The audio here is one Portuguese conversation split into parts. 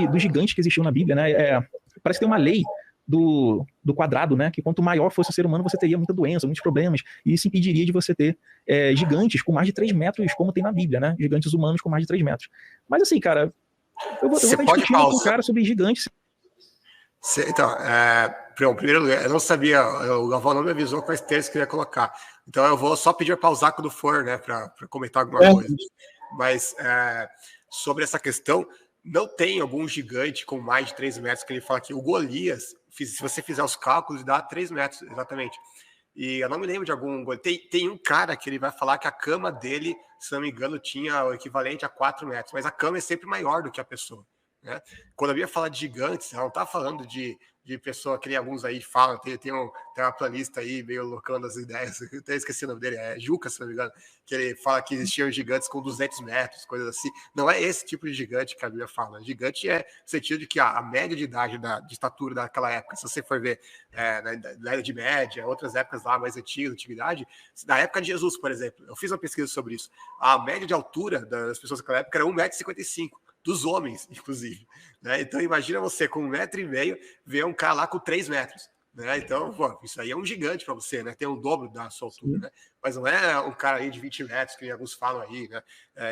dos gigantes que existiam na Bíblia, né? Parece que tem uma lei do quadrado, né? Que quanto maior fosse o ser humano, você teria muita doença, muitos problemas, e isso impediria de você ter gigantes com mais de 3 metros, como tem na Bíblia, né? Gigantes humanos com mais de 3 metros. Mas assim, cara, eu vou estar discutindo com o cara sobre gigantes. Então, em primeiro lugar, eu não sabia, o Galvão não me avisou quais termos que eu ia colocar. Então eu vou só pedir pausar quando for, né, para comentar alguma coisa. Mas sobre essa questão, não tem algum gigante com mais de 3 metros que ele fala aqui. O Golias, se você fizer os cálculos, dá 3 metros, exatamente. E eu não me lembro de algum... Tem um cara que ele vai falar que a cama dele, se não me engano, tinha o equivalente a 4 metros. Mas a cama é sempre maior do que a pessoa, né? Quando a Bíblia fala de gigantes, ela não está falando de pessoa que nem alguns aí falam, tem uma planista aí meio loucando as ideias, eu até esqueci o nome dele, é Juca, se não me engano, que ele fala que existiam gigantes com 200 metros, coisas assim. Não é esse tipo de gigante que a Bíblia fala. Gigante é no sentido de que a média de idade de estatura daquela época, se você for ver na Idade Média, outras épocas lá mais antigas, antiguidade, na época de Jesus, por exemplo, eu fiz uma pesquisa sobre isso, a média de altura das pessoas daquela época era 1,55 m, dos homens, inclusive, né? Então imagina você com 1,5 m ver um cara lá com 3 metros, né? Então, pô, isso aí é um gigante para você, né? Tem o dobro da sua altura, né? Mas não é um cara aí de 20 metros, que alguns falam aí, né?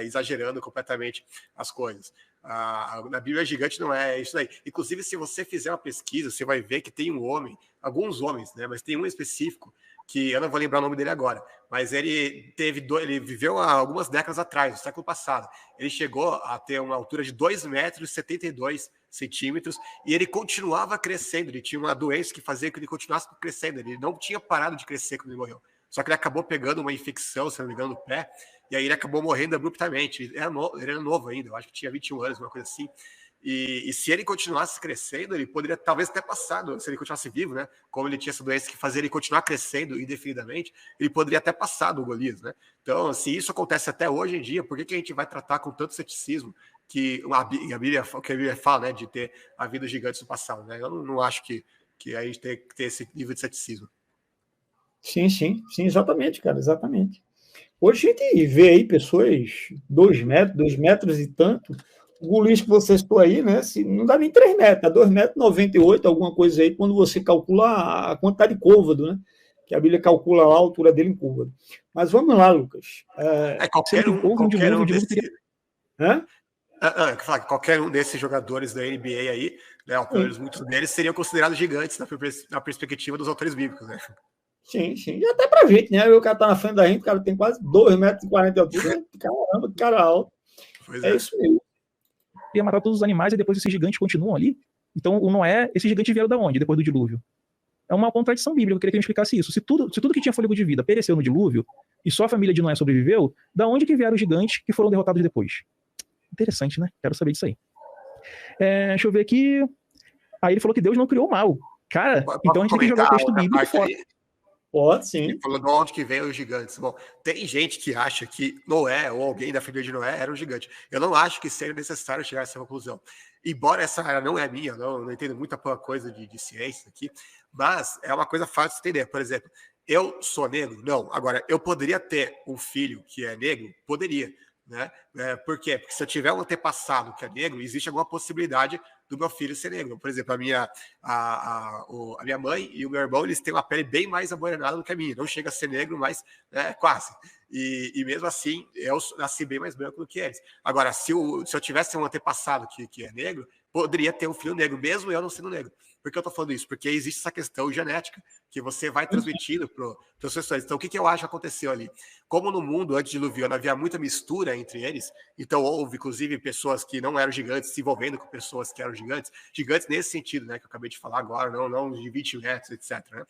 Exagerando completamente as coisas. Na Bíblia gigante não é isso aí. Inclusive, se você fizer uma pesquisa, você vai ver que tem um homem, alguns homens, né? Mas tem um específico, que eu não vou lembrar o nome dele agora, mas ele viveu há algumas décadas atrás, no século passado. Ele chegou a ter uma altura de 2,72 m, e ele continuava crescendo. Ele tinha uma doença que fazia que ele continuasse crescendo. Ele não tinha parado de crescer quando ele morreu. Só que ele acabou pegando uma infecção, se não me engano, no pé, e aí ele acabou morrendo abruptamente. Ele era novo ainda, eu acho que tinha 21 anos, uma coisa assim. E se ele continuasse crescendo, ele poderia talvez ter passado, se ele continuasse vivo, né? Como ele tinha essa doença que fazia ele continuar crescendo indefinidamente, ele poderia até passar do Golias, né? Então, se isso acontece até hoje em dia, por que a gente vai tratar com tanto ceticismo que a Bíblia fala, né, de ter havido gigantes no passado, né? Eu não acho que a gente tem que ter esse nível de ceticismo. Sim, exatamente, cara, exatamente. Hoje a gente vê aí pessoas 2 metros, 2 metros e tanto. O Golias que você citou aí, né? Não dá nem 3 metros, dá 2,98 m, alguma coisa aí, quando você calcula a quantidade de côvado, né? Que a Bíblia calcula lá a altura dele em côvado. Mas vamos lá, Lucas. Qualquer um desses jogadores da NBA aí, né? Muitos deles seriam considerados gigantes na perspectiva dos autores bíblicos, né? Sim. E até pra gente, né? O cara tá na frente da gente, o cara tem quase 2,40 m de altura. Caramba, que cara alto. É isso mesmo. Ia matar todos os animais e depois esses gigantes continuam ali. Então, o Noé, esses gigantes vieram da onde, depois do dilúvio? É uma contradição bíblica, eu queria que ele explicasse isso. Se tudo que tinha fôlego de vida pereceu no dilúvio, e só a família de Noé sobreviveu, da onde que vieram os gigantes que foram derrotados depois? Interessante, né? Quero saber disso aí. Deixa eu ver aqui. Aí ele falou que Deus não criou o mal. Cara, então a gente tem que jogar o texto bíblico fora. Pode, sim. Ele falou de onde que vem os gigantes. Bom, tem gente que acha que Noé ou alguém da família de Noé era um gigante. Eu não acho que seja necessário chegar a essa conclusão. Embora essa área não é minha, não entendo muita coisa de ciência aqui, mas é uma coisa fácil de entender. Por exemplo, eu sou negro? Não. Agora, eu poderia ter um filho que é negro? Poderia, né? Por quê? Porque se eu tiver um antepassado que é negro, existe alguma possibilidade do meu filho ser negro. Por exemplo, a minha mãe e o meu irmão, eles têm uma pele bem mais amorenada do que a minha. Não chega a ser negro, mas quase. E mesmo assim, eu nasci bem mais branco do que eles. Agora, se eu tivesse um antepassado que é negro, poderia ter um filho negro, mesmo eu não sendo negro. Por que eu estou falando isso? Porque existe essa questão genética que você vai transmitindo para os seus. Então, o que eu acho que aconteceu ali? Como no mundo antediluviano havia muita mistura entre eles, então houve, inclusive, pessoas que não eram gigantes se envolvendo com pessoas que eram gigantes nesse sentido, né, que eu acabei de falar agora, não de 20 metros, etc. Né?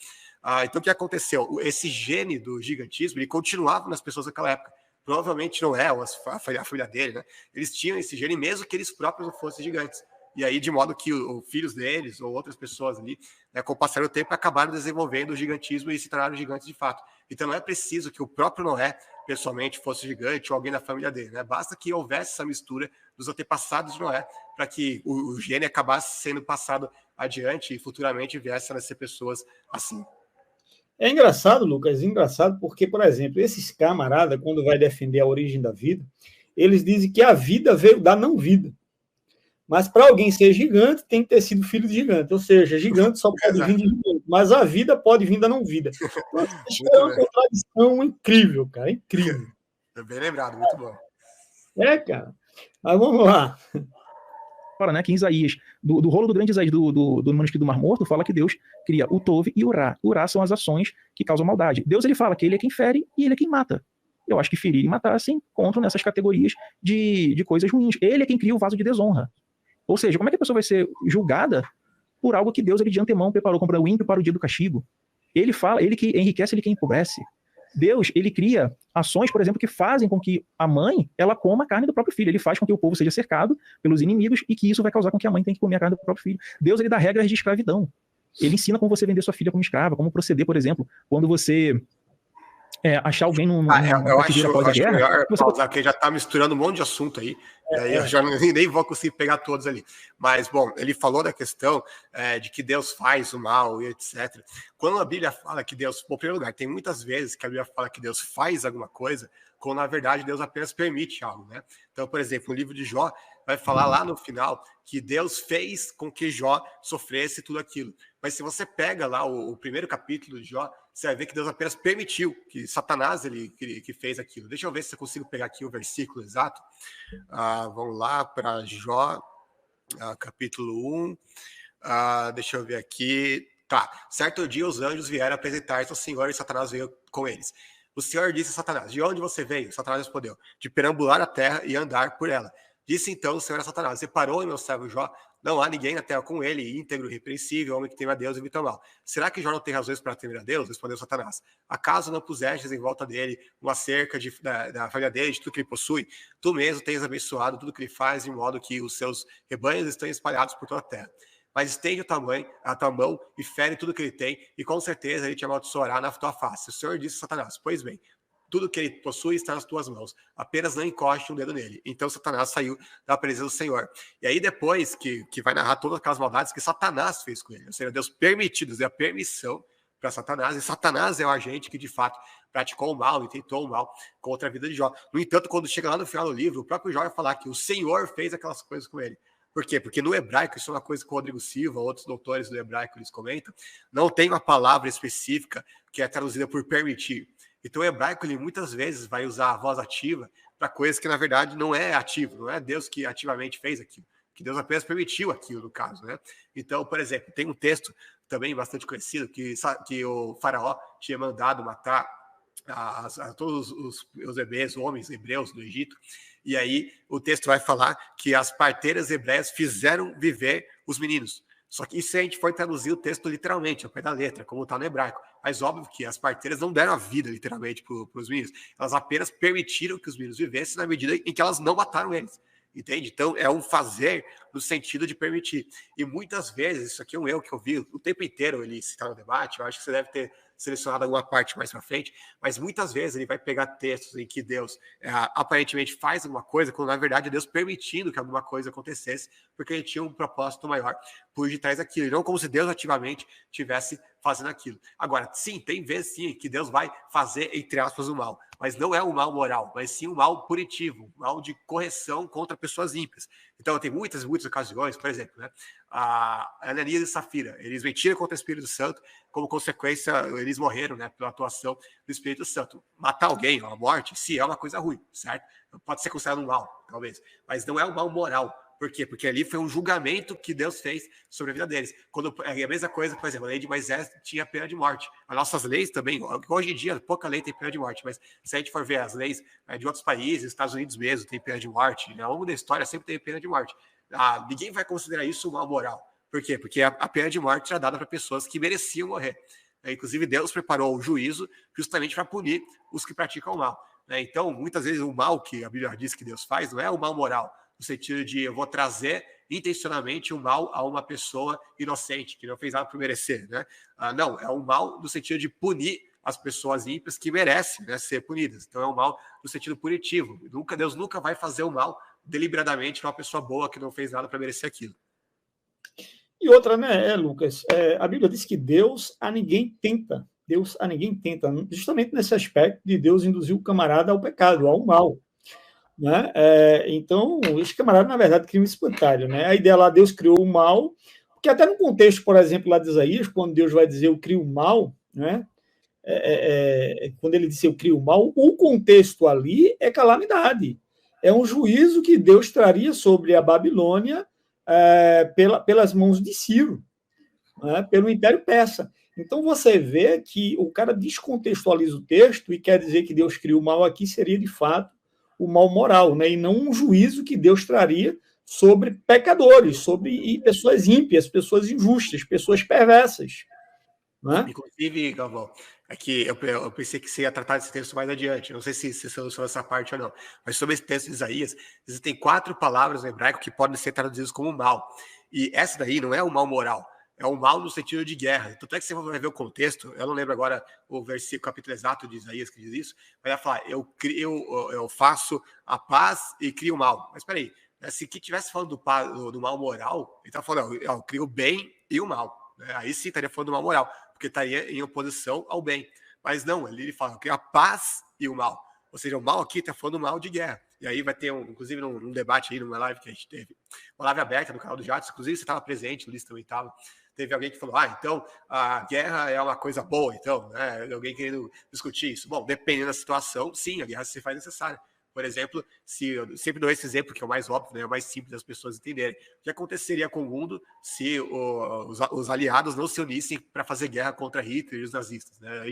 Então, o que aconteceu? Esse gene do gigantismo, ele continuava nas pessoas daquela época. Provavelmente não é a família dele, né? Eles tinham esse gene, mesmo que eles próprios não fossem gigantes. E aí, de modo que os filhos deles ou outras pessoas ali, né, com o passar do tempo, acabaram desenvolvendo o gigantismo e se tornaram gigantes de fato. Então, não é preciso que o próprio Noé, pessoalmente, fosse gigante ou alguém da família dele. Né? Basta que houvesse essa mistura dos antepassados de Noé para que o gene acabasse sendo passado adiante e futuramente viesse a nascer pessoas assim. É engraçado, Lucas, porque, por exemplo, esses camaradas, quando vai defender a origem da vida, eles dizem que a vida veio da não-vida. Mas para alguém ser gigante, tem que ter sido filho de gigante. Ou seja, gigante só pode vir de gigante, mas a vida pode vir da não vida. Então, isso é uma contradição incrível, cara, incrível. Bem lembrado, muito bom. Cara. Mas vamos lá. Fala, né, que em Isaías, do rolo do grande Isaías do manuscrito do Mar Morto, fala que Deus cria o Tov e o Ra. O Ra são as ações que causam maldade. Deus, ele fala que ele é quem fere e ele é quem mata. Eu acho que ferir e matar se encontram nessas categorias de coisas ruins. Ele é quem cria o vaso de desonra. Ou seja, como é que a pessoa vai ser julgada por algo que Deus, ele de antemão preparou como o ímpio para o dia do castigo? Ele fala, ele que enriquece, ele que empobrece. Deus, ele cria ações, por exemplo, que fazem com que a mãe, ela coma a carne do próprio filho. Ele faz com que o povo seja cercado pelos inimigos e que isso vai causar com que a mãe tenha que comer a carne do próprio filho. Deus, ele dá regras de escravidão. Ele ensina como você vender sua filha como escrava, como proceder, por exemplo, quando você achar alguém num eu acho melhor pausar, porque já está misturando um monte de assunto aí, e aí eu já nem vou conseguir pegar todos ali. Mas, bom, ele falou da questão de que Deus faz o mal e etc. Quando a Bíblia fala que Deus, bom, em primeiro lugar, tem muitas vezes que a Bíblia fala que Deus faz alguma coisa, quando na verdade Deus apenas permite algo, né? Então, por exemplo, no livro de Jó, vai falar lá no final que Deus fez com que Jó sofresse tudo aquilo. Mas se você pega lá o primeiro capítulo de Jó, você vai ver que Deus apenas permitiu, que Satanás que fez aquilo. Deixa eu ver se eu consigo pegar aqui o versículo exato. Vamos lá para Jó, capítulo 1. Deixa eu ver aqui. Tá, certo dia os anjos vieram apresentar-se ao Senhor e Satanás veio com eles. O Senhor disse a Satanás, de onde você veio? Satanás respondeu, de perambular a terra e andar por ela. Disse então o Senhor a Satanás, reparou em meu servo Jó? Não há ninguém na terra com ele, íntegro, irrepreensível, homem que teme a Deus e evita o mal. Será que Jó não tem razões para temer a Deus? Respondeu Satanás. Acaso não pusestes em volta dele uma cerca da família dele, de tudo que ele possui? Tu mesmo tens abençoado tudo que ele faz, de modo que os seus rebanhos estão espalhados por toda a terra. Mas estende a tua mão e fere tudo que ele tem, e com certeza ele te amaldiçoará na tua face. O Senhor disse a Satanás, pois bem, tudo que ele possui está nas tuas mãos, apenas não encoste um dedo nele. Então Satanás saiu da presença do Senhor. E aí depois que vai narrar todas aquelas maldades que Satanás fez com ele, ou seja, Deus permitiu, Deus deu a permissão para Satanás, e Satanás é o agente que de fato praticou o mal e tentou o mal contra a vida de Jó. No entanto, quando chega lá no final do livro, o próprio Jó vai falar que o Senhor fez aquelas coisas com ele. Por quê? Porque no hebraico, isso é uma coisa que o Rodrigo Silva, outros doutores do hebraico, eles comentam, não tem uma palavra específica que é traduzida por permitir. Então o hebraico, ele muitas vezes vai usar a voz ativa para coisas que na verdade não é ativo, não é Deus que ativamente fez aquilo, que Deus apenas permitiu aquilo no caso, né? Então, por exemplo, tem um texto também bastante conhecido que o faraó tinha mandado matar a todos os bebês, homens hebreus do Egito, e aí o texto vai falar que as parteiras hebreias fizeram viver os meninos. Só que isso a gente foi traduzir o texto literalmente, ao pé da letra, como está no hebraico. Mas óbvio que as parteiras não deram a vida literalmente para os meninos. Elas apenas permitiram que os meninos vivessem na medida em que elas não mataram eles. Entende? Então é um fazer no sentido de permitir. E muitas vezes, isso aqui é um erro que eu vi o tempo inteiro ele citar no debate, eu acho que você deve ter selecionado alguma parte mais para frente, mas muitas vezes ele vai pegar textos em que Deus aparentemente faz alguma coisa, quando na verdade é Deus permitindo que alguma coisa acontecesse, porque ele tinha um propósito maior por detrás daquilo, e não como se Deus ativamente tivesse fazendo aquilo. Agora, sim, tem vezes sim que Deus vai fazer, entre aspas, o mal, mas não é um mal moral, mas sim um mal punitivo, um mal de correção contra pessoas ímpias. Então, tem muitas ocasiões, por exemplo, né? A Ananias e Safira, eles mentiram contra o Espírito Santo, como consequência, eles morreram, né, pela atuação do Espírito Santo. Matar alguém, a morte, sim, é uma coisa ruim, certo? Pode ser considerado um mal, talvez, mas não é um mal moral. Por quê? Porque ali foi um julgamento que Deus fez sobre a vida deles. É a mesma coisa, por exemplo, a lei de Moisés tinha pena de morte. As nossas leis também, hoje em dia, pouca lei tem pena de morte, mas se a gente for ver as leis de outros países, Estados Unidos mesmo, tem pena de morte, ao longo da história sempre teve pena de morte. Ninguém vai considerar isso um mal moral. Por quê? Porque a pena de morte era dada para pessoas que mereciam morrer. Inclusive, Deus preparou o juízo justamente para punir os que praticam o mal. Então, muitas vezes, o mal que a Bíblia diz que Deus faz não é o mal moral, no sentido de eu vou trazer intencionalmente o mal a uma pessoa inocente, que não fez nada por merecer, né? Não, é um mal no sentido de punir as pessoas ímpias que merecem, né, ser punidas. Então é um mal no sentido punitivo. Deus nunca vai fazer o mal deliberadamente para uma pessoa boa que não fez nada para merecer aquilo. E outra, né, Lucas? A Bíblia diz que Deus a ninguém tenta. Justamente nesse aspecto de Deus induzir o camarada ao pecado, ao mal. Né? Então, esse camarada, na verdade, cria um espantalho. Né? A ideia lá, Deus criou o mal, porque até no contexto, por exemplo, lá de Isaías, quando Deus vai dizer eu crio o mal, né? Quando ele disse eu crio o mal, o contexto ali é calamidade. É um juízo que Deus traria sobre a Babilônia pelas mãos de Ciro, né? Pelo Império Persa. Então você vê que o cara descontextualiza o texto e quer dizer que Deus criou o mal aqui seria de fato o mal moral, né? E não um juízo que Deus traria sobre pecadores, sobre pessoas ímpias, pessoas injustas, pessoas perversas. Né? Inclusive, Galvão, aqui eu pensei que você ia tratar desse texto mais adiante. Não sei se você solucionou essa parte ou não. Mas sobre esse texto de Isaías, existem 4 palavras no hebraico que podem ser traduzidas como mal. E essa daí não é um mal moral, é um mal no sentido de guerra. Tanto é que você vai ver o contexto, eu não lembro agora o versículo, capítulo exato de Isaías que diz isso, mas vai falar, eu faço a paz e crio o mal. Mas peraí, se que estivesse falando do mal moral, ele está falando, eu crio o bem e o mal. Aí sim estaria falando do mal moral, porque estaria em oposição ao bem. Mas não, ele fala que a paz e o mal. Ou seja, o mal aqui está falando do mal de guerra. E aí vai ter, inclusive, um debate aí, numa live que a gente teve, uma live aberta no canal do Jatos, inclusive você estava presente, o Luiz também estava. Teve alguém que falou, então a guerra é uma coisa boa, então, né? Alguém querendo discutir isso. Bom, dependendo da situação, sim, a guerra se faz necessária. Por exemplo, se eu sempre dou esse exemplo, que é o mais óbvio, né, é o mais simples das pessoas entenderem. O que aconteceria com o mundo se os aliados não se unissem para fazer guerra contra Hitler e os nazistas? Né?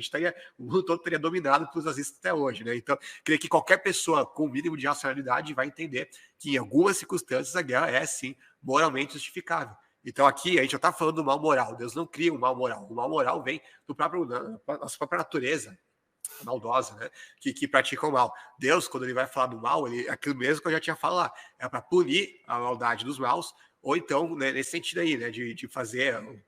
O mundo todo teria dominado pelos nazistas até hoje. Né? Então, creio que qualquer pessoa com o mínimo de racionalidade vai entender que, em algumas circunstâncias, a guerra é, sim, moralmente justificável. Então, aqui, a gente já está falando do mal moral. Deus não cria um mal moral. O mal moral vem da nossa própria natureza maldosa, né? Que praticam o mal. Deus, quando ele vai falar do mal, aquilo mesmo que eu já tinha falado lá, é para punir a maldade dos maus, ou então, né, nesse sentido aí, né, de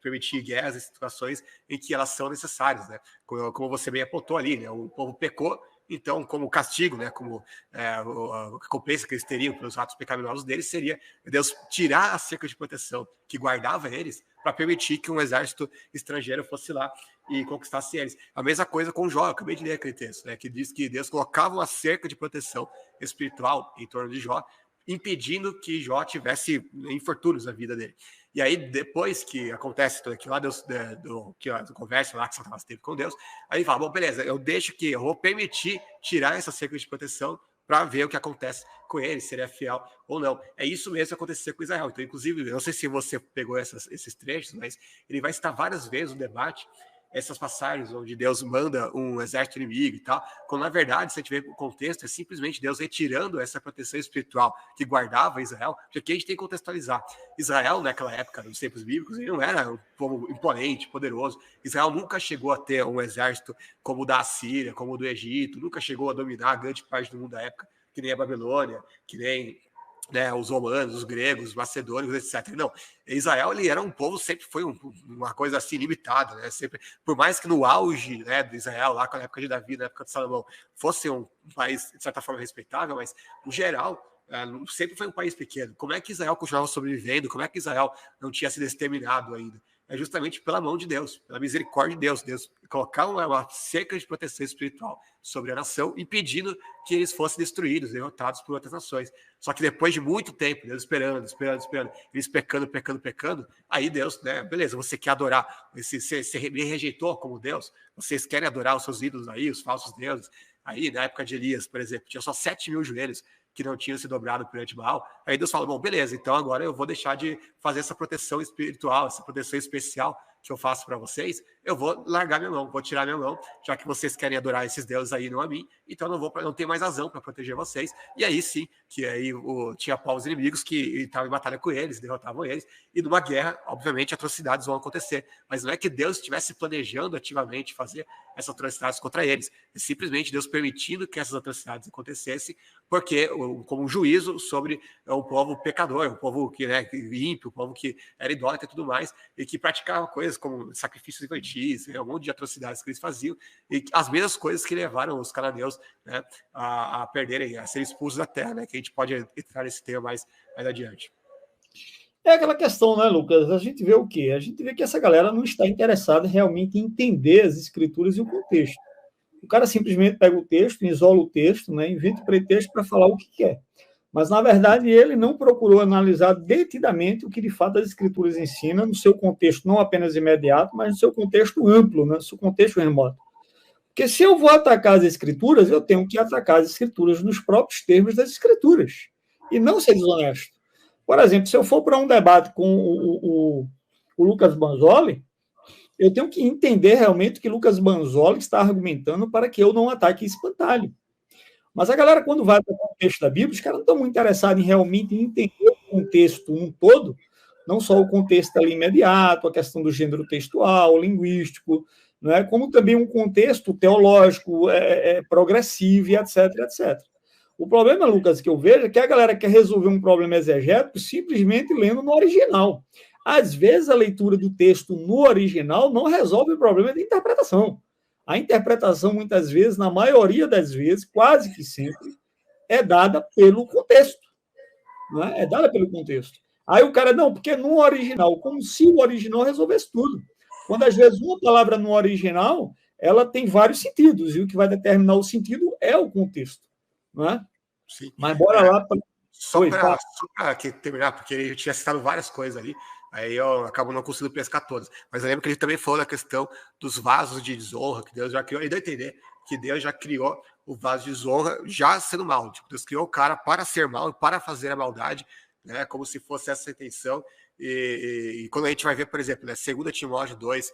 permitir guerras em situações em que elas são necessárias, né? Como você bem apontou ali, né? O povo pecou, então, como castigo, né, como a recompensa que eles teriam pelos atos pecaminosos deles seria Deus tirar a cerca de proteção que guardava eles para permitir que um exército estrangeiro fosse lá e conquistasse eles. A mesma coisa com Jó, eu acabei de ler aquele texto, né, que diz que Deus colocava uma cerca de proteção espiritual em torno de Jó, impedindo que Jó tivesse infortúnios na vida dele. E aí, depois que acontece tudo aquilo lá, que a conversa lá que Satanás teve com Deus, aí ele fala, bom, beleza, eu vou permitir tirar essa cerca de proteção para ver o que acontece com ele, se ele é fiel ou não. É isso mesmo que aconteceu com Israel. Então, inclusive, eu não sei se você pegou esses trechos, mas ele vai citar várias vezes no debate essas passagens onde Deus manda um exército inimigo e tal, quando na verdade, se a gente vê o contexto, é simplesmente Deus retirando essa proteção espiritual que guardava Israel, porque aqui a gente tem que contextualizar. Israel, naquela época, nos tempos bíblicos, ele não era um povo imponente, poderoso. Israel nunca chegou a ter um exército como o da Assíria, como o do Egito, nunca chegou a dominar a grande parte do mundo da época, que nem a Babilônia, que nem, né, os romanos, os gregos, os macedônios, etc. Não, Israel, ele era um povo, sempre foi uma coisa assim limitada, né? Sempre, por mais que no auge, né, de Israel, lá na época de Davi, na época de Salomão, fosse um país de certa forma respeitável, mas no geral sempre foi um país pequeno. Como é que Israel continuava sobrevivendo? Como é que Israel não tinha sido exterminado ainda? É justamente pela mão de Deus, pela misericórdia de Deus. Deus colocar uma cerca de proteção espiritual sobre a nação, impedindo que eles fossem destruídos, derrotados por outras nações. Só que depois de muito tempo, Deus esperando, eles pecando, aí Deus, né, beleza, você quer adorar, você me rejeitou como Deus, vocês querem adorar os seus ídolos aí, os falsos deuses. Aí, na época de Elias, por exemplo, tinha só 7.000 joelhos que não tinham se dobrado perante Baal. Aí Deus fala, bom, beleza, então agora eu vou deixar de fazer essa proteção espiritual, essa proteção especial que eu faço para vocês, eu vou largar minha mão, vou tirar minha mão, já que vocês querem adorar esses deuses aí, não a mim, então não tenho mais razão para proteger vocês. E aí sim, que aí tinha povos inimigos que estavam em batalha com eles, derrotavam eles, e numa guerra, obviamente, atrocidades vão acontecer. Mas não é que Deus estivesse planejando ativamente fazer essas atrocidades contra eles, é simplesmente Deus permitindo que essas atrocidades acontecessem, porque como um juízo sobre um povo pecador, um povo que, né, ímpio, um povo que era idólatra e tudo mais, e que praticava coisas como sacrifícios infantis, um monte de atrocidades que eles faziam, e as mesmas coisas que levaram os cananeus, né, a perderem, a serem expulsos da terra, né, que a gente pode entrar nesse tema mais adiante. É aquela questão, né, Lucas? A gente vê o quê? A gente vê que essa galera não está interessada realmente em entender as escrituras e o contexto. O cara simplesmente pega o texto, isola o texto, né, inventa o pretexto para falar o que quer. Mas, na verdade, ele não procurou analisar detidamente o que, de fato, as escrituras ensinam no seu contexto não apenas imediato, mas no seu contexto amplo, né, no seu contexto remoto. Porque se eu vou atacar as escrituras, eu tenho que atacar as escrituras nos próprios termos das escrituras, e não ser desonesto. Por exemplo, se eu for para um debate com o Lucas Banzoli, eu tenho que entender realmente que Lucas Banzoli está argumentando para que eu não ataque espantalho. Mas a galera, quando vai para o contexto da Bíblia, os caras não estão muito interessados em realmente entender o contexto um todo, não só o contexto ali imediato, a questão do gênero textual, linguístico, não é? Como também um contexto teológico, progressivo, etc, etc. O problema, Lucas, que eu vejo é que a galera quer resolver um problema exegético simplesmente lendo no original. Às vezes, a leitura do texto no original não resolve o problema de interpretação. A interpretação, muitas vezes, na maioria das vezes, quase que sempre, é dada pelo contexto. Não é? É dada pelo contexto. Aí o cara, não, porque no original, como se o original resolvesse tudo. Quando, às vezes, uma palavra no original, ela tem vários sentidos, e o que vai determinar o sentido é o contexto. Não é? Sim. Mas bora lá. Só para terminar, porque ele tinha citado várias coisas ali, aí eu acabo não conseguindo pescar todas. Mas eu lembro que ele também falou da questão dos vasos de desonra, que Deus já criou. Ele deu a entender que Deus já criou o vaso de desonra já sendo mal. Tipo, Deus criou o cara para ser mal, para fazer a maldade, né? Como se fosse essa a intenção. E quando a gente vai ver, por exemplo, né, 2 Timóteo 2,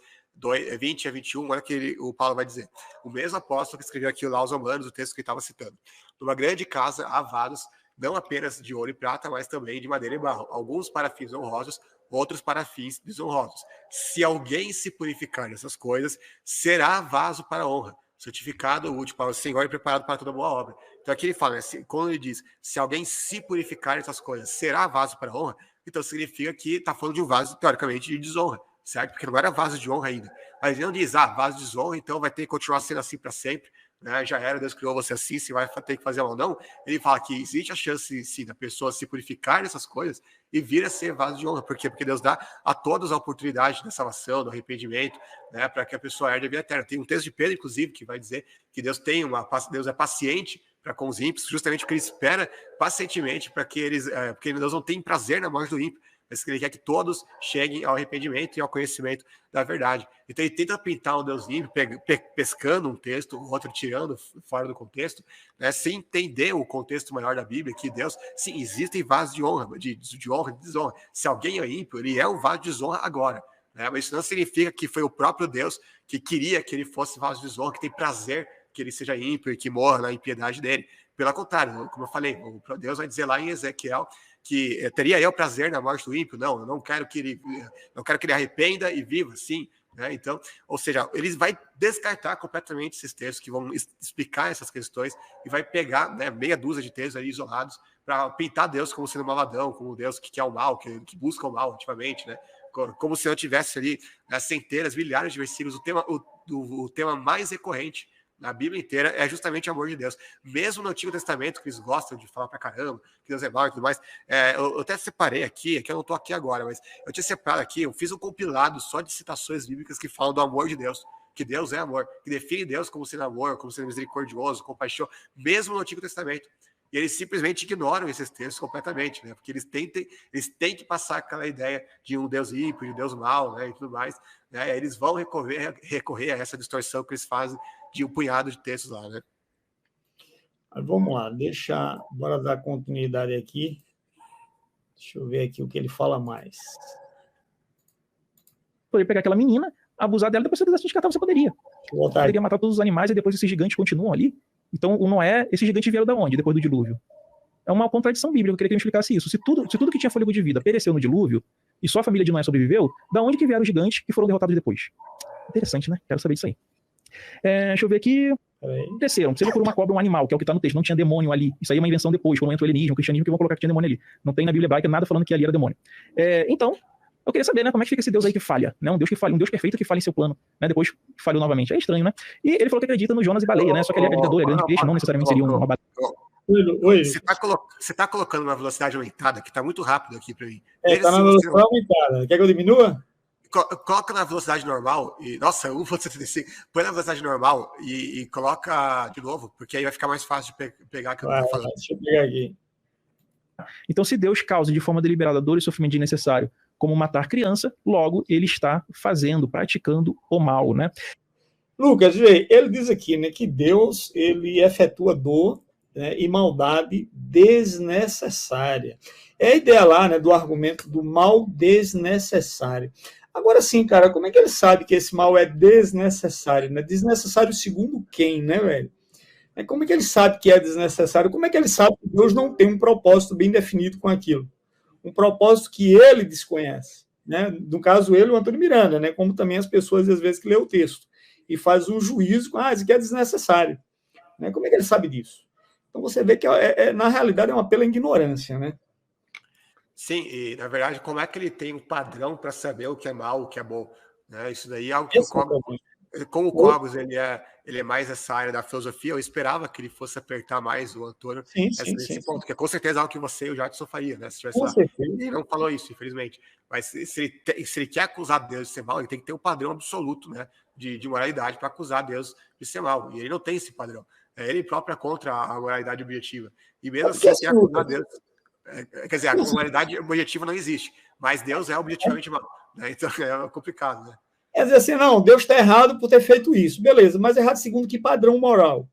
20 a 21, olha que o Paulo vai dizer. O mesmo apóstolo que escreveu aqui lá aos Romanos, o texto que ele estava citando. Numa grande casa há vasos, não apenas de ouro e prata, mas também de madeira e barro. Alguns para fins honrosos, outros para fins desonrosos. Se alguém se purificar dessas coisas, será vaso para honra, santificado, útil para o Senhor e preparado para toda boa obra. Então aqui ele fala, né, quando ele diz, se alguém se purificar dessas coisas, será vaso para honra, então significa que está falando de um vaso, teoricamente, de desonra, certo? Porque não era vaso de honra ainda. Mas ele não diz, vaso de desonra, então vai ter que continuar sendo assim para sempre, né? Já era, Deus criou você assim, você vai ter que fazer mal. Não, ele fala que existe a chance, sim, da pessoa se purificar dessas coisas e vir a ser vaso de honra. Por quê? Porque Deus dá a todos a oportunidade da salvação, do arrependimento, né? Para que a pessoa herde a vida eterna. Tem um texto de Pedro, inclusive, que vai dizer que Deus é paciente para com os ímpios, justamente porque ele espera pacientemente para que eles, porque Deus não tem prazer na morte do ímpio, mas que ele quer que todos cheguem ao arrependimento e ao conhecimento da verdade. Então ele tenta pintar um Deus ímpio, pescando um texto, o outro tirando fora do contexto, né, sem entender o contexto maior da Bíblia, que Deus, sim, existem vasos de honra, de honra e de desonra. Se alguém é ímpio, ele é um vaso de desonra agora. Né, mas isso não significa que foi o próprio Deus que queria que ele fosse vaso de desonra, que tem prazer que ele seja ímpio e que morra na impiedade dele. Pelo contrário, como eu falei, Deus vai dizer lá em Ezequiel que teria eu prazer na morte do ímpio? Não, eu não quero que ele arrependa e viva, sim. Né? Então, ou seja, ele vai descartar completamente esses textos que vão explicar essas questões e vai pegar, né, meia dúzia de textos ali isolados para pintar Deus como sendo malvadão, como Deus que quer o mal, que busca o mal ativamente, né? Como se eu tivesse ali, né, centenas, milhares de versículos. O tema mais recorrente na Bíblia inteira é justamente o amor de Deus. Mesmo no Antigo Testamento, que eles gostam de falar pra caramba, que Deus é mau e tudo mais, eu até separei aqui, que eu não tô aqui agora, mas eu tinha separado aqui, eu fiz um compilado só de citações bíblicas que falam do amor de Deus, que Deus é amor, que define Deus como sendo amor, como sendo misericordioso, compaixão, mesmo no Antigo Testamento. E eles simplesmente ignoram esses textos completamente, né? Porque eles têm que passar aquela ideia de um Deus ímpio, de um Deus mau, né? E tudo mais. Né? Eles vão recorrer a essa distorção que eles fazem de um punhado de textos lá, né? Vamos lá, bora dar continuidade aqui. Deixa eu ver aqui o que ele fala mais. Poderia pegar aquela menina, abusar dela, depois você quisesse descartar, você poderia. Poderia matar todos os animais e depois esses gigantes continuam ali. Então, o Noé, esses gigantes vieram da onde, depois do dilúvio? É uma contradição bíblica, eu queria que ele explicasse isso. Se tudo que tinha fôlego de vida pereceu no dilúvio, e só a família de Noé sobreviveu, da onde que vieram os gigantes que foram derrotados depois? Interessante, né? Quero saber disso aí. Deixa eu ver aqui. Desceram, seja por uma cobra ou um animal, que é o que está no texto. Não tinha demônio ali. Isso aí é uma invenção depois, quando entra o heelenismo, o cristianismo, que vão colocar que tinha demônio ali. Não tem na Bíblia hebraica nada falando que ali era demônio. Então, eu queria saber, né, como é que fica esse Deus aí que falha, né? Um Deus que falha, um Deus perfeito que falha em seu plano, né? Depois falhou novamente. É estranho, né? E ele falou que acredita no Jonas e baleia, né? Só que ele é predador, é grande peixe, não necessariamente seria uma baleia. Você tá colocando uma velocidade aumentada que tá muito rápido aqui para mim. Tá na velocidade aumentada. Quer que eu diminua? coloca na velocidade normal e... Nossa, 1.75. Põe na velocidade normal e coloca de novo, porque aí vai ficar mais fácil de pegar que eu não tô falando. Deixa eu pegar aqui. Então, se Deus causa de forma deliberada dor e sofrimento desnecessário, como matar criança, logo ele está praticando o mal, né? Lucas, ele diz aqui, né, que Deus ele efetua dor, né, e maldade desnecessária. É a ideia lá, né, do argumento do mal desnecessário. Agora sim, cara, como é que ele sabe que esse mal é desnecessário? Né? Desnecessário segundo quem, né, velho? Como é que ele sabe que é desnecessário? Como é que ele sabe que Deus não tem um propósito bem definido com aquilo? Um propósito que ele desconhece. Né? No caso, ele, o Antônio Miranda, né? Como também as pessoas, às vezes, que lê o texto e faz um juízo com, isso aqui é desnecessário. Né? Como é que ele sabe disso? Então, você vê que, na realidade, é uma pela ignorância, né? Sim, e, na verdade, como é que ele tem um padrão para saber o que é mal, o que é bom? Né? Isso daí é algo que como o Cogos ele é mais essa área da filosofia, eu esperava que ele fosse apertar mais o Antônio nesse ponto, que é com certeza algo que você e o Jadson faria, né? Se tivesse lá. Ele não falou isso, infelizmente. Mas se ele quer acusar Deus de ser mal, ele tem que ter um padrão absoluto, né, de moralidade para acusar Deus de ser mal. E ele não tem esse padrão. Ele próprio é contra a moralidade objetiva. E mesmo assim, ele quer acusar Deus. Quer dizer, a moralidade objetiva não existe, mas Deus é objetivamente mal. Né? Então é complicado, né? É dizer assim, não, Deus está errado por ter feito isso. Beleza, mas errado segundo que padrão moral?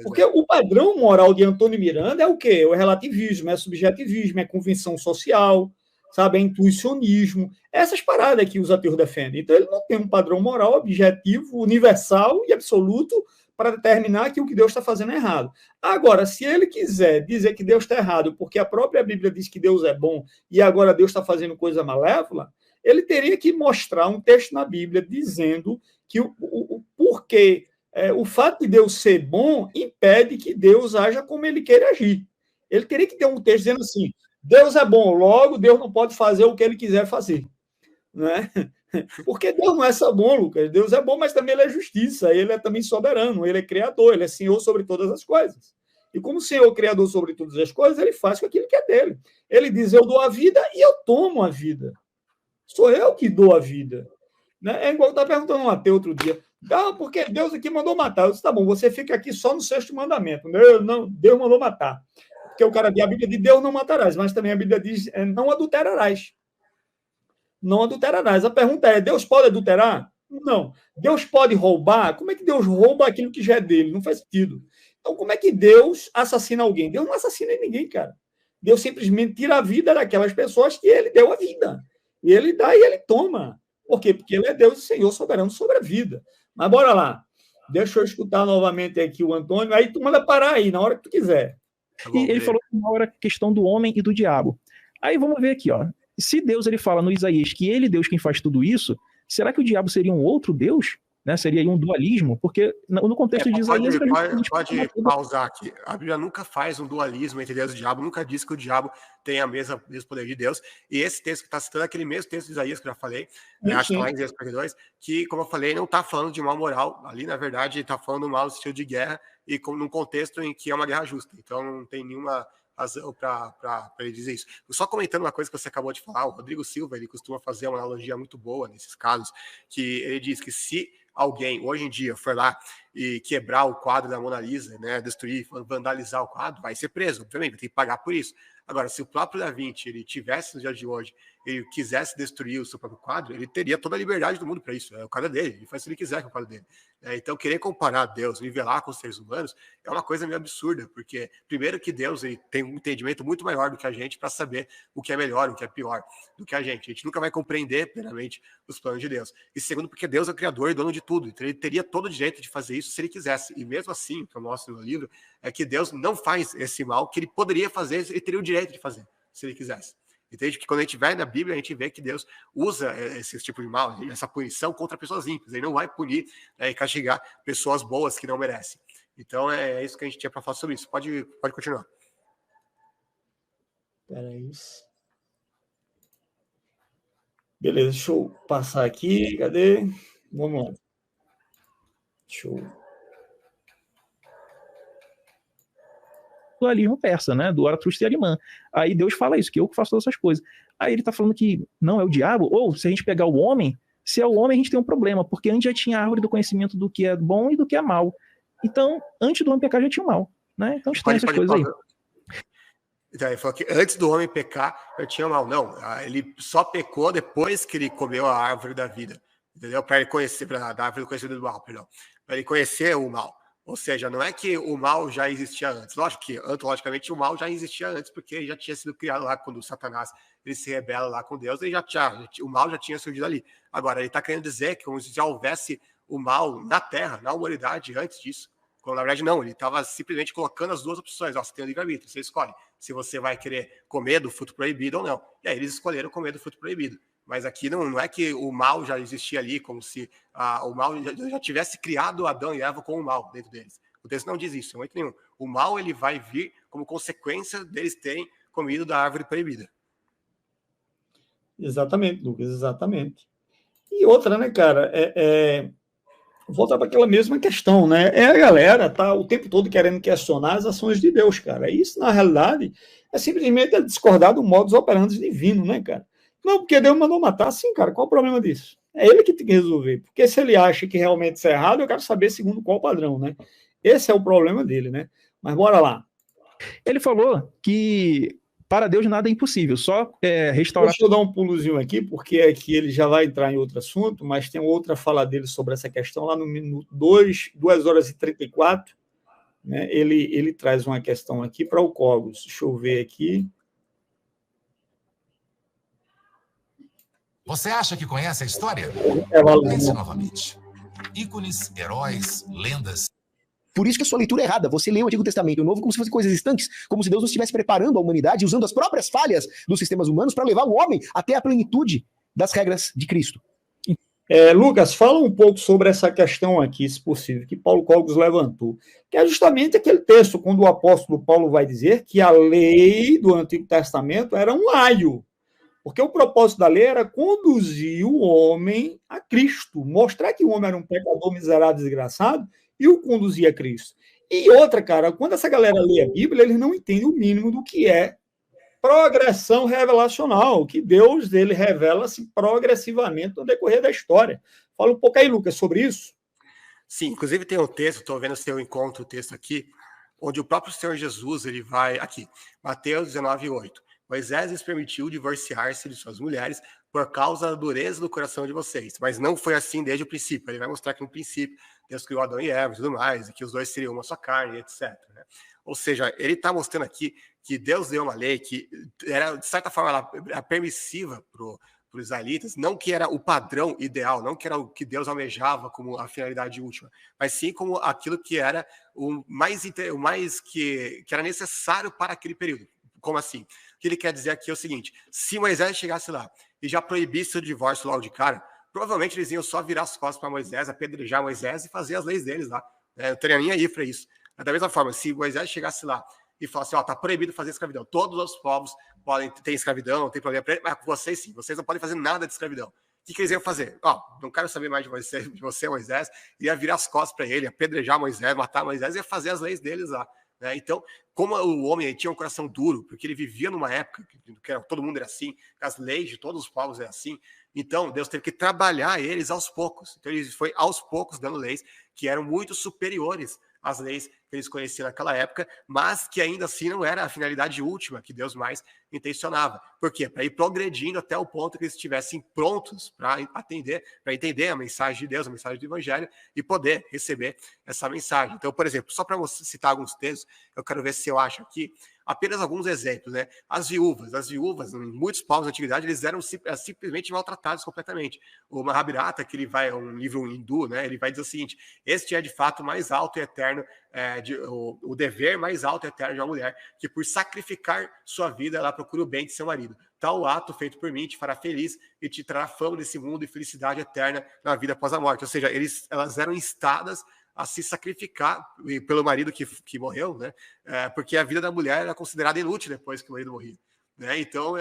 Porque o padrão moral de Antônio Miranda é o quê? É o relativismo, é o subjetivismo, é convenção social, sabe? É intuicionismo. Essas paradas que os ateus defendem. Então, ele não tem um padrão moral objetivo, universal e absoluto para determinar que o que Deus está fazendo é errado. Agora, se ele quiser dizer que Deus está errado porque a própria Bíblia diz que Deus é bom e agora Deus está fazendo coisa malévola, ele teria que mostrar um texto na Bíblia dizendo que o porquê, o fato de Deus ser bom impede que Deus haja como ele queira agir. Ele teria que ter um texto dizendo assim, Deus é bom, logo Deus não pode fazer o que ele quiser fazer. Né? Porque Deus não é só bom, Lucas. Deus é bom, mas também ele é justiça, ele é também soberano, ele é criador, ele é senhor sobre todas as coisas. E como senhor criador sobre todas as coisas, ele faz com aquilo que é dele. Ele diz, eu dou a vida e eu tomo a vida. Sou eu que dou a vida. Né? É igual eu estava perguntando a um ateu outro dia. Porque Deus aqui mandou matar. Eu disse, tá bom, você fica aqui só no sexto mandamento. Não, Deus mandou matar. Porque o cara diz, a Bíblia diz, Deus não matarás, mas também a Bíblia diz, não adulterarás. Não adulterarás. A pergunta é, Deus pode adulterar? Não. Deus pode roubar? Como é que Deus rouba aquilo que já é dele? Não faz sentido. Então, como é que Deus assassina alguém? Deus não assassina ninguém, cara. Deus simplesmente tira a vida daquelas pessoas que ele deu a vida. E ele dá e ele toma. Por quê? Porque ele é Deus e Senhor soberano sobre a vida. Mas bora lá. Deixa eu escutar novamente aqui o Antônio. Aí tu manda parar aí, na hora que tu quiser. E ele falou que uma hora a questão do homem e do diabo. Aí vamos ver aqui, ó. Se Deus ele fala no Isaías que ele, Deus, quem faz tudo isso, será que o diabo seria um outro Deus? Né? Seria um dualismo? Porque no contexto de Isaías... Pode pausar aqui. A Bíblia nunca faz um dualismo entre Deus e o diabo, nunca diz que o diabo tem o mesmo poder de Deus. E esse texto que está citando é aquele mesmo texto de Isaías que eu já falei, acho que está lá em Isaías 42, que, como eu falei, não está falando de mal moral. Ali, na verdade, está falando mal do estilo de guerra e num contexto em que é uma guerra justa. Então, não tem nenhuma razão para ele dizer isso. Só comentando uma coisa que você acabou de falar, o Rodrigo Silva, ele costuma fazer uma analogia muito boa nesses casos, que ele diz que se alguém, hoje em dia, for lá e quebrar o quadro da Mona Lisa, né, destruir, vandalizar o quadro, vai ser preso, obviamente, vai ter que pagar por isso. Agora, se o próprio Da Vinci, ele tivesse no dia de hoje, ele quisesse destruir o seu próprio quadro, ele teria toda a liberdade do mundo para isso. É o quadro dele, ele faz o que ele quiser com o quadro dele. Então, querer comparar Deus, nivelar com os seres humanos, é uma coisa meio absurda, porque, primeiro, que Deus ele tem um entendimento muito maior do que a gente para saber o que é melhor, o que é pior do que a gente. A gente nunca vai compreender plenamente os planos de Deus. E segundo, porque Deus é o criador e dono de tudo. Então, ele teria todo o direito de fazer isso se ele quisesse. E mesmo assim, o que eu mostro no livro é que Deus não faz esse mal que ele poderia fazer, ele teria o direito de fazer, se ele quisesse. Entende? Que quando a gente vai na Bíblia, a gente vê que Deus usa esse tipo de mal, essa punição contra pessoas ímpias. Ele não vai punir e castigar pessoas boas que não merecem. Então, é isso que a gente tinha para falar sobre isso. Pode continuar. Peraí. Beleza, deixa eu passar aqui. Cadê? Vamos lá. Deixa eu... dualismo persa, né? Do Zaratustra e Arimã. Aí Deus fala isso, que eu que faço todas essas coisas. Aí ele tá falando que não é o diabo, ou se a gente pegar o homem, se é o homem a gente tem um problema, porque antes já tinha a árvore do conhecimento do que é bom e do que é mal. Então, antes do homem pecar já tinha o mal, né? Então a gente tem essas coisas aí. Então, ele falou que antes do homem pecar, eu tinha o mal. Não, ele só pecou depois que ele comeu a árvore da vida, entendeu? Para ele conhecer, da árvore do conhecimento do mal, perdão. Para ele conhecer o mal. Ou seja, não é que o mal já existia antes. Lógico que, antologicamente, o mal já existia antes, porque ele já tinha sido criado lá quando o Satanás ele se rebela lá com Deus, o mal já tinha surgido ali. Agora, ele está querendo dizer que como se já houvesse o mal na Terra, na humanidade, antes disso. Quando, na verdade, não. Ele estava simplesmente colocando as duas opções. Ó, você tem o livre-arbítrio, você escolhe se você vai querer comer do fruto proibido ou não. E aí eles escolheram comer do fruto proibido. Mas aqui não é que o mal já existia ali, como se o mal já tivesse criado Adão e Eva com o mal dentro deles. O texto não diz isso, em momento nenhum. O mal ele vai vir como consequência deles terem comido da árvore proibida. Exatamente, Lucas, exatamente. E outra, né, cara, voltar para aquela mesma questão, né? A galera tá o tempo todo querendo questionar as ações de Deus, cara. E isso, na realidade, é simplesmente discordar do modus operandi divino, né, cara? Não, porque Deus mandou matar, sim, cara. Qual o problema disso? É ele que tem que resolver. Porque se ele acha que realmente isso é errado, eu quero saber segundo qual padrão, né? Esse é o problema dele, né? Mas bora lá. Ele falou que para Deus nada é impossível, só restaurar. Deixa eu dar um pulozinho aqui, porque aqui ele já vai entrar em outro assunto, mas tem outra fala dele sobre essa questão, lá no minuto 2 horas e 34, né? Ele traz uma questão aqui para o Cogos. Deixa eu ver aqui. Você acha que conhece a história? Pense novamente. Ícones, heróis, lendas. Por isso que a sua leitura é errada. Você lê o Antigo Testamento e o Novo como se fossem coisas distantes, como se Deus não estivesse preparando a humanidade, usando as próprias falhas dos sistemas humanos para levar o homem até a plenitude das regras de Cristo. Lucas, fala um pouco sobre essa questão aqui, se possível, que Paulo Cogos levantou, que é justamente aquele texto, quando o apóstolo Paulo vai dizer que a lei do Antigo Testamento era um aio, porque o propósito da lei era conduzir o homem a Cristo, mostrar que o homem era um pecador miserável, desgraçado, e o conduzir a Cristo. E outra, cara, quando essa galera lê a Bíblia, eles não entendem o mínimo do que é progressão revelacional, que Deus ele revela-se progressivamente no decorrer da história. Fala um pouco aí, Lucas, sobre isso. Sim, inclusive tem um texto, estou vendo se eu encontro o texto aqui, onde o próprio Senhor Jesus, ele vai, aqui, Mateus 19:8. Moisés lhes permitiu divorciar-se de suas mulheres por causa da dureza do coração de vocês, mas não foi assim desde o princípio. Ele vai mostrar que no princípio Deus criou Adão e Eva e tudo mais, e que os dois seriam uma só carne, etc. Né? Ou seja, ele está mostrando aqui que Deus deu uma lei que era, de certa forma, era permissiva para os israelitas, não que era o padrão ideal, não que era o que Deus almejava como a finalidade última, mas sim como aquilo que era o mais que era necessário para aquele período. Como assim? O que ele quer dizer aqui é o seguinte: se Moisés chegasse lá e já proibisse o divórcio logo de cara, provavelmente eles iam só virar as costas para Moisés, apedrejar Moisés e fazer as leis deles lá. Não teria nem aí para isso. Da mesma forma, se Moisés chegasse lá e falasse, tá proibido fazer escravidão, todos os povos podem ter escravidão, não tem problema, mas vocês sim, vocês não podem fazer nada de escravidão. O que eles iam fazer? Não quero saber mais de você, Moisés, ia virar as costas para ele, apedrejar Moisés, matar Moisés e ia fazer as leis deles lá. Né? Então, como o homem tinha um coração duro, porque ele vivia numa época que todo mundo era assim, as leis de todos os povos eram assim, então Deus teve que trabalhar eles aos poucos. Então ele foi aos poucos dando leis que eram muito superiores às leis que eles conheciam naquela época, mas que ainda assim não era a finalidade última que Deus mais intencionava. Por quê? Para ir progredindo até o ponto que eles estivessem prontos para entender a mensagem de Deus, a mensagem do Evangelho, e poder receber essa mensagem. Então, por exemplo, só para citar alguns textos, eu quero ver se eu acho aqui apenas alguns exemplos, né? As viúvas, em muitos povos da antiguidade, eles eram simplesmente maltratados completamente. O Mahabharata, que ele vai, é um livro hindu, né? Ele vai dizer o seguinte: este é de fato mais alto e eterno, o dever mais alto e eterno de uma mulher, que por sacrificar sua vida, ela procura o bem de seu marido. Tal ato feito por mim te fará feliz e te trará fama desse mundo e felicidade eterna na vida após a morte. Ou seja, elas eram instadas a se sacrificar pelo marido que morreu, né? Porque a vida da mulher era considerada inútil depois que o marido morria. Né? Então,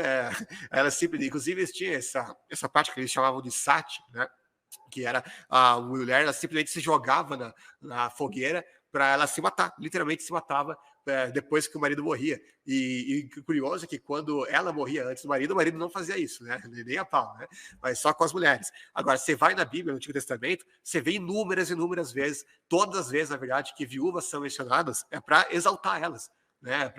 ela sempre, inclusive, eles tinham essa parte que eles chamavam de sati, né? Que era a mulher, ela simplesmente se jogava na fogueira para ela se matar, literalmente se matava depois que o marido morria. E curioso é que quando ela morria antes do marido, o marido não fazia isso, né? Nem a pau, né? Mas só com as mulheres. Agora, você vai na Bíblia, no Antigo Testamento, você vê inúmeras vezes, todas as vezes, na verdade, que viúvas são mencionadas, é para exaltar elas. Né,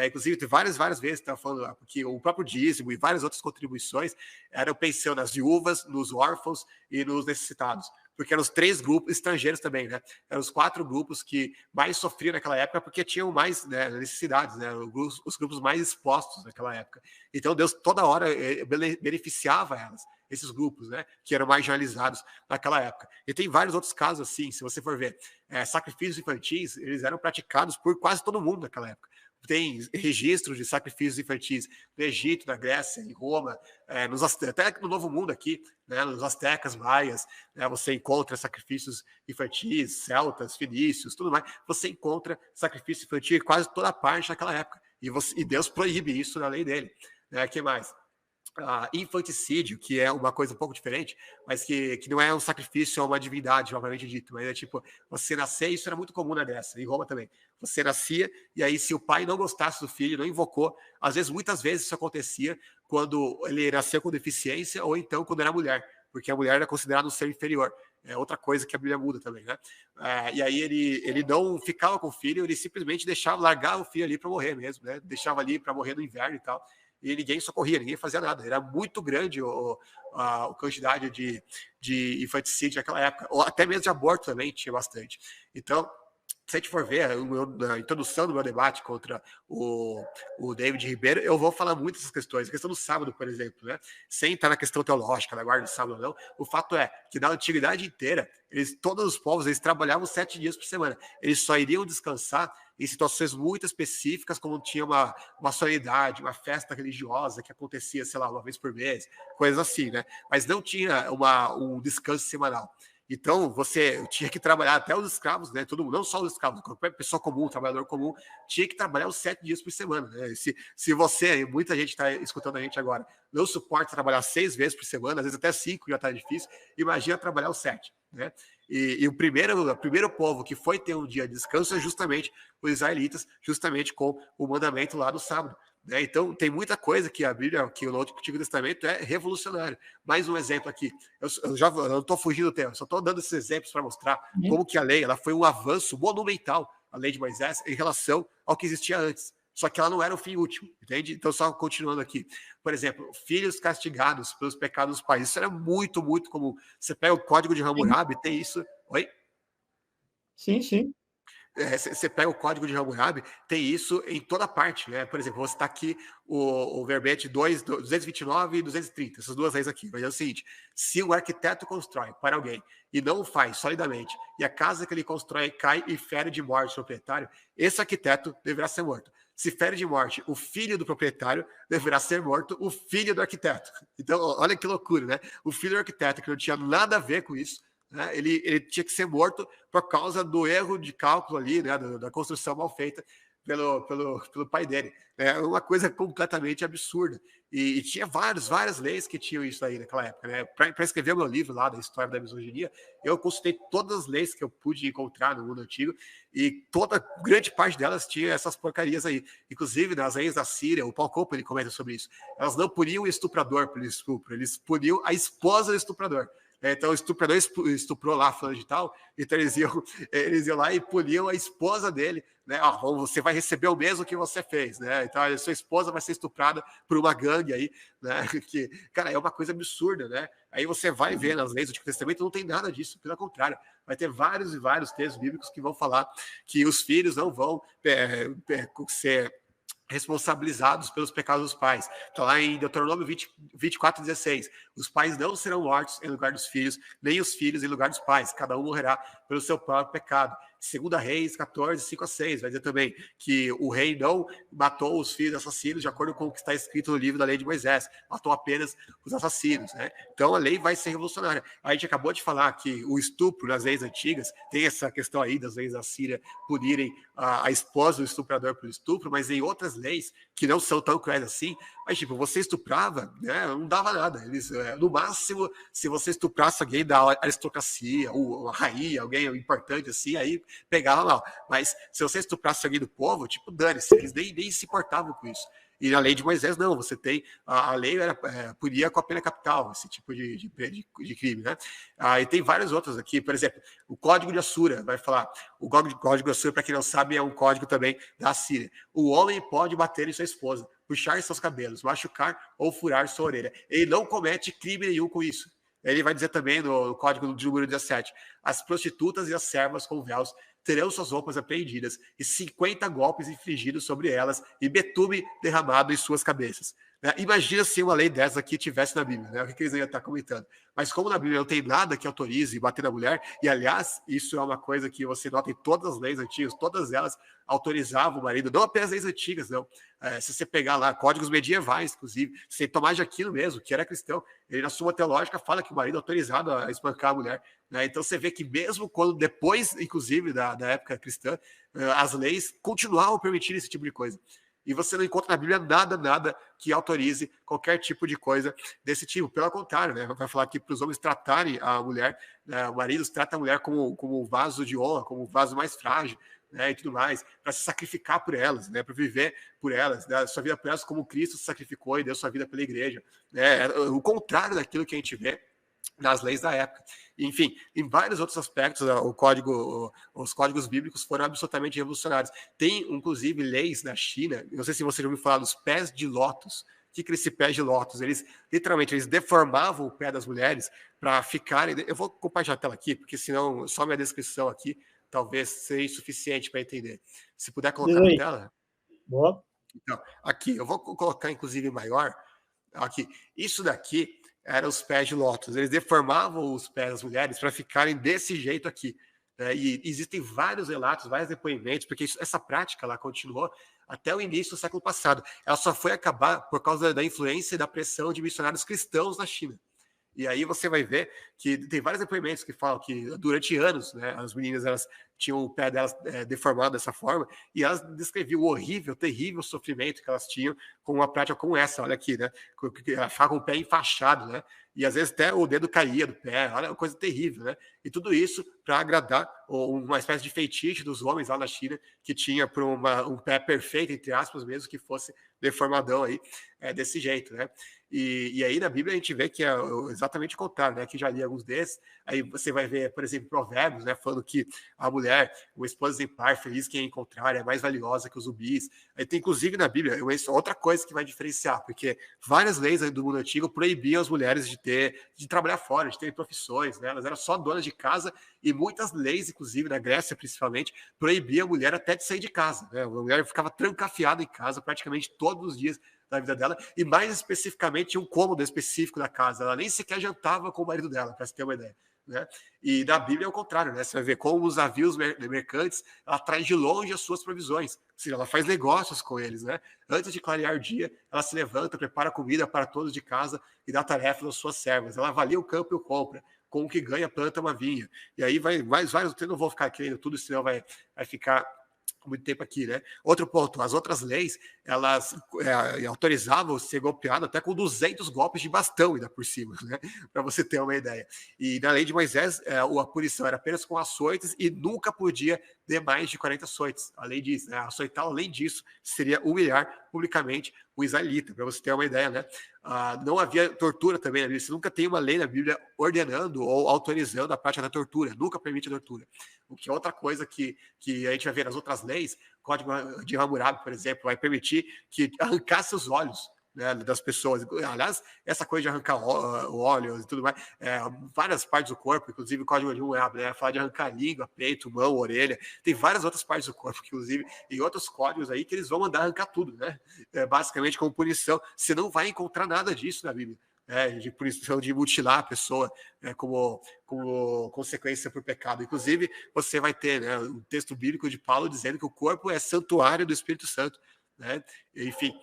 inclusive, tem várias vezes que falando que o próprio dízimo e várias outras contribuições eram pensando nas viúvas, nos órfãos e nos necessitados, porque eram os 3 grupos estrangeiros também, né? Eram os 4 grupos que mais sofriam naquela época porque tinham mais, né, necessidades, né? Os grupos mais expostos naquela época. Então Deus toda hora beneficiava elas, esses grupos, né, que eram marginalizados naquela época. E tem vários outros casos assim, se você for ver, sacrifícios infantis, eles eram praticados por quase todo mundo naquela época. Tem registros de sacrifícios infantis no Egito, na Grécia, em Roma, até no Novo Mundo aqui, né, nos astecas, maias, né, você encontra sacrifícios infantis, celtas, fenícios, tudo mais. Você encontra sacrifício infantil em quase toda parte naquela época. E Deus proíbe isso na lei dele. Né, que mais? Infanticídio, que é uma coisa um pouco diferente, mas que não é um sacrifício a uma divindade, propriamente dito, mas é tipo, você nascer, isso era muito comum na Grécia, em Roma também. Você nascia, e aí se o pai não gostasse do filho, não invocou, muitas vezes isso acontecia quando ele nasceu com deficiência, ou então quando era mulher, porque a mulher era considerada um ser inferior. É outra coisa que a Bíblia muda também, né? E aí ele não ficava com o filho, ele simplesmente largava o filho ali para morrer mesmo, né? Deixava ali para morrer no inverno e tal. E ninguém socorria, ninguém fazia nada. Era muito grande a quantidade de infanticídio naquela época. Ou até mesmo de aborto também tinha bastante. Então, se a gente for ver a introdução do meu debate contra o David Ribeiro, eu vou falar muito dessas questões. A questão do sábado, por exemplo, né? Sem estar na questão teológica, da guarda do sábado ou não, o fato é que na antiguidade inteira, todos os povos trabalhavam 7 dias por semana. Eles só iriam descansar em situações muito específicas, como tinha uma solenidade, uma festa religiosa que acontecia, sei lá, uma vez por mês, coisas assim, né? Mas não tinha um descanso semanal. Então, você tinha que trabalhar, até os escravos, né? Todo mundo, não só os escravos, qualquer pessoa comum, trabalhador comum, tinha que trabalhar os 7 dias por semana. Né? Se você, muita gente está escutando a gente agora, não suporta trabalhar 6 vezes por semana, às vezes até 5 já está difícil, imagina trabalhar os 7. Né? E o primeiro povo que foi ter um dia de descanso é justamente os israelitas, justamente com o mandamento lá do sábado. Né? Então, tem muita coisa que a Bíblia, que o Antigo Testamento é revolucionário. Mais um exemplo aqui. Eu não estou fugindo do tema, só estou dando esses exemplos para mostrar como que a lei ela foi um avanço monumental, a lei de Moisés, em relação ao que existia antes. Só que ela não era o fim último, entende? Então, só continuando aqui. Por exemplo, filhos castigados pelos pecados dos pais. Isso era muito, muito comum. Você pega o Código de Hammurabi, tem isso... Oi? Sim, sim. Você pega o Código de Hammurabi, tem isso em toda parte, né? Por exemplo, você está aqui o verbete 229 e 230, essas duas leis aqui. Mas é o seguinte: se o arquiteto constrói para alguém e não o faz solidamente, e a casa que ele constrói cai e fere de morte o proprietário, esse arquiteto deverá ser morto. Se fere de morte o filho do proprietário, deverá ser morto o filho do arquiteto. Então, olha que loucura, né? O filho do arquiteto, que não tinha nada a ver com isso, né? Ele tinha que ser morto por causa do erro de cálculo ali, né? Da construção mal feita pelo pai dele. É uma coisa completamente absurda. E tinha várias leis que tinham isso aí naquela época. Né? Para escrever o meu livro lá da história da misoginia, eu consultei todas as leis que eu pude encontrar no mundo antigo e grande parte delas tinha essas porcarias aí. Inclusive, nas leis da Síria, o Paul Cope, ele comenta sobre isso. Elas não puniam o estuprador pelo estupro, eles puniam a esposa do estuprador. Então, o estuprador estuprou lá, fulano de tal, então eles iam lá e puniam a esposa dele, né? Você vai receber o mesmo que você fez, né? Então, a sua esposa vai ser estuprada por uma gangue aí, né? Que, cara, é uma coisa absurda, né? Aí você vai ver nas leis do Antigo Testamento, não tem nada disso, pelo contrário, vai ter vários e vários textos bíblicos que vão falar que os filhos não vão ser responsabilizados pelos pecados dos pais. Está lá em Deuteronômio 24:16. Os pais não serão mortos em lugar dos filhos, nem os filhos em lugar dos pais. Cada um morrerá pelo seu próprio pecado. 2 Reis 14:5-6. Vai dizer também que o rei não matou os filhos assassinos de acordo com o que está escrito no livro da lei de Moisés. Matou apenas os assassinos. Né? Então a lei vai ser revolucionária. A gente acabou de falar que o estupro nas leis antigas, tem essa questão aí das leis da Síria punirem a esposa do estuprador pelo estupro, mas em outras leis que não são tão cruéis assim, mas tipo, você estuprava, né, não dava nada. no máximo, se você estuprasse alguém da aristocracia, ou uma rainha, alguém importante assim, aí pegava mal. Mas se você estuprasse alguém do povo, tipo, dane-se, eles nem se importavam com isso. E na lei de Moisés, não, você tem. A lei punia com a pena capital, esse tipo de crime, né? E tem vários outros aqui, por exemplo, o Código de Assura vai falar. O Código de Assura, para quem não sabe, é um código também da Assíria. O homem pode bater em sua esposa, puxar seus cabelos, machucar ou furar sua orelha. Ele não comete crime nenhum com isso. Ele vai dizer também no Código de número 17: as prostitutas e as servas com véus terão suas roupas apreendidas e 50 golpes infligidos sobre elas e betume derramado em suas cabeças. Imagina se uma lei dessa aqui tivesse na Bíblia, né? O que eles iam estar comentando? Mas como na Bíblia não tem nada que autorize bater na mulher, e aliás, isso é uma coisa que você nota em todas as leis antigas, todas elas autorizavam o marido, não apenas leis antigas, não. Se você pegar lá códigos medievais, inclusive, sem Tomás de Aquino mesmo, que era cristão, ele na Suma Teológica fala que o marido é autorizado a espancar a mulher. Então você vê que mesmo quando depois, inclusive, da época cristã, as leis continuavam permitindo esse tipo de coisa. E você não encontra na Bíblia nada que autorize qualquer tipo de coisa desse tipo. Pelo contrário, né? Vai falar aqui para os homens tratarem a mulher, né? O marido trata a mulher como um vaso de honra, como um vaso mais frágil, né? E tudo mais, para se sacrificar por elas, né? Para viver por elas, dar sua vida por elas como Cristo se sacrificou e deu sua vida pela igreja. Né? O contrário daquilo que a gente vê nas leis da época. Enfim, em vários outros aspectos, os códigos bíblicos foram absolutamente revolucionários. Tem, inclusive, leis na China, não sei se você já ouviu falar dos pés de lótus. O que é esse pé de lótus? Eles, literalmente, eles deformavam o pé das mulheres para ficarem... Eu vou compartilhar a tela aqui, porque senão só minha descrição aqui talvez seja insuficiente para entender. Se puder colocar na tela. Boa. Então, aqui, eu vou colocar, inclusive, maior. Aqui, isso daqui eram os pés de lótus. Eles deformavam os pés das mulheres para ficarem desse jeito aqui. E existem vários relatos, vários depoimentos, porque essa prática lá continuou até o início do século passado. Ela só foi acabar por causa da influência e da pressão de missionários cristãos na China. E aí você vai ver que tem vários depoimentos que falam que durante anos, né, as meninas elas tinham o pé delas deformado dessa forma, e elas descreviam o horrível, terrível sofrimento que elas tinham com uma prática como essa, olha aqui, né? Ela ficava com o pé enfaixado, né? E às vezes até o dedo caía do pé, olha, coisa terrível, né? E tudo isso para agradar uma espécie de feitiço dos homens lá na China, que tinha por um pé perfeito, entre aspas, mesmo que fosse deformadão aí, desse jeito, né? E aí na Bíblia a gente vê que é exatamente o contrário, né? Que já li alguns desses, aí você vai ver, por exemplo, Provérbios, né? Falando que a mulher, o esposo exemplar, feliz quem encontrar, é mais valiosa que os rubis. Aí tem, inclusive, na Bíblia, outra coisa que vai diferenciar, porque várias leis do mundo antigo proibiam as mulheres de trabalhar fora, de ter profissões, né? Elas eram só donas de casa, e muitas leis, inclusive na Grécia principalmente, proibiam a mulher até de sair de casa, né? A mulher ficava trancafiada em casa praticamente todos os dias da vida dela, e mais especificamente um cômodo específico da casa. Ela nem sequer jantava com o marido dela, para você ter uma ideia. Né? E na Bíblia é o contrário, né? Você vai ver como os navios mercantes, ela traz de longe as suas provisões, ou seja, ela faz negócios com eles, né? Antes de clarear o dia, ela se levanta, prepara comida para todos de casa e dá tarefas às suas servas. Ela avalia o campo e o compra, com o que ganha, planta uma vinha. E aí vai vários, eu não vou ficar querendo tudo, senão vai ficar muito tempo aqui, né? Outro ponto, as outras leis, elas autorizavam ser golpeado até com 200 golpes de bastão ainda por cima, né? Para você ter uma ideia. E na lei de Moisés, a punição era apenas com açoites e nunca podia ter mais de 40 açoites. A lei diz, né? Açoitar, além disso, seria humilhar publicamente o israelita, para você ter uma ideia, né? Não havia tortura também na Bíblia. Você nunca tem uma lei na Bíblia ordenando ou autorizando a prática da tortura. Nunca permite a tortura. O que é outra coisa que a gente vai ver nas outras leis. O Código de Hammurabi, por exemplo, vai permitir que arrancasse os olhos, né, das pessoas. Aliás, essa coisa de arrancar olhos e tudo mais, várias partes do corpo, inclusive o Código de Hammurabi, né, fala de arrancar língua, peito, mão, orelha, tem várias outras partes do corpo, inclusive, e outros códigos aí que eles vão mandar arrancar tudo, né, basicamente como punição. Você não vai encontrar nada disso na Bíblia. De punição de mutilar a pessoa como consequência por pecado. Inclusive, você vai ter, né, um texto bíblico de Paulo dizendo que o corpo é santuário do Espírito Santo. Né? Enfim,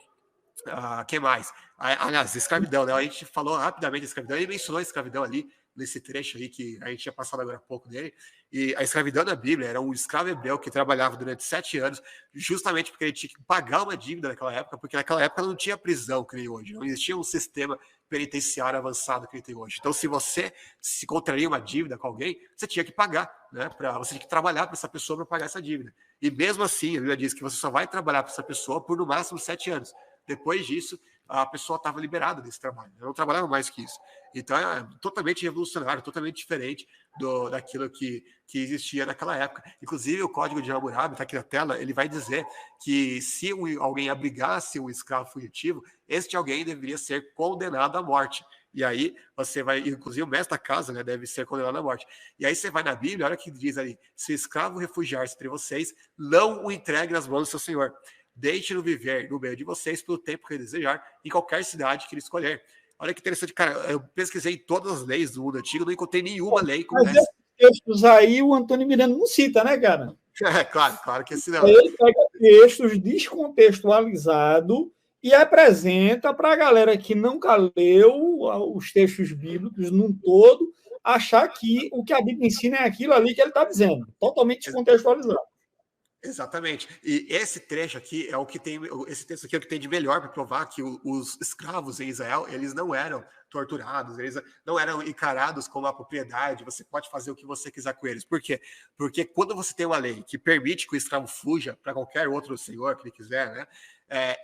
que mais? Aliás, escravidão, né? A gente falou rapidamente da escravidão, ele mencionou a escravidão ali, nesse trecho aí que a gente tinha passado agora há pouco dele, e a escravidão na Bíblia era um escravo hebreu que trabalhava durante 7 anos, justamente porque ele tinha que pagar uma dívida naquela época, porque naquela época não tinha prisão que nem hoje, não existia um sistema penitenciário avançado que ele tem hoje. Então, se você se contraria uma dívida com alguém, você tinha que pagar, né? Você tinha que trabalhar para essa pessoa para pagar essa dívida. E mesmo assim, a Bíblia diz que você só vai trabalhar para essa pessoa por no máximo 7 anos. Depois disso, a pessoa estava liberada desse trabalho, não trabalhava mais que isso. Então, é totalmente revolucionário, totalmente diferente daquilo que existia naquela época. Inclusive, o Código de Hammurabi, está aqui na tela, ele vai dizer que se alguém abrigasse um escravo fugitivo, este alguém deveria ser condenado à morte. E aí, você vai, inclusive o mestre da casa, né, deve ser condenado à morte. E aí você vai na Bíblia, olha o que diz ali: se o escravo refugiar-se entre vocês, não o entregue nas mãos do seu senhor. Deixe-no viver no meio de vocês pelo tempo que ele desejar, em qualquer cidade que ele escolher. Olha que interessante, cara. Eu pesquisei em todas as leis do mundo antigo, não encontrei nenhuma lei como essa. Esses textos aí o Antônio Miranda não cita, né, cara? Claro que esse não. Ele pega textos descontextualizados e apresenta para a galera que nunca leu os textos bíblicos num todo, achar que o que a Bíblia ensina é aquilo ali que ele está dizendo, totalmente descontextualizado. Exatamente. E esse trecho aqui é o que tem, esse texto aqui é o que tem de melhor para provar que os escravos em Israel, eles não eram torturados, eles não eram encarados como a propriedade, você pode fazer o que você quiser com eles. Por quê? Porque quando você tem uma lei que permite que o escravo fuja para qualquer outro senhor que ele quiser, né?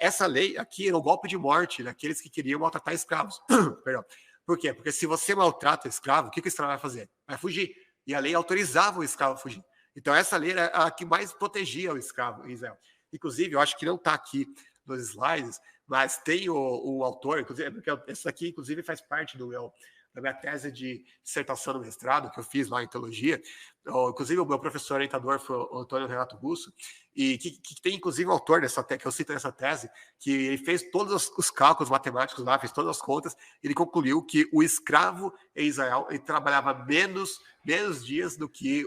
Essa lei aqui era um golpe de morte daqueles que queriam maltratar escravos. Perdão. Por quê? Porque se você maltrata o escravo, o que o escravo vai fazer? Vai fugir. E a lei autorizava o escravo a fugir. Então, essa lei era a que mais protegia o escravo em Israel. Inclusive, eu acho que não está aqui nos slides, mas tem o autor, inclusive, porque essa aqui, inclusive, faz parte da minha tese de dissertação no mestrado, que eu fiz lá em teologia. Inclusive, o meu professor orientador foi o Antônio Renato Russo, e que tem, inclusive, um autor que eu cito nessa tese, que ele fez todos os cálculos matemáticos lá, fez todas as contas, ele concluiu que o escravo em Israel ele trabalhava menos dias do que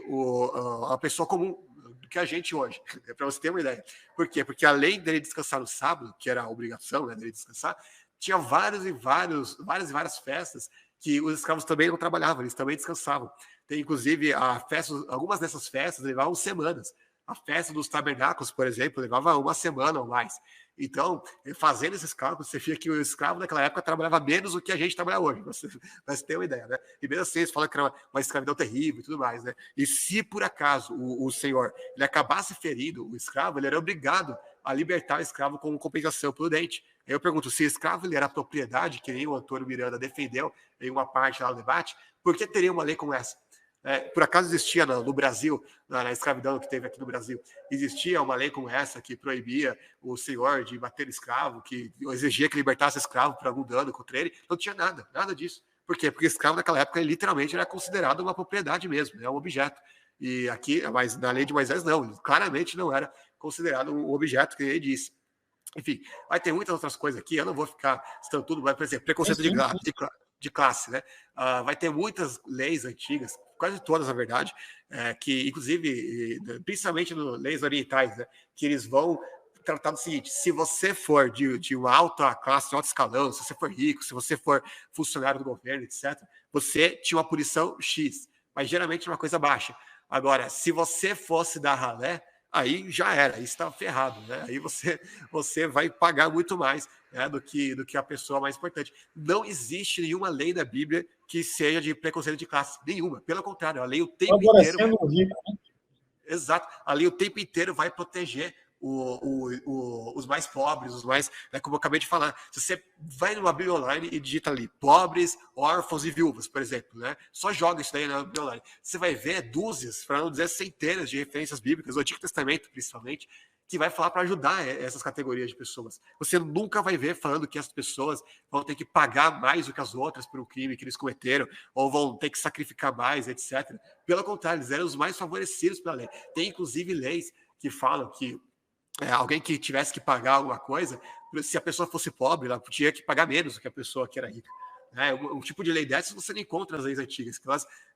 a pessoa comum, do que a gente hoje, para você ter uma ideia. Por quê? Porque além dele descansar no sábado, que era a obrigação, né, dele descansar, tinha várias festas que os escravos também não trabalhavam, eles também descansavam. Tem, inclusive, algumas dessas festas levavam semanas. A festa dos tabernáculos, por exemplo, levava uma semana ou mais. Então, fazendo esses cálculos, você via que o escravo naquela época trabalhava menos do que a gente trabalha hoje, pra você ter uma ideia, né? E mesmo assim, eles falam que era uma escravidão terrível e tudo mais, né? E se, por acaso, o senhor ele acabasse ferindo o escravo, ele era obrigado a libertar o escravo como compensação prudente. Aí eu pergunto, se o escravo ele era propriedade, que nem o Antônio Miranda defendeu em uma parte lá do debate, por que teria uma lei como essa? Por acaso existia no Brasil, na escravidão que teve aqui no Brasil, existia uma lei como essa que proibia o senhor de bater escravo, que exigia que libertasse escravo por algum dano contra ele? Não tinha nada disso. Por quê? Porque escravo naquela época ele, literalmente era considerado uma propriedade mesmo, um objeto. E aqui, mas na lei de Moisés não, claramente não era considerado um objeto, que ele disse. Enfim, vai ter muitas outras coisas aqui, eu não vou ficar citando tudo, mas, por exemplo, preconceito de classe, né? Vai ter muitas leis antigas, quase todas, na verdade, que, inclusive, principalmente nas leis orientais, né, que eles vão tratar do seguinte: se você for de uma alta classe, de alto escalão, se você for rico, se você for funcionário do governo, etc., você tinha uma punição X, mas geralmente uma coisa baixa. Agora, se você fosse dar ralé, aí já era, aí estava ferrado, né? Aí você vai pagar muito mais, né, do que a pessoa mais importante. Não existe nenhuma lei da Bíblia que seja de preconceito de classe, nenhuma. Pelo contrário, a lei o tempo inteiro. Exato, a lei o tempo inteiro vai proteger os mais pobres, os mais, né, como eu acabei de falar. Se você vai numa Bíblia online e digita ali pobres, órfãos e viúvas, por exemplo, né? Só joga isso daí na Bíblia online. Você vai ver dúzias, para não dizer centenas de referências bíblicas, do Antigo Testamento principalmente, que vai falar para ajudar essas categorias de pessoas. Você nunca vai ver falando que as pessoas vão ter que pagar mais do que as outras por um crime que eles cometeram, ou vão ter que sacrificar mais, etc. Pelo contrário, eles eram os mais favorecidos pela lei. Tem, inclusive, leis que falam que alguém que tivesse que pagar alguma coisa, se a pessoa fosse pobre, ela tinha que pagar menos do que a pessoa que era rica. né? Um tipo de lei dessas você não encontra nas leis antigas, que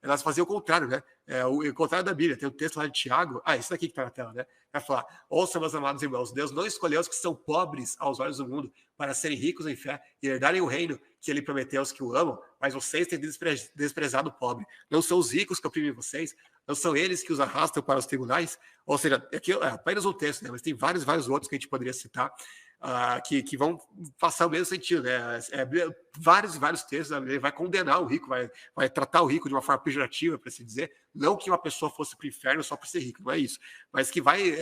elas faziam o contrário, né? O contrário da Bíblia. Tem um texto lá de Tiago, esse daqui que está na tela, né? Vai falar: ouçam, meus amados irmãos, Deus não escolheu os que são pobres aos olhos do mundo para serem ricos em fé e herdarem o reino que ele prometeu aos que o amam, mas vocês têm desprezado o pobre. Não são os ricos que oprimem vocês, não são eles que os arrastam para os tribunais. Ou seja, aqui é apenas um texto, né? Mas tem vários outros que a gente poderia citar, que vão passar o mesmo sentido, né? Vários textos, ele vai condenar o rico, vai tratar o rico de uma forma pejorativa, para se dizer, não que uma pessoa fosse para o inferno só por ser rico, não é isso, mas que vai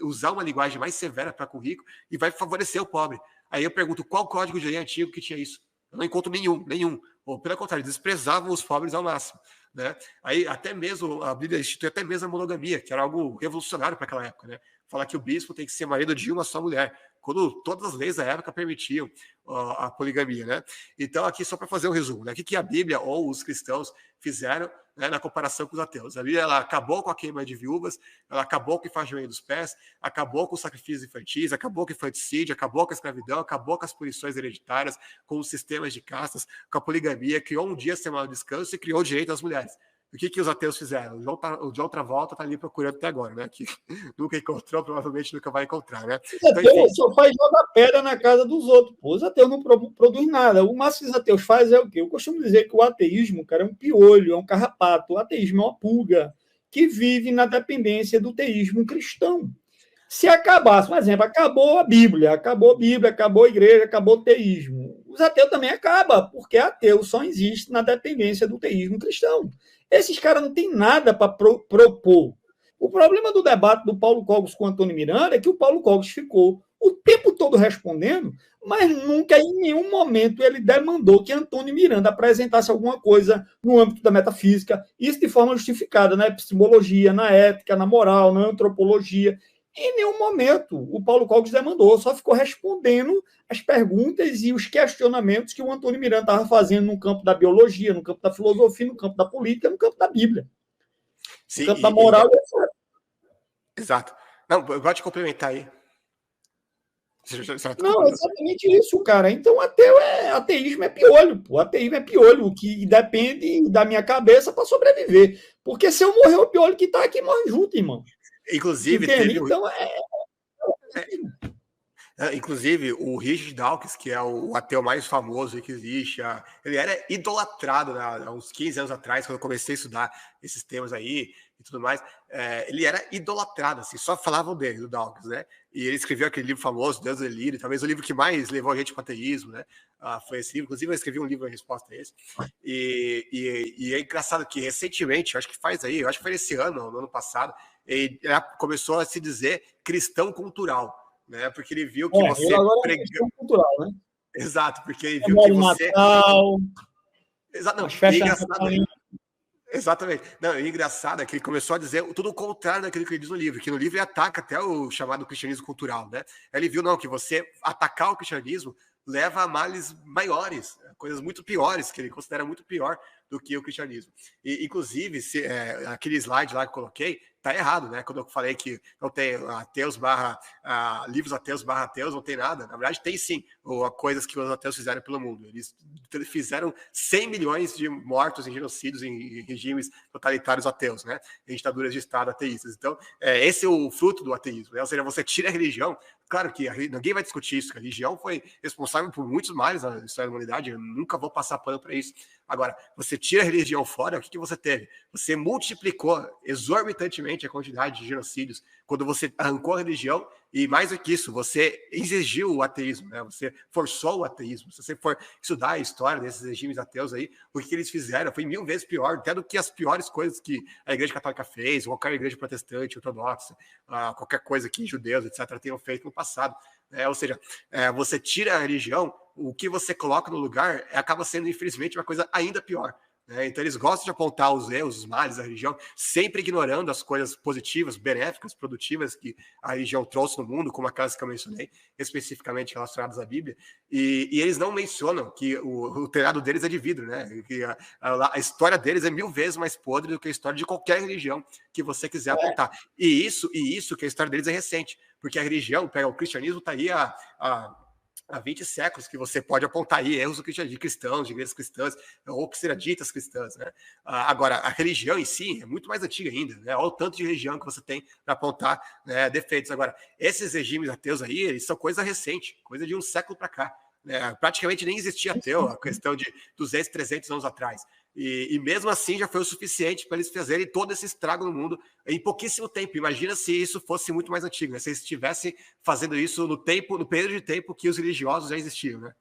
usar uma linguagem mais severa para com o rico e vai favorecer o pobre. Aí eu pergunto, qual código de lei antigo que tinha isso? Eu não encontro nenhum. Ou, pelo contrário, desprezavam os pobres ao máximo, né? Aí até mesmo a Bíblia institui até mesmo a monogamia, que era algo revolucionário para aquela época, né? Falar que o bispo tem que ser marido de uma só mulher, quando todas as leis da época permitiam a poligamia, né? Então, aqui só para fazer um resumo, né? O que a Bíblia ou os cristãos fizeram, né, na comparação com os ateus? A Bíblia, ela acabou com a queima de viúvas, ela acabou com o enfaixamento dos pés, acabou com os sacrifícios infantis, acabou com o infanticídio, acabou com a escravidão, acabou com as punições hereditárias, com os sistemas de castas, com a poligamia, criou um dia semana de descanso e criou o direito às mulheres. O que os ateus fizeram? O John Travolta está ali procurando até agora, né? Que nunca encontrou, provavelmente nunca vai encontrar, né? Os ateus só faz jogar pedra na casa dos outros. Pô. Os ateus não produzem nada. O máximo que os ateus fazem é o quê? Eu costumo dizer que o ateísmo, cara, é um piolho, é um carrapato. O ateísmo é uma pulga que vive na dependência do teísmo cristão. Se acabasse, por exemplo, acabou a Bíblia, acabou a igreja, acabou o teísmo. Os ateus também acabam, porque ateu só existe na dependência do teísmo cristão. Esses caras não têm nada para propor. O problema do debate do Paulo Cogos com o Antônio Miranda é que o Paulo Cogos ficou o tempo todo respondendo, mas nunca, em nenhum momento, ele demandou que Antônio Miranda apresentasse alguma coisa no âmbito da metafísica, isso de forma justificada, na epistemologia, na ética, na moral, na antropologia. Em nenhum momento o Paulo Cogos demandou, só ficou respondendo as perguntas e os questionamentos que o Antônio Miranda estava fazendo no campo da biologia, no campo da filosofia, no campo da política, no campo da Bíblia. Sim, no campo da moral. Exato. Não, pode complementar aí. Não, é exatamente isso, cara. Então, ateísmo é piolho, pô. Ateísmo é piolho, que depende da minha cabeça para sobreviver. Porque se eu morrer, o piolho que está aqui morre junto, irmão. Inclusive, então, inclusive, o Richard Dawkins, que é o ateu mais famoso que existe, ele era idolatrado, né, há uns 15 anos atrás, quando eu comecei a estudar esses temas aí e tudo mais. Ele era idolatrado, assim, só falavam dele, do Dawkins, né? E ele escreveu aquele livro famoso, Deus do Delírio, talvez o livro que mais levou a gente para o ateísmo, né? Foi esse livro. Inclusive, eu escrevi um livro em resposta a esse. E é engraçado que recentemente, acho que foi esse ano, no ano passado, ele começou a se dizer cristão cultural, né? Porque ele viu que você cristão cultural, né? Exato, porque ele viu que você Natal, exato, não, exatamente. Não, e engraçado é que ele começou a dizer tudo o contrário daquilo que ele diz no livro, que no livro ele ataca até o chamado cristianismo cultural, né? Ele viu, não, que você atacar o cristianismo leva a males maiores, coisas muito piores, que ele considera muito pior do que o cristianismo. E, inclusive, aquele slide lá que eu coloquei, tá errado, né? Quando eu falei que não tem ateus livros ateus / ateus, não tem nada. Na verdade, tem sim coisas que os ateus fizeram pelo mundo. Eles fizeram 100 milhões de mortos em genocídios, em regimes totalitários ateus, né? Em ditaduras de Estado ateístas. Então, esse é o fruto do ateísmo, né? Ou seja, você tira a religião. Claro que ninguém vai discutir isso. A religião foi responsável por muitos males na história da humanidade. Eu nunca vou passar pano para isso. Agora, você tira a religião fora, o que você teve? Você multiplicou exorbitantemente a quantidade de genocídios quando você arrancou a religião e, mais do que isso, você exigiu o ateísmo, né? Você forçou o ateísmo. Se você for estudar a história desses regimes ateus aí, o que eles fizeram foi 1000 vezes pior, até do que as piores coisas que a Igreja Católica fez, ou qualquer igreja protestante, ortodoxa, qualquer coisa que judeus, etc., tenham feito no passado. Ou seja, você tira a religião, o que você coloca no lugar acaba sendo, infelizmente, uma coisa ainda pior. Então eles gostam de apontar os erros, os males da religião, sempre ignorando as coisas positivas, benéficas, produtivas que a religião trouxe no mundo, como aquelas que eu mencionei, especificamente relacionadas à Bíblia, e eles não mencionam que o telhado deles é de vidro, né? Que a história deles é 1000 vezes mais podre do que a história de qualquer religião que você quiser apontar. E isso que a história deles é recente, porque a religião, o cristianismo está aí há há 20 séculos que você pode apontar aí erros de cristãos, de igrejas cristãs, ou que serão ditas cristãs, né? Agora, a religião em si é muito mais antiga ainda, né? Olha o tanto de religião que você tem para apontar, né, defeitos. Agora, esses regimes ateus aí, eles são coisa recente, coisa de um século para cá. Praticamente nem existia ateu, a questão de 200, 300 anos atrás. E mesmo assim já foi o suficiente para eles fazerem todo esse estrago no mundo em pouquíssimo tempo. Imagina se isso fosse muito mais antigo, né? Se eles estivessem fazendo isso no período de tempo que os religiosos já existiam, né?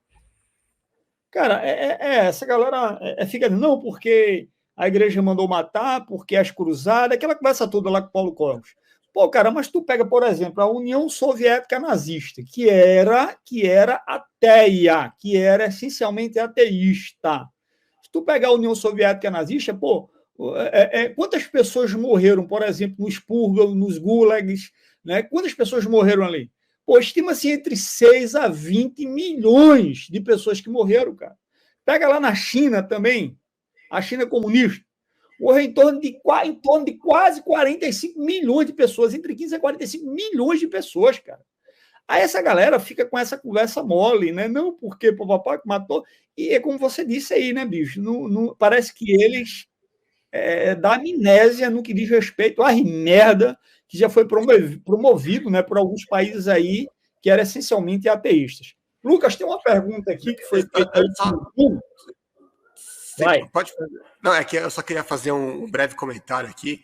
Cara, essa galera fica, não, porque a igreja mandou matar, porque as cruzadas, aquela conversa toda lá com Paulo Cogos. Pô, cara, mas tu pega, por exemplo, a União Soviética Nazista, que era ateia, que era essencialmente ateísta. Se tu pegar a União Soviética Nazista, pô, quantas pessoas morreram, por exemplo, nos purgas, nos gulags, né? Quantas pessoas morreram ali? Pô, estima-se entre 6 a 20 milhões de pessoas que morreram, cara. Pega lá na China também, a China comunista. Morreu em torno de quase 45 milhões de pessoas, entre 15 a 45 milhões de pessoas, cara. Aí essa galera fica com essa conversa mole, né? Não, porque o papai que matou. E é como você disse aí, né, bicho? Parece que eles da amnésia no que diz respeito à merda que já foi promovido, né, por alguns países aí que eram essencialmente ateístas. Lucas, tem uma pergunta aqui que foi feita aí no Vai. Pode fazer. Não, é que eu só queria fazer um breve comentário aqui.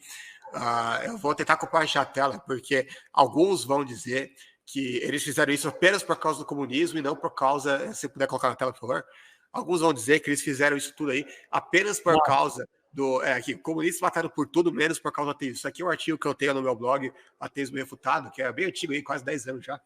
Eu vou tentar compartilhar a tela, porque alguns vão dizer que eles fizeram isso apenas por causa do comunismo e não por causa... Se puder colocar na tela, por favor. Alguns vão dizer que eles fizeram isso tudo aí apenas por causa do... que comunistas mataram por tudo, menos por causa do ateísmo. Isso aqui é um artigo que eu tenho no meu blog, Ateísmo Refutado, que é bem antigo, aí, quase 10 anos já.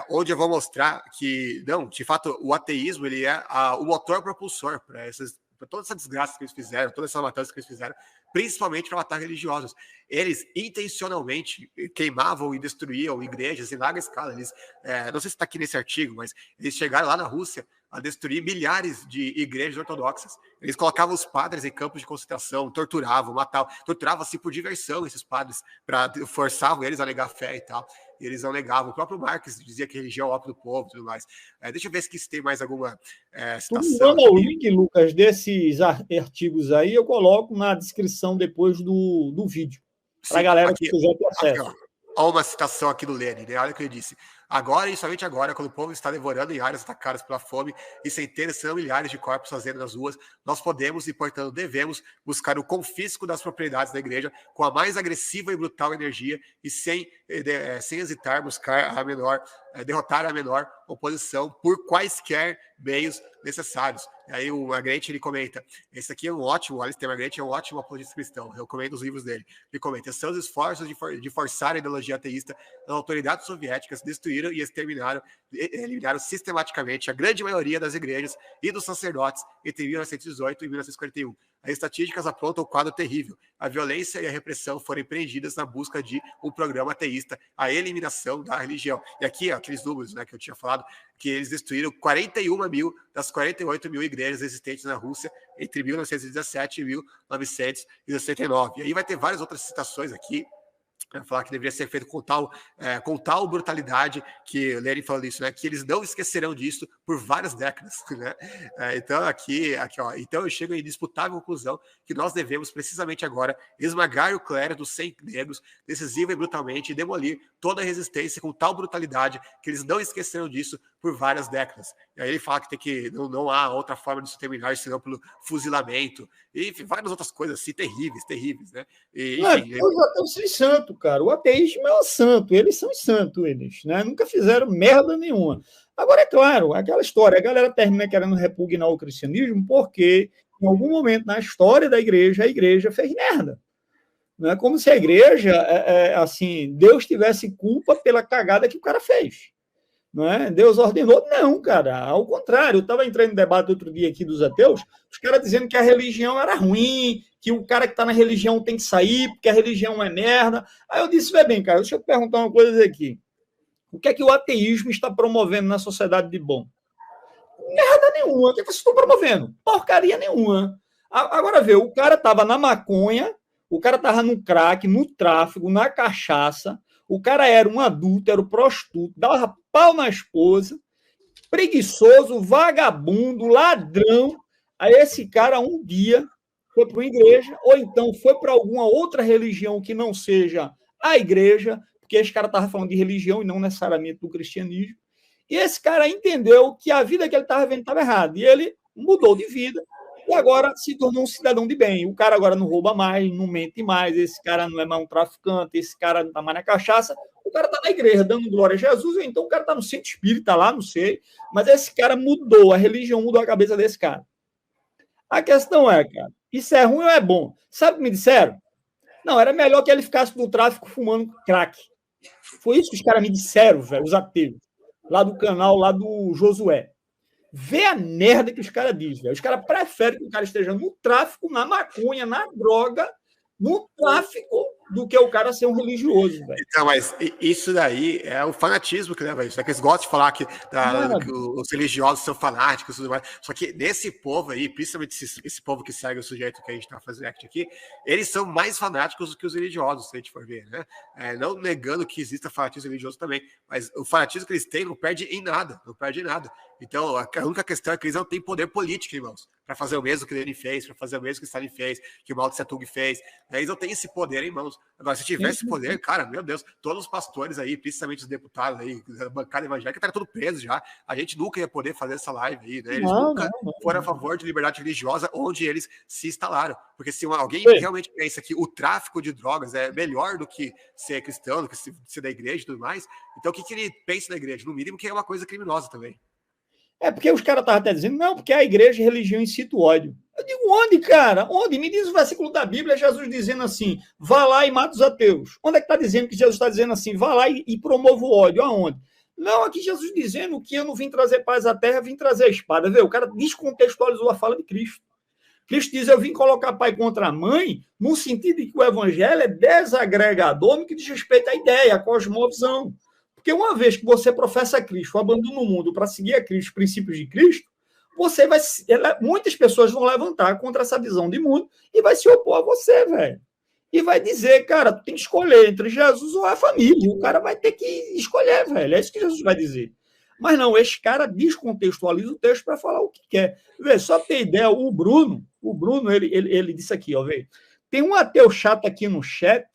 Onde eu vou mostrar que, não, de fato, o ateísmo ele é o motor propulsor para toda essa desgraça que eles fizeram, toda essa matança que eles fizeram, principalmente para matar religiosos. Eles intencionalmente queimavam e destruíam igrejas em larga escala. Eles, não sei se está aqui nesse artigo, mas eles chegaram lá na Rússia a destruir milhares de igrejas ortodoxas. Eles colocavam os padres em campos de concentração, torturavam, matavam, torturavam assim por diversão esses padres, forçavam eles a negar fé e tal. E eles não negavam. O próprio Marx dizia que religião é o ópio do povo e tudo mais. Deixa eu ver se tem mais alguma citação. Tu manda o link, Lucas, desses artigos aí, eu coloco na descrição depois do vídeo. Para a galera que quiser ter acesso. Olha uma citação aqui do Lenin, né? Olha o que ele disse. Agora e somente agora, quando o povo está devorando em áreas atacadas pela fome e centenas, se não milhares de corpos fazendo nas ruas, nós podemos e, portanto, devemos buscar o confisco das propriedades da igreja com a mais agressiva e brutal energia e sem hesitar buscar derrotar a menor oposição por quaisquer meios necessários. Aí o Magritte, ele comenta, esse aqui é um ótimo, o Alistair Magritte é um ótimo apologista cristão, eu recomendo os livros dele. Ele comenta, são os esforços de forçar a ideologia ateísta das autoridades soviéticas, destruíram e eliminaram sistematicamente a grande maioria das igrejas e dos sacerdotes entre 1918 e 1941. As estatísticas apontam um quadro terrível. A violência e a repressão foram empreendidas na busca de um programa ateísta, a eliminação da religião. E aqui, aqueles números, né, que eu tinha falado, que eles destruíram 41 mil das 48 mil igrejas existentes na Rússia entre 1917 e 1969. E aí vai ter várias outras citações aqui, falar que deveria ser feito com tal brutalidade, que o Lenin falou isso, né? Que eles não esquecerão disso por várias décadas, né? Então aqui, ó, então eu chego à indisputável conclusão que nós devemos precisamente agora esmagar o clero dos 100 negros, decisiva e brutalmente, e demolir toda a resistência com tal brutalidade que eles não esquecerão disso por várias décadas. E aí ele fala que não há outra forma de se terminar senão pelo fuzilamento, e enfim, várias outras coisas assim, terríveis, né? E, enfim, os ateus são santos, cara. O ateísmo é um santo, eles são santos, né? Nunca fizeram merda nenhuma. Agora, é claro, aquela história, a galera termina querendo repugnar o cristianismo porque em algum momento na história da igreja, a igreja fez merda. Não é como se a igreja, assim, Deus tivesse culpa pela cagada que o cara fez. Não é? Deus ordenou? Não, cara. Ao contrário, eu estava entrando em debate outro dia aqui dos ateus, os caras dizendo que a religião era ruim, que o cara que está na religião tem que sair, porque a religião é merda. Aí eu disse, vê bem, cara, deixa eu te perguntar uma coisa aqui. O que é que o ateísmo está promovendo na sociedade de bom? Merda nenhuma. O que vocês estão promovendo? Porcaria nenhuma. Agora vê, o cara estava na maconha, o cara estava no crack, no tráfico, na cachaça, o cara era um adúltero, prostituto, dava pau na esposa, preguiçoso, vagabundo, ladrão. Aí esse cara um dia foi para uma igreja, ou então foi para alguma outra religião que não seja a igreja, porque esse cara estava falando de religião e não necessariamente do cristianismo. E esse cara entendeu que a vida que ele estava vendo estava errada. E ele mudou de vida e agora se tornou um cidadão de bem. O cara agora não rouba mais, não mente mais, esse cara não é mais um traficante, esse cara não está mais na cachaça. O cara está na igreja dando glória a Jesus, ou então o cara está no centro espírita lá, não sei. Mas esse cara mudou, a religião mudou a cabeça desse cara. A questão é, cara, isso é ruim ou é bom? Sabe o que me disseram? Não, era melhor que ele ficasse no tráfico fumando crack. Foi isso que os caras me disseram, velho, os ateus. Lá do canal, lá do Josué. Vê a merda que os caras dizem, velho. Os caras preferem que o cara esteja no tráfico, na maconha, na droga, no tráfico, do que o cara ser um religioso, velho. Então, mas isso daí é o fanatismo que leva isso. É que eles gostam de falar que os religiosos são fanáticos e tudo mais. Só que nesse povo aí, principalmente esse povo que segue o sujeito que a gente tá fazendo aqui, eles são mais fanáticos do que os religiosos, se a gente for ver, né? Não negando que exista fanatismo religioso também, mas o fanatismo que eles têm não perde em nada, não perde em nada. Então, a única questão é que eles não têm poder político, irmãos, para fazer o mesmo que Lenin fez, para fazer o mesmo que Stalin fez, que o Mao Tse Tung fez. Eles não têm esse poder em mãos. Agora, se tivesse poder, cara, meu Deus, todos os pastores aí, principalmente os deputados aí, a bancada evangélica, estaria tudo preso já. A gente nunca ia poder fazer essa live aí, né? Eles nunca foram a favor de liberdade religiosa onde eles se instalaram. Porque se alguém realmente pensa que o tráfico de drogas é melhor do que ser cristão, do que ser da igreja e tudo mais, então o que ele pensa da igreja? No mínimo que é uma coisa criminosa também. É porque os caras estavam até dizendo, não, porque a igreja e a religião incita o ódio. Eu digo, onde, cara? Onde? Me diz o versículo da Bíblia, Jesus dizendo assim, vá lá e mata os ateus. Onde é que está dizendo que Jesus está dizendo assim, vá lá e promova o ódio? Aonde? Não, aqui Jesus dizendo que eu não vim trazer paz à terra, vim trazer a espada. Vê, o cara descontextualizou a fala de Cristo. Cristo diz, eu vim colocar pai contra a mãe, no sentido de que o evangelho é desagregador no que diz respeito à ideia, à cosmovisão. Porque uma vez que você professa Cristo, abandona o mundo para seguir a Cristo, os princípios de Cristo, você vai, muitas pessoas vão levantar contra essa visão de mundo e vai se opor a você, velho. E vai dizer, cara, tu tem que escolher entre Jesus ou a família. O cara vai ter que escolher, velho. É isso que Jesus vai dizer. Mas não, esse cara descontextualiza o texto para falar o que quer. Vê, só pra ter ideia, o Bruno, ele disse aqui, ó, vê, tem um ateu chato aqui no chat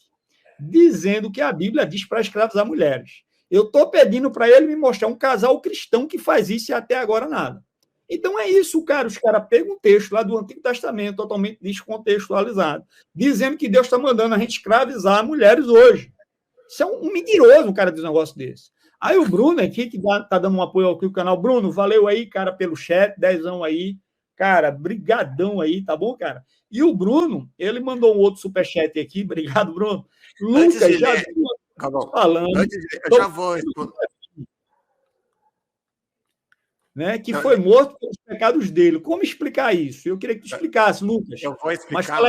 dizendo que a Bíblia diz para escravizar mulheres. Eu estou pedindo para ele me mostrar um casal cristão que faz isso e até agora nada. Então é isso, cara. Os caras pegam um texto lá do Antigo Testamento, totalmente descontextualizado, dizendo que Deus está mandando a gente escravizar mulheres hoje. Isso é um mentiroso, um cara diz um negócio desse. Aí o Bruno aqui, que está dando um apoio aqui no canal. Bruno, valeu aí, cara, pelo chat, 10ão aí. Cara, brigadão aí, tá bom, cara? E o Bruno, ele mandou um outro superchat aqui. Obrigado, Bruno. Lucas, já... Tá bom. Falando. Eu já vou. Né, que foi morto pelos pecados dele. Como explicar isso? Eu queria que tu explicasse, Lucas. Eu vou explicar.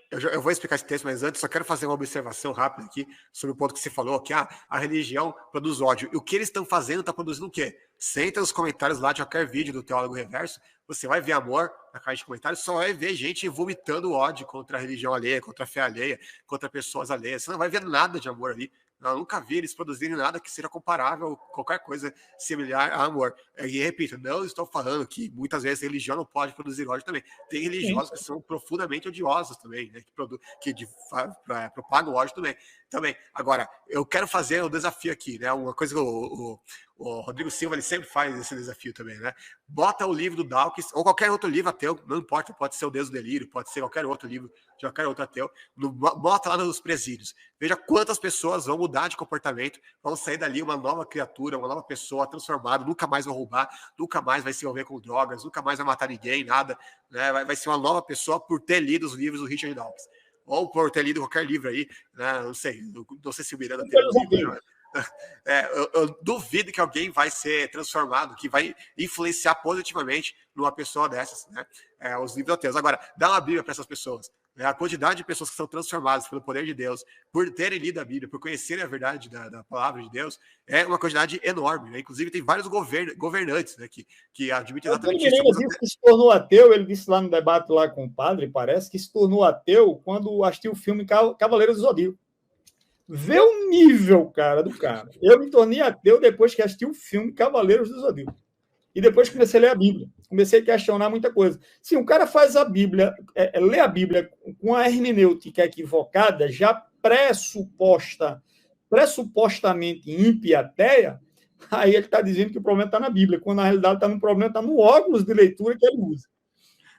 Eu vou explicar esse texto, mas antes só quero fazer uma observação rápida aqui sobre o ponto que você falou, que a religião produz ódio. E o que eles estão fazendo está produzindo o quê? Senta nos comentários lá de qualquer vídeo do Teólogo Reverso, você vai ver amor na caixa de comentários, só vai ver gente vomitando ódio contra a religião alheia, contra a fé alheia, contra pessoas alheias. Você não vai ver nada de amor ali. Eu nunca vi eles produzirem nada que seja comparável a qualquer coisa similar a amor. E repito, não estou falando que muitas vezes a religião não pode produzir ódio também. Tem religiosos que são profundamente odiosos também, né? Que propagam ódio também. Agora, eu quero fazer o desafio aqui, né? Uma coisa que o Rodrigo Silva ele sempre faz esse desafio também, né? Bota o livro do Dawkins, ou qualquer outro livro ateu, não importa, pode ser o Deus do Delírio, pode ser qualquer outro livro de qualquer outro ateu, bota lá nos presídios. Veja quantas pessoas vão mudar de comportamento, vão sair dali uma nova criatura, uma nova pessoa transformada, nunca mais vai roubar, nunca mais vai se envolver com drogas, nunca mais vai matar ninguém, nada, né? Vai ser uma nova pessoa por ter lido os livros do Richard Dawkins. Ou por ter lido qualquer livro aí, né? Não sei se o Miranda tem um livro, né? Eu duvido que alguém vai ser transformado, que vai influenciar positivamente numa pessoa dessas, né? Os livros ateus. Agora, dá uma Bíblia para essas pessoas. Né? A quantidade de pessoas que são transformadas pelo poder de Deus, por terem lido a Bíblia, por conhecerem a verdade da palavra de Deus, é uma quantidade enorme. Né? Inclusive, tem vários governantes, né, que admitem exatamente isso. Ele disse que se tornou ateu, ele disse lá no debate lá com o padre, parece que se tornou ateu quando assistiu o filme Cavaleiros do Zodíaco. Vê o nível, cara, do cara. Eu me tornei ateu depois que assisti o filme Cavaleiros do Zodíaco. E depois comecei a ler a Bíblia. Comecei a questionar muita coisa. Se o cara faz a Bíblia, lê a Bíblia com a hermenêutica equivocada, já pressupostamente ímpia, ateia, aí ele está dizendo que o problema está na Bíblia, quando na realidade o problema está no óculos de leitura que ele usa.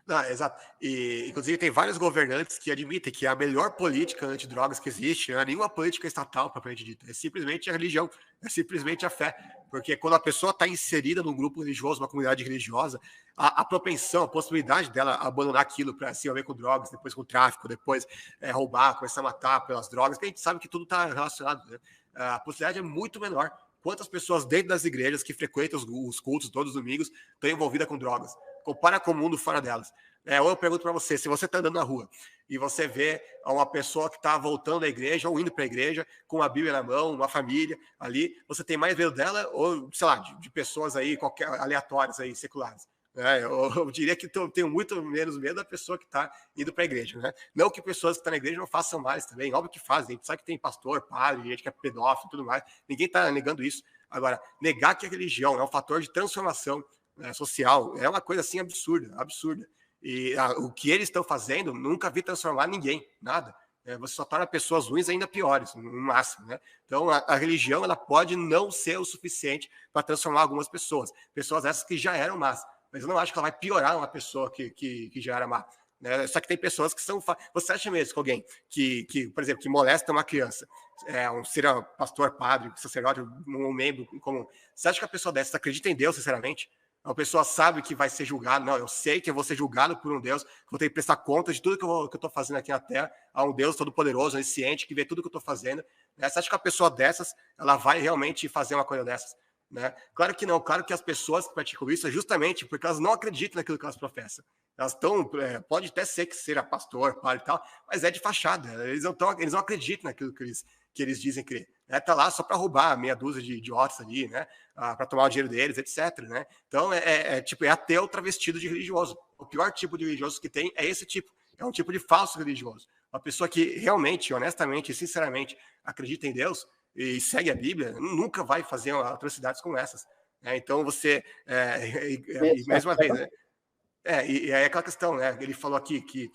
Não, exato. E, inclusive, tem vários governantes que admitem que a melhor política antidrogas que existe não é nenhuma política estatal, propriamente dita. É simplesmente a religião, é simplesmente a fé. Porque quando a pessoa está inserida num grupo religioso, uma comunidade religiosa, a propensão, a possibilidade dela abandonar aquilo para se envolver com drogas, depois com tráfico, depois roubar, começar a matar pelas drogas, que a gente sabe que tudo está relacionado, né? A possibilidade é muito menor. Quantas pessoas dentro das igrejas que frequentam os cultos todos os domingos estão envolvidas com drogas? Compara com o mundo fora delas. Ou eu pergunto para você, se você está andando na rua e você vê uma pessoa que está voltando da igreja ou indo para a igreja com uma Bíblia na mão, uma família ali, você tem mais medo dela ou, sei lá, de pessoas aí, aleatórias aí, seculares? Eu diria que eu tenho muito menos medo da pessoa que está indo para a igreja, né? Não que pessoas que estão na igreja não façam mais também, óbvio que fazem, a gente sabe que tem pastor, padre, gente que é pedófilo e tudo mais, ninguém está negando isso. Agora, negar que a religião é um fator de transformação social é uma coisa assim absurda. E o que eles estão fazendo, nunca vi transformar ninguém, nada. Você só torna pessoas ruins ainda piores, no máximo, né? Então, a religião ela pode não ser o suficiente para transformar algumas pessoas essas que já eram más. Mas eu não acho que ela vai piorar uma pessoa que já era má. Né? Só que tem pessoas que são... Você acha mesmo que alguém que, por exemplo, que molesta uma criança, seja pastor, padre, sacerdote, um membro comum, você acha que a pessoa dessa acredita em Deus, sinceramente? A pessoa sabe que vai ser julgado. Não, eu sei que eu vou ser julgado por um Deus, que vou ter que prestar conta de tudo que eu estou fazendo aqui na Terra, a um Deus todo-poderoso, onisciente, que vê tudo que eu estou fazendo. Né? Você acha que a pessoa dessas, ela vai realmente fazer uma coisa dessas? Né? Claro que não. Claro que as pessoas que praticam isso é justamente porque elas não acreditam naquilo que elas professam. Elas estão... pode até ser que seja pastor, padre e tal, mas é de fachada. Eles não acreditam naquilo que eles dizem crer. Tá lá só para roubar meia dúzia de idiotas ali, né? Para tomar o dinheiro deles, etc. Né? Então, é ateu travestido de religioso. O pior tipo de religioso que tem é esse tipo. É um tipo de falso religioso. Uma pessoa que realmente, honestamente, sinceramente acredita em Deus e segue a Bíblia, nunca vai fazer atrocidades como essas. Né? Então, você... mais uma vez... Né? E aí é aquela questão, né? Ele falou aqui que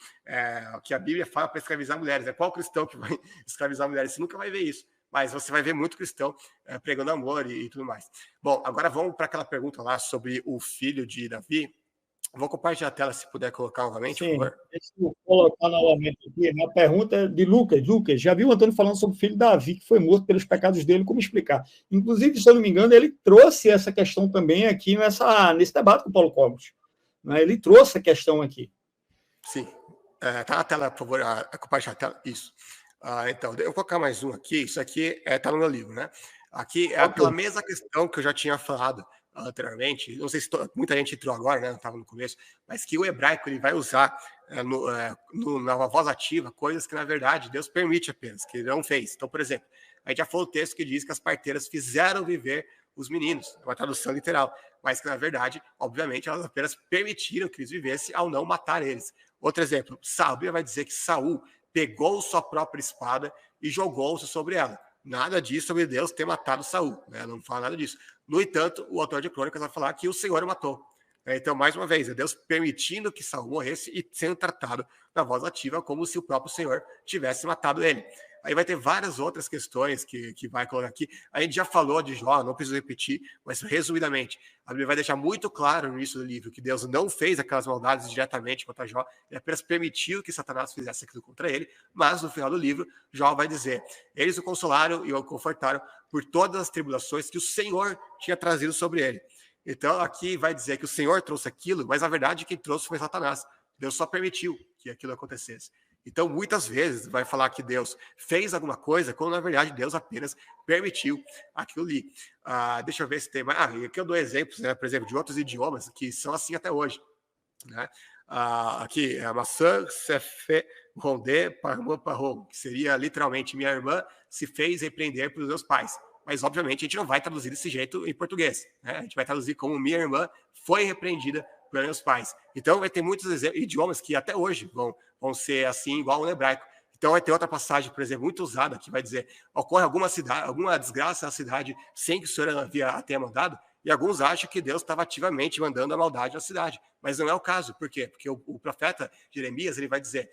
a Bíblia fala para escravizar mulheres. Qual cristão que vai escravizar mulheres? Você nunca vai ver isso. Mas você vai ver muito cristão pregando amor e tudo mais. Bom, agora vamos para aquela pergunta lá sobre o filho de Davi. Vou compartilhar a tela, se puder colocar novamente, Sim, por favor. deixa eu colocar novamente aqui na pergunta de Lucas. Lucas, já viu o Antônio falando sobre o filho de Davi, que foi morto pelos pecados dele, como explicar? Inclusive, se eu não me engano, ele trouxe essa questão também aqui nesse debate com o Paulo Cogos. Né? Ele trouxe a questão aqui. Sim. Tá na tela, por favor, compartilhar a tela. Isso. Então, eu vou colocar mais um aqui. Isso aqui está no meu livro, né? Aqui é aquela mesma questão que eu já tinha falado anteriormente. Não sei se muita gente entrou agora, né? Não estava no começo, mas que o hebraico ele vai usar na voz ativa coisas que, na verdade, Deus permite apenas, que ele não fez. Então, por exemplo, a gente já falou o texto que diz que as parteiras fizeram viver os meninos, é uma tradução literal, mas que, na verdade, obviamente, elas apenas permitiram que eles vivessem ao não matar eles. Outro exemplo, a Bíblia vai dizer que Saul pegou sua própria espada e jogou-se sobre ela. Nada disso sobre Deus ter matado Saul, né? Não fala nada disso. No entanto, o autor de Crônicas vai falar que o Senhor o matou. Então, mais uma vez, é Deus permitindo que Saul morresse e sendo tratado na voz ativa como se o próprio Senhor tivesse matado ele. Aí vai ter várias outras questões que vai colocar aqui. A gente já falou de Jó, não preciso repetir, mas resumidamente, a Bíblia vai deixar muito claro no início do livro que Deus não fez aquelas maldades diretamente contra Jó, ele apenas permitiu que Satanás fizesse aquilo contra ele, mas no final do livro, Jó vai dizer, eles o consolaram e o confortaram por todas as tribulações que o Senhor tinha trazido sobre ele. Então aqui vai dizer que o Senhor trouxe aquilo, mas na verdade quem trouxe foi Satanás. Deus só permitiu que aquilo acontecesse. Então, muitas vezes, vai falar que Deus fez alguma coisa, quando, na verdade, Deus apenas permitiu aquilo ali. Deixa eu ver se tem mais... aqui eu dou exemplos, né, por exemplo, de outros idiomas que são assim até hoje. Né? Aqui, a maçã se fait rondé par mon parent, que seria, literalmente, minha irmã se fez repreender pelos meus pais. Mas, obviamente, a gente não vai traduzir desse jeito em português. Né? A gente vai traduzir como minha irmã foi repreendida pelos meus pais. Então, vai ter muitos idiomas que até hoje vão ser assim, igual no hebraico. Então, vai ter outra passagem, por exemplo, muito usada, que vai dizer, ocorre alguma desgraça na cidade sem que o Senhor a tenha mandado, E alguns acham que Deus estava ativamente mandando a maldade na cidade, mas não é o caso. Por quê? Porque o profeta Jeremias ele vai dizer: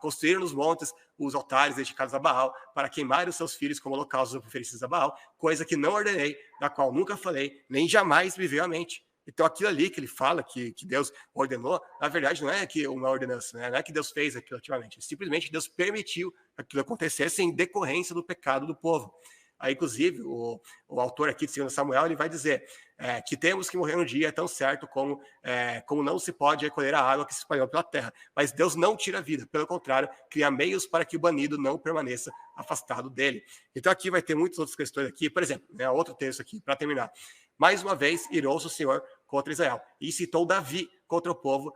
construíram nos montes os altares dedicados a Baal para queimar os seus filhos como holocaustos oferecidos a Baal, coisa que não ordenei, da qual nunca falei, nem jamais me veio à mente. Então, aquilo ali que ele fala que Deus ordenou, na verdade, não é que uma ordenança, né? Não é que Deus fez aquilo ativamente, simplesmente Deus permitiu que aquilo acontecesse em decorrência do pecado do povo. Aí, inclusive, o autor aqui de 2 Samuel, ele vai dizer que temos que morrer um dia é tão certo como não se pode recolher a água que se espalhou pela terra. Mas Deus não tira a vida, pelo contrário, cria meios para que o banido não permaneça afastado dele. Então, aqui vai ter muitas outras questões aqui. Por exemplo, outro texto aqui, para terminar. Mais uma vez, irou-se o Senhor contra Israel e incitou Davi contra o povo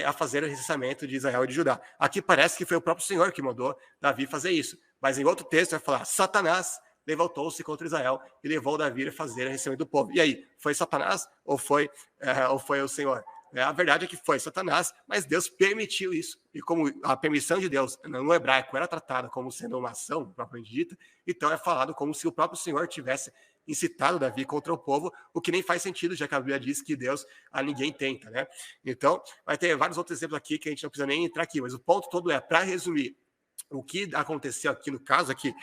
a fazer o recenseamento de Israel e de Judá. Aqui parece que foi o próprio Senhor que mandou Davi fazer isso. Mas em outro texto vai falar: Satanás levantou-se contra Israel e levou Davi a fazer o recenseamento do povo. E aí, foi Satanás ou foi o Senhor? A verdade é que foi Satanás, mas Deus permitiu isso. E como a permissão de Deus no hebraico era tratada como sendo uma ação propriamente dita, então é falado como se o próprio Senhor tivesse incitado Davi contra o povo, o que nem faz sentido, já que a Bíblia diz que Deus a ninguém tenta, né? Então, vai ter vários outros exemplos aqui que a gente não precisa nem entrar aqui, mas o ponto todo é, para resumir, o que aconteceu aqui no caso aqui,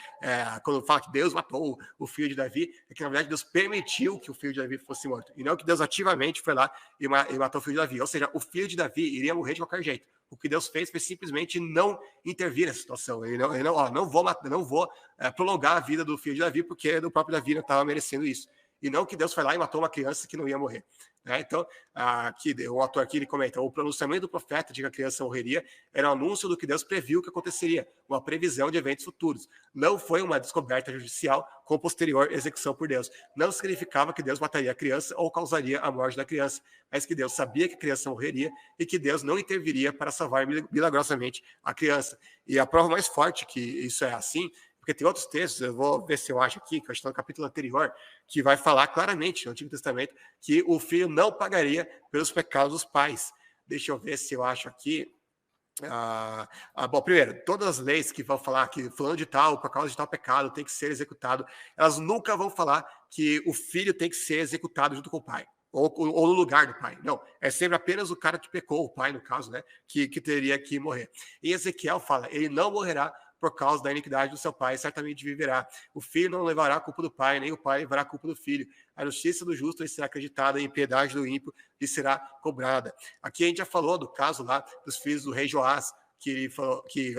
quando fala que Deus matou o filho de Davi, é que na verdade Deus permitiu que o filho de Davi fosse morto, e não que Deus ativamente foi lá e matou o filho de Davi. Ou seja, o filho de Davi iria morrer de qualquer jeito. O que Deus fez foi simplesmente não intervir nessa situação. Ele não vou prolongar a vida do filho de Davi, porque o próprio Davi não estava merecendo isso. E não que Deus foi lá e matou uma criança que não ia morrer. Então, aqui, o autor aqui ele comenta: o pronunciamento do profeta de que a criança morreria era um anúncio do que Deus previu que aconteceria, uma previsão de eventos futuros. Não foi uma descoberta judicial com posterior execução por Deus. Não significava que Deus mataria a criança ou causaria a morte da criança, mas que Deus sabia que a criança morreria e que Deus não interviria para salvar milagrosamente a criança. E a prova mais forte que isso é assim, porque tem outros textos, eu vou ver se eu acho aqui, que eu estou no capítulo anterior, que vai falar claramente no Antigo Testamento que o filho não pagaria pelos pecados dos pais. Deixa eu ver se eu acho aqui. Bom, primeiro, todas as leis que vão falar que fulano de tal, por causa de tal pecado, tem que ser executado, elas nunca vão falar que o filho tem que ser executado junto com o pai. Ou no lugar do pai. Não, é sempre apenas o cara que pecou, o pai, no caso, né, que teria que morrer. E Ezequiel fala: ele não morrerá por causa da iniquidade do seu pai, certamente viverá. O filho não levará a culpa do pai, nem o pai levará a culpa do filho. A justiça do justo lhe será acreditada, e a impiedade do ímpio lhe será cobrada. Aqui a gente já falou do caso lá dos filhos do rei Joás, que ele falou que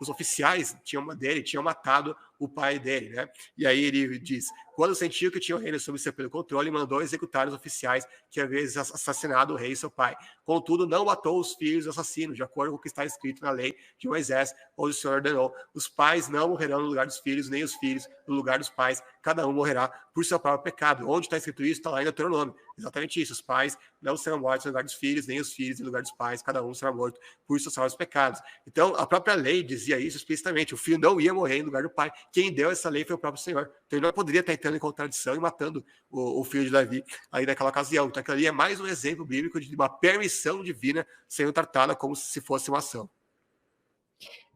os oficiais tinham matado o pai dele, né? E aí ele diz: quando sentiu que tinha o reino sob seu pleno controle, mandou executar os oficiais que haviam assassinado o rei seu pai. Contudo, não matou os filhos assassinos, de acordo com o que está escrito na lei de Moisés, onde o Senhor ordenou: os pais não morrerão no lugar dos filhos, nem os filhos no lugar dos pais, cada um morrerá por seu próprio pecado. Onde está escrito isso? Está lá em Deuteronômio. Exatamente isso: os pais não serão mortos no lugar dos filhos, nem os filhos no lugar dos pais, cada um será morto por seus próprios pecados. Então, a própria lei dizia isso explicitamente: o filho não ia morrer no lugar do pai. Quem deu essa lei foi o próprio Senhor. Então, ele não poderia estar entrando em contradição e matando o filho de Davi aí naquela ocasião. Então, aquilo ali é mais um exemplo bíblico de uma permissão divina sendo tratada como se fosse uma ação.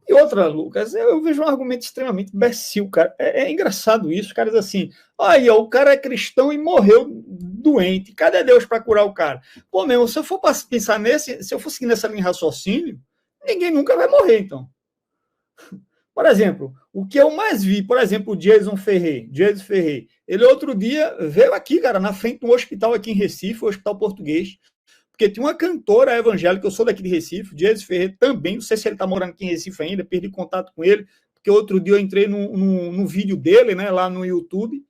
E outra, Lucas, eu vejo um argumento extremamente imbecil, cara. É engraçado isso, caras assim. Aí, ó, o cara é cristão e morreu doente. Cadê Deus para curar o cara? Pô, meu, se eu for pensar se eu for seguir nessa linha de raciocínio, ninguém nunca vai morrer, então. Por exemplo, o que eu mais vi, por exemplo, o Jason Ferrer, ele outro dia veio aqui, cara, na frente de um hospital aqui em Recife, o Hospital Português, porque tinha uma cantora evangélica, eu sou daqui de Recife, Jason Ferrer também, não sei se ele está morando aqui em Recife ainda, perdi contato com ele, porque outro dia eu entrei no vídeo dele, né, lá no YouTube,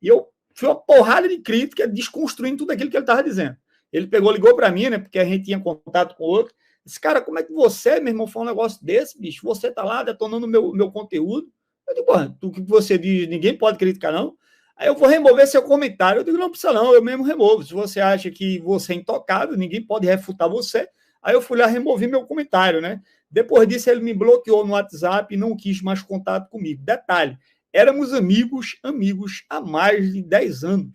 e eu fui uma porrada de crítica desconstruindo tudo aquilo que ele estava dizendo. Ele ligou para mim, né, porque a gente tinha contato com o outro. Disse: cara, como é que você, meu irmão, fala um negócio desse, bicho? Você tá lá detonando meu conteúdo. Eu digo: o que você diz, ninguém pode criticar, não. Aí eu vou remover seu comentário. Eu digo: não precisa não, eu mesmo removo. Se você acha que você é intocável, ninguém pode refutar você. Aí eu fui lá, removi meu comentário, né? Depois disso, ele me bloqueou no WhatsApp e não quis mais contato comigo. Detalhe, éramos amigos há mais de 10 anos.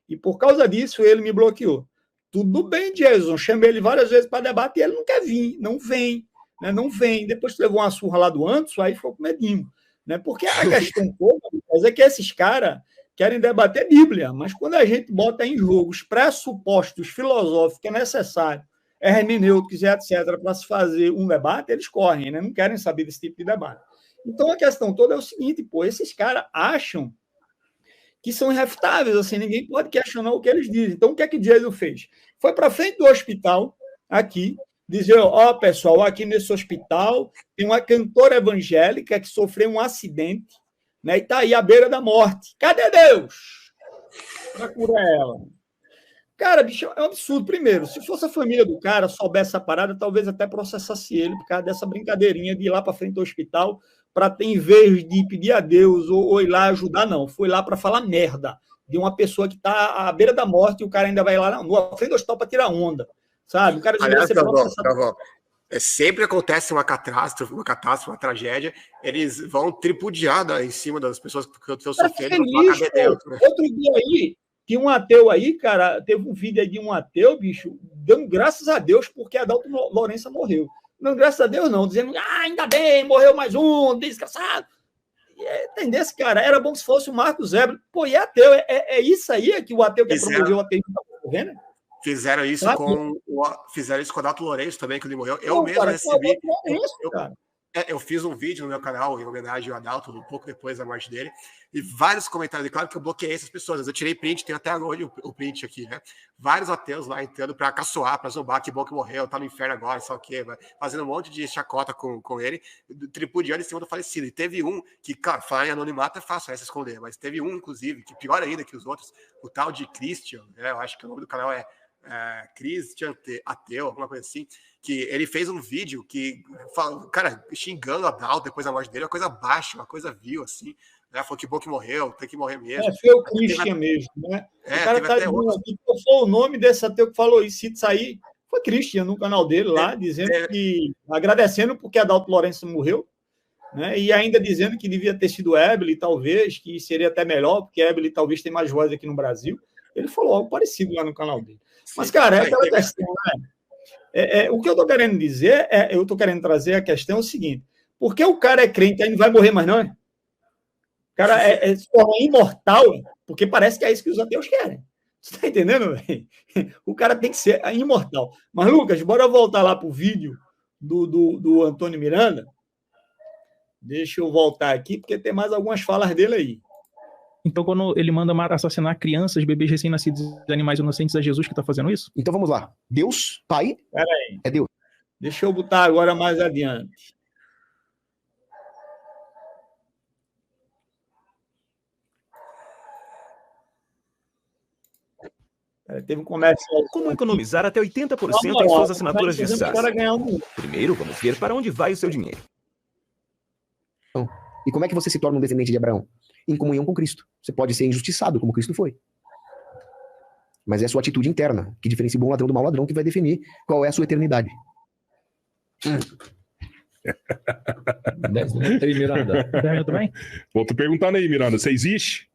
E por causa disso, ele me bloqueou. Tudo bem, Jason, chamei ele várias vezes para debate e ele não quer vir, não vem, né? Não vem. Depois que levou uma surra lá do Anderson, aí ficou com medinho, né? Porque a questão toda é que esses caras, querem debater Bíblia, mas quando a gente bota em jogo os pressupostos filosóficos que é necessário, hermenêuticos e etc., para se fazer um debate, eles correm, né? Não querem saber desse tipo de debate. Então, a questão toda é o seguinte, pô, esses caras acham que são irrefutáveis, assim, ninguém pode questionar o que eles dizem. Então, o que é que Jason fez? Foi para frente do hospital, aqui, dizer, ó, pessoal, aqui nesse hospital tem uma cantora evangélica que sofreu um acidente, né, e está aí à beira da morte. Cadê Deus para curar ela? Cara, bicho, é um absurdo. Primeiro, se fosse a família do cara, soubesse essa parada, talvez até processasse ele por causa dessa brincadeirinha de ir lá para frente do hospital para ter, em vez de pedir a Deus ou ir lá ajudar, não. Foi lá para falar merda de uma pessoa que está à beira da morte e o cara ainda vai lá na frente do hospital para tirar onda, sabe? O cara aliás, sempre acontece uma catástrofe, uma tragédia, eles vão tripudiar em cima das pessoas que estão sofrendo. Outro dia aí, tinha um ateu aí, cara, teve um vídeo aí de um ateu, bicho, dando graças a Deus porque a Adalto Lourenço morreu. Não, graças a Deus não, dizendo, ainda bem, morreu mais um, desgraçado. Entendeu, cara? Era bom se fosse o Marcos Zebra. Pô, e ateu, é isso aí que o ateu que promoveu o ateísmo está morrendo? Fizeram isso com o Adalto Lourenço também, que ele morreu. Eu mesmo recebi. Eu fiz um vídeo no meu canal em homenagem ao Adalto, um pouco depois da morte dele, e vários comentários. E claro que eu bloqueei essas pessoas. Eu tirei print, tenho até agora o print aqui, né? Vários ateus lá entrando para caçoar, para zombar, que bom que morreu, tá no inferno agora, só o quê, fazendo um monte de chacota com ele, tripudiando em cima do falecido. E teve um que, claro, falar em anonimato é fácil se esconder, mas teve um, inclusive, que pior ainda que os outros, o tal de Christian, né? Eu acho que o nome do canal é Christian Ateu, alguma coisa assim, que ele fez um vídeo que, cara, xingando a Adalto depois da morte dele, uma coisa baixa, uma coisa vil, assim, né? Falou que bom que morreu, tem que morrer mesmo. Foi o Christian mesmo, né? O cara tá dizendo aqui, qual foi o nome desse ateu que falou isso? Se sair, foi Christian no canal dele lá, dizendo que, agradecendo porque a Adalto Lourenço morreu, né? E ainda dizendo que devia ter sido Ebele, talvez, que seria até melhor, porque Ebele talvez tem mais voz aqui no Brasil. Ele falou algo parecido lá no canal dele. Mas, cara, é aquela questão, né? O que eu estou querendo dizer, eu estou querendo trazer a questão o seguinte: por que o cara é crente e não vai morrer mais, não? O cara se torna imortal, porque parece que é isso que os ateus querem. Você está entendendo, velho? O cara tem que ser imortal. Mas, Lucas, bora voltar lá para o vídeo do Antônio Miranda. Deixa eu voltar aqui, porque tem mais algumas falas dele aí. Então, quando ele manda assassinar crianças, bebês recém-nascidos e animais inocentes, é Jesus que está fazendo isso? Então vamos lá. Deus, Pai, é Deus. Deixa eu botar agora mais adiante. Teve um comercial. Como economizar até 80% em suas assinaturas de SaaS? Primeiro, vamos ver para onde vai o seu dinheiro. E como é que você se torna um descendente de Abraão? Em comunhão com Cristo. Você pode ser injustiçado, como Cristo foi. Mas é a sua atitude interna que diferencia o bom ladrão do mau ladrão que vai definir qual é a sua eternidade. 10 minutos aí, Miranda. 10 minutos bem? Vou te perguntando aí, Miranda, você existe?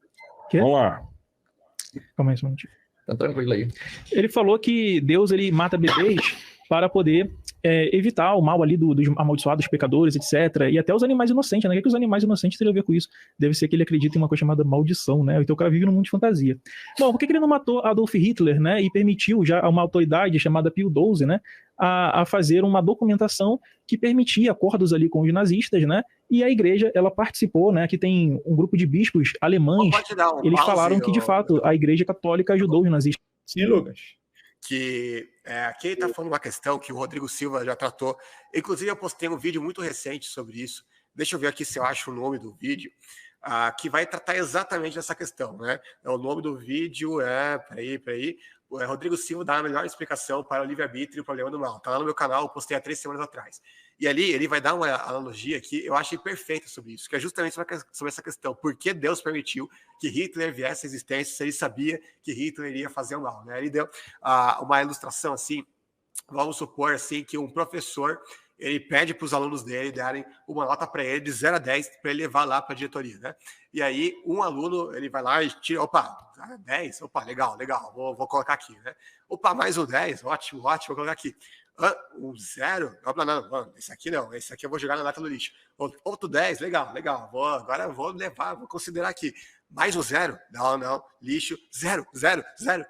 Quê? Vamos lá. Calma aí, um momentinho. Tá tranquilo aí. Ele falou que Deus ele mata bebês para poder evitar o mal ali dos amaldiçoados pecadores, etc. E até os animais inocentes, né? O que os animais inocentes teriam a ver com isso? Deve ser que ele acredita em uma coisa chamada maldição, né? Então o cara vive num mundo de fantasia. Bom, por que ele não matou Adolf Hitler, né? E permitiu já uma autoridade chamada Pio XII, né? A fazer uma documentação que permitia acordos ali com os nazistas, né? E a igreja, ela participou, né? Que tem um grupo de bispos alemães, eles falaram que, de fato, a igreja católica ajudou os nazistas. Sim, Lucas. Que aqui ele está falando uma questão que o Rodrigo Silva já tratou. Inclusive, eu postei um vídeo muito recente sobre isso. Deixa eu ver aqui se eu acho o nome do vídeo, que vai tratar exatamente dessa questão, né? O nome do vídeo peraí. O Rodrigo Silva dá a melhor explicação para o livre-arbítrio e o problema do mal. Está lá no meu canal, eu postei há 3 semanas atrás. E ali ele vai dar uma analogia que eu achei perfeita sobre isso, que é justamente sobre essa questão. Por que Deus permitiu que Hitler viesse à existência se ele sabia que Hitler iria fazer o mal, né? Ele deu uma ilustração assim, vamos supor assim, que um professor ele pede para os alunos dele darem uma nota para ele de 0 a 10 para ele levar lá para a diretoria, né? E aí um aluno ele vai lá e tira, 10, legal, vou colocar aqui, né? Mais um 10, ótimo, vou colocar aqui. Um 0? Não, esse aqui não, esse aqui eu vou jogar na lata do lixo. Outro 10, legal, agora eu vou levar, vou considerar aqui. Mais um 0? Não, lixo, 0.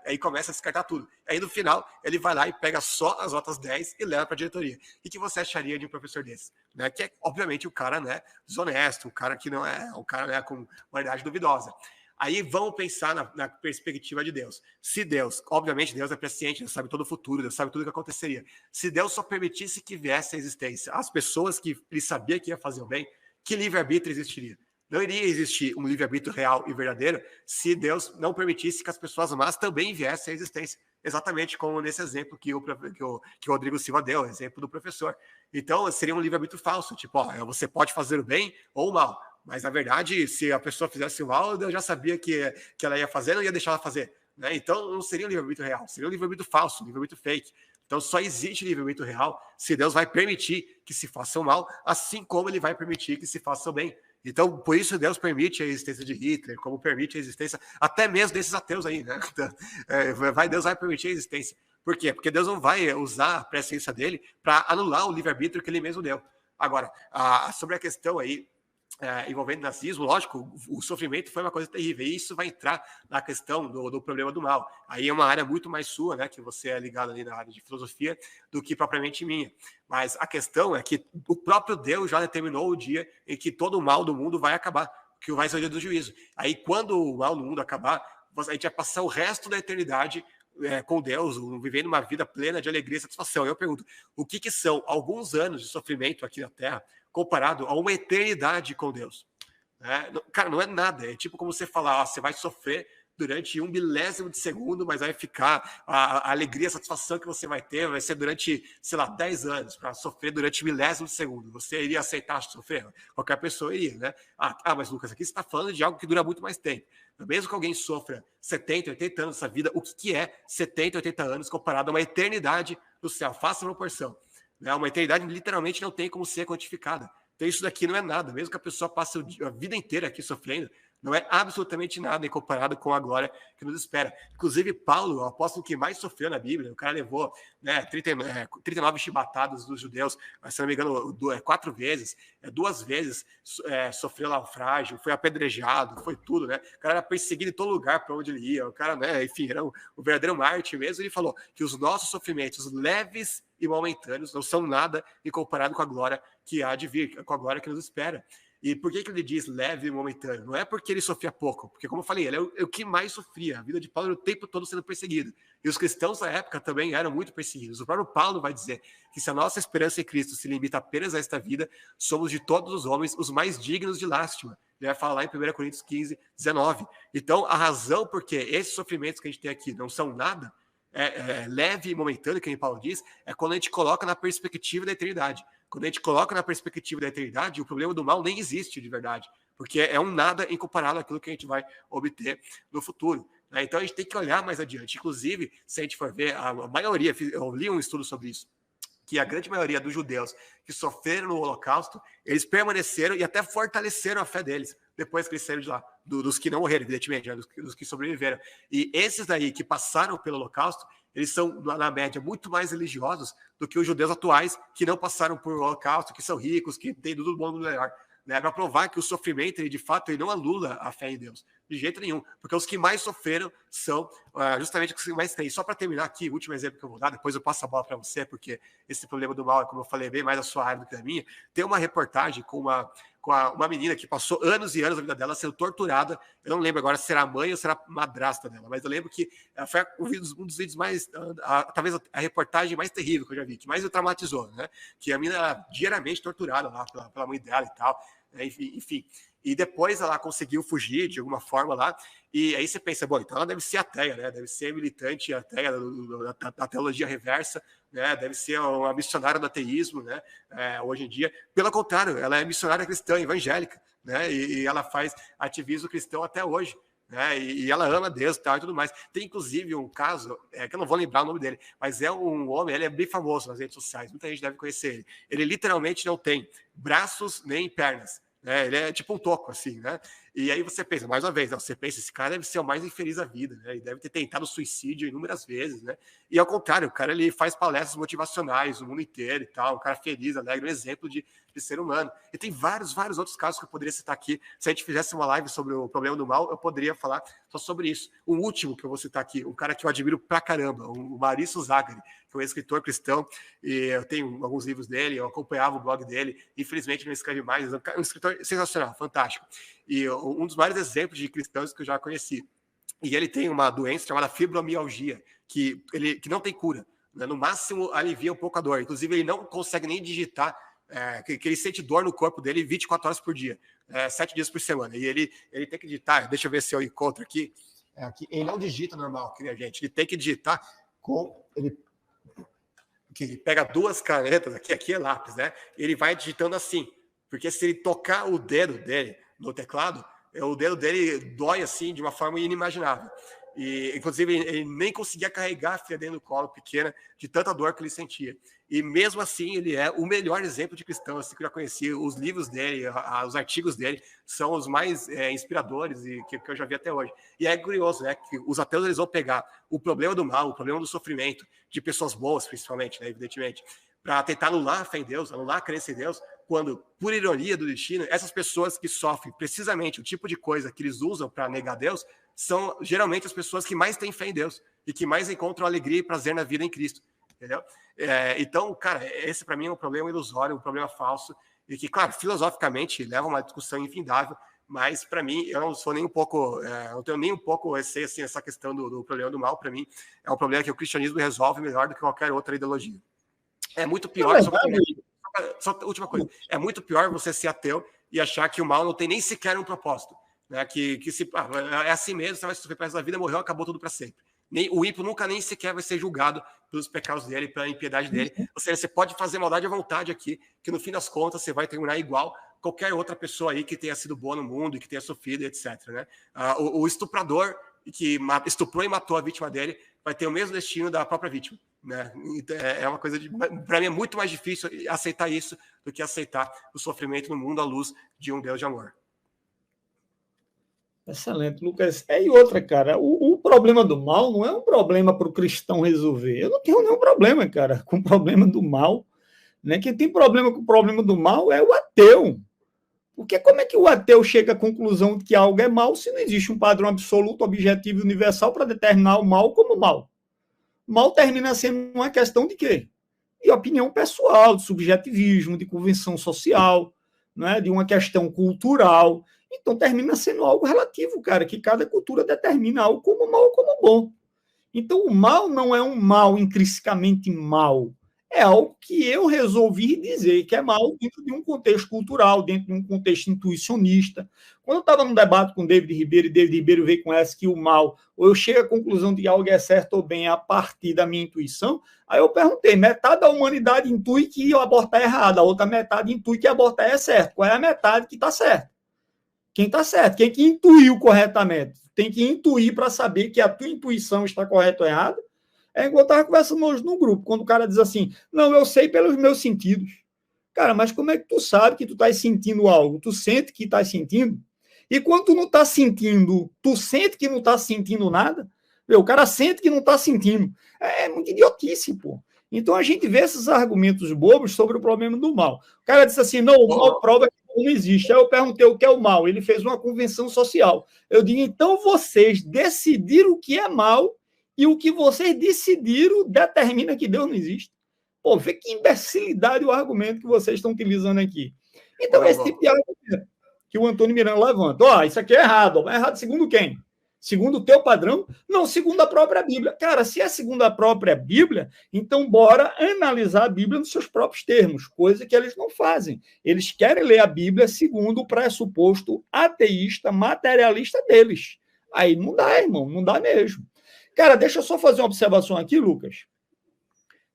Aí começa a descartar tudo. Aí no final, ele vai lá e pega só as notas 10 e leva para a diretoria. O que você acharia de um professor desse? Né? Que é, obviamente, um cara, né, desonesto, um cara que não é, um cara, né, com qualidade duvidosa. Aí vamos pensar na perspectiva de Deus. Se Deus, obviamente Deus é presciente, Deus sabe todo o futuro, Deus sabe tudo o que aconteceria. Se Deus só permitisse que viesse a existência as pessoas que ele sabia que ia fazer o bem, que livre-arbítrio existiria? Não iria existir um livre-arbítrio real e verdadeiro se Deus não permitisse que as pessoas más também viessem à existência. Exatamente como nesse exemplo que o Rodrigo Silva deu, o exemplo do professor. Então, seria um livre-arbítrio falso, tipo, você pode fazer o bem ou o mal. Mas, na verdade, se a pessoa fizesse o mal, Deus já sabia que ela ia fazer, não ia deixar ela fazer. Né? Então, não seria um livre-arbítrio real, seria um livre-arbítrio falso, um livre-arbítrio fake. Então, só existe livre-arbítrio real se Deus vai permitir que se faça o mal, assim como ele vai permitir que se faça o bem. Então, por isso Deus permite a existência de Hitler, como permite a existência até mesmo desses ateus aí, né? Deus vai permitir a existência. Por quê? Porque Deus não vai usar a presciência dele para anular o livre-arbítrio que ele mesmo deu. Agora, sobre a questão aí, envolvendo nazismo, lógico, o sofrimento foi uma coisa terrível, e isso vai entrar na questão do problema do mal. Aí é uma área muito mais sua, né, que você é ligado ali na área de filosofia, do que propriamente minha. Mas a questão é que o próprio Deus já determinou o dia em que todo o mal do mundo vai acabar, que vai ser o dia do juízo. Aí quando o mal do mundo acabar, a gente vai passar o resto da eternidade com Deus, vivendo uma vida plena de alegria e satisfação. Eu pergunto, o que são alguns anos de sofrimento aqui na Terra comparado a uma eternidade com Deus? Cara, não é nada. É tipo como você falar, você vai sofrer durante 1 milésimo de segundo, mas vai ficar a alegria, a satisfação que você vai ter, vai ser durante, sei lá, 10 anos, para sofrer durante milésimo de segundo. Você iria aceitar sofrer? Qualquer pessoa iria, né? Mas Lucas, aqui você está falando de algo que dura muito mais tempo. Mesmo que alguém sofra 70, 80 anos dessa vida, o que é 70, 80 anos comparado a uma eternidade do céu? Faça uma proporção. Uma eternidade literalmente não tem como ser quantificada. Então isso daqui não é nada. Mesmo que a pessoa passe a vida inteira aqui sofrendo, não é absolutamente nada em comparado com a glória que nos espera. Inclusive, Paulo, o apóstolo que mais sofreu na Bíblia, o cara levou 39 chibatadas dos judeus, se não me engano, 4 vezes, 2 vezes sofreu naufrágio, foi apedrejado, foi tudo, né? O cara era perseguido em todo lugar para onde ele ia, o cara, né, enfim, era o verdadeiro mártir mesmo. Ele falou que os nossos sofrimentos leves e momentâneos não são nada em comparado com a glória que há de vir, com a glória que nos espera. E por que ele diz leve e momentâneo? Não é porque ele sofria pouco, porque, como eu falei, ele é o que mais sofria. A vida de Paulo era o tempo todo sendo perseguido. E os cristãos da época também eram muito perseguidos. O próprio Paulo vai dizer que se a nossa esperança em Cristo se limita apenas a esta vida, somos de todos os homens os mais dignos de lástima. Ele vai falar lá em 1 Coríntios 15, 19. Então, a razão por que esses sofrimentos que a gente tem aqui não são nada, leve e momentâneo, que Paulo diz, é quando a gente coloca na perspectiva da eternidade. Quando a gente coloca na perspectiva da eternidade, o problema do mal nem existe de verdade, porque é um nada incomparado àquilo que a gente vai obter no futuro. Então a gente tem que olhar mais adiante. Inclusive, se a gente for ver, a maioria, eu li um estudo sobre isso, que a grande maioria dos judeus que sofreram no Holocausto, eles permaneceram e até fortaleceram a fé deles, depois que eles saíram de lá, dos que não morreram, evidentemente, né, dos que sobreviveram. E esses daí que passaram pelo Holocausto, eles são, na média, muito mais religiosos do que os judeus atuais que não passaram por Holocausto, que são ricos, que têm tudo bom, tudo melhor. Para provar que o sofrimento, ele, de fato, ele não anula a fé em Deus, de jeito nenhum, porque os que mais sofreram são justamente os que mais têm. Só para terminar aqui, o último exemplo que eu vou dar, depois eu passo a bola para você, porque esse problema do mal, como eu falei, bem mais a sua área do que a minha. Tem uma reportagem com uma menina que passou anos e anos da vida dela sendo torturada. Eu não lembro agora se será a mãe ou será a madrasta dela, mas eu lembro que foi um dos vídeos mais, talvez a reportagem mais terrível que eu já vi, que mais me traumatizou, né? Que a menina era diariamente torturada lá pela mãe dela e tal, enfim. E depois ela conseguiu fugir de alguma forma lá, e aí você pensa, bom, então ela deve ser ateia, né? Deve ser militante ateia da teologia reversa, né? Deve ser uma missionária do ateísmo, né? Hoje em dia. Pelo contrário, ela é missionária cristã, evangélica, né? E ela faz ativismo cristão até hoje, né? E ela ama Deus e tal e tudo mais. Tem inclusive um caso, que eu não vou lembrar o nome dele, mas é um homem, ele é bem famoso nas redes sociais, muita gente deve conhecer ele. Ele literalmente não tem braços nem pernas. Ele é tipo um toco, assim, né? E aí você pensa, mais uma vez, você pensa, esse cara deve ser o mais infeliz da vida, né? Ele deve ter tentado suicídio inúmeras vezes, né? E ao contrário, o cara ele faz palestras motivacionais no mundo inteiro e tal, um cara feliz, alegre, um exemplo de ser humano. E tem vários outros casos que eu poderia citar aqui. Se a gente fizesse uma live sobre o problema do mal, eu poderia falar só sobre isso. O último que eu vou citar aqui, um cara que eu admiro pra caramba, o Maurício Zagari, que é um escritor cristão, e eu tenho alguns livros dele, eu acompanhava o blog dele, infelizmente não escreve mais, é um escritor sensacional, fantástico. E um dos maiores exemplos de cristãos que eu já conheci. E ele tem uma doença chamada fibromialgia, que não tem cura, né? No máximo alivia um pouco a dor. Inclusive, ele não consegue nem digitar, que ele sente dor no corpo dele 24 horas por dia, 7 dias por semana. E ele tem que digitar, deixa eu ver se eu encontro aqui. Ele não digita normal, que nem a gente. Ele tem que digitar ele pega 2 canetas, aqui é lápis, né? Ele vai digitando assim, porque se ele tocar o dedo dele no teclado, o dedo dele dói assim de uma forma inimaginável. E, inclusive, ele nem conseguia carregar a filha dele no colo pequena de tanta dor que ele sentia. E mesmo assim, ele é o melhor exemplo de cristão assim, que eu já conheci. Os livros dele, os artigos dele são os mais inspiradores e que eu já vi até hoje. E é curioso, né, que os ateus eles vão pegar o problema do mal, o problema do sofrimento, de pessoas boas, principalmente, né, evidentemente, para tentar anular a fé em Deus, anular a crença em Deus, quando, por ironia do destino, essas pessoas que sofrem precisamente o tipo de coisa que eles usam para negar Deus são geralmente as pessoas que mais têm fé em Deus e que mais encontram alegria e prazer na vida em Cristo, entendeu? Então, cara, esse para mim é um problema ilusório, um problema falso, e que, claro, filosoficamente leva a uma discussão infindável, mas para mim, eu não sou nem um pouco, não tenho nem um pouco receio, assim, essa questão do problema do mal. Para mim, é um problema que o cristianismo resolve melhor do que qualquer outra ideologia. É muito pior, só última coisa, é muito pior você ser ateu e achar que o mal não tem nem sequer um propósito, né? Que se, é assim mesmo, você vai sofrer para essa vida, morreu, acabou tudo para sempre. O ímpio nunca nem sequer vai ser julgado pelos pecados dele, pela impiedade dele. Ou seja, você pode fazer maldade à vontade aqui, que no fim das contas você vai terminar igual qualquer outra pessoa aí que tenha sido boa no mundo e que tenha sofrido, etc. Né? O estuprador que estuprou e matou a vítima dele vai ter o mesmo destino da própria vítima. Né? Então, é uma coisa para mim é muito mais difícil aceitar isso do que aceitar o sofrimento no mundo à luz de um Deus de amor. Excelente, Lucas. E outra, cara, o problema do mal não é um problema para o cristão resolver. Eu não tenho nenhum problema, cara, com o problema do mal. Né? Quem tem problema com o problema do mal é o ateu. Porque como é que o ateu chega à conclusão de que algo é mal se não existe um padrão absoluto, objetivo e universal para determinar o mal como mal? Mal termina sendo uma questão de quê? De opinião pessoal, de subjetivismo, de convenção social, né? De uma questão cultural. Então termina sendo algo relativo, cara, que cada cultura determina algo como mal ou como bom. Então o mal não é um mal intrinsecamente mal. É algo que eu resolvi dizer que é mal dentro de um contexto cultural, dentro de um contexto intuicionista. Quando eu estava num debate com o David Ribeiro, e David Ribeiro veio com essa que o mal, ou eu chego à conclusão de que algo é certo ou bem a partir da minha intuição, aí eu perguntei, metade da humanidade intui que abortar é errado, a outra metade intui que abortar é certo. Qual é a metade que está certa? Quem está certo? Quem que intuiu corretamente? Tem que intuir para saber que a tua intuição está correta ou errada. É igual eu estava conversando hoje no grupo, quando o cara diz assim, não, eu sei pelos meus sentidos. Cara, mas como é que tu sabe que tu estás sentindo algo? Tu sente que estás sentindo? E quando tu não está sentindo, tu sente que não está sentindo nada? O cara sente que não está sentindo. É muito idiotice, pô. Então a gente vê esses argumentos bobos sobre o problema do mal. O cara disse assim, não, o mal prova que não existe. Aí eu perguntei o que é o mal. Ele fez uma convenção social. Eu digo, então vocês decidiram o que é mal e o que vocês decidiram determina que Deus não existe. Pô, vê que imbecilidade o argumento que vocês estão utilizando aqui. Então, esse tipo de argumento que o Antônio Miranda levanta. Ó, isso aqui é errado. É errado segundo quem? Segundo o teu padrão? Não, segundo a própria Bíblia. Cara, se é segundo a própria Bíblia, então bora analisar a Bíblia nos seus próprios termos, coisa que eles não fazem. Eles querem ler a Bíblia segundo o pressuposto ateísta, materialista deles. Aí não dá, irmão, não dá mesmo. Cara, deixa eu só fazer uma observação aqui, Lucas.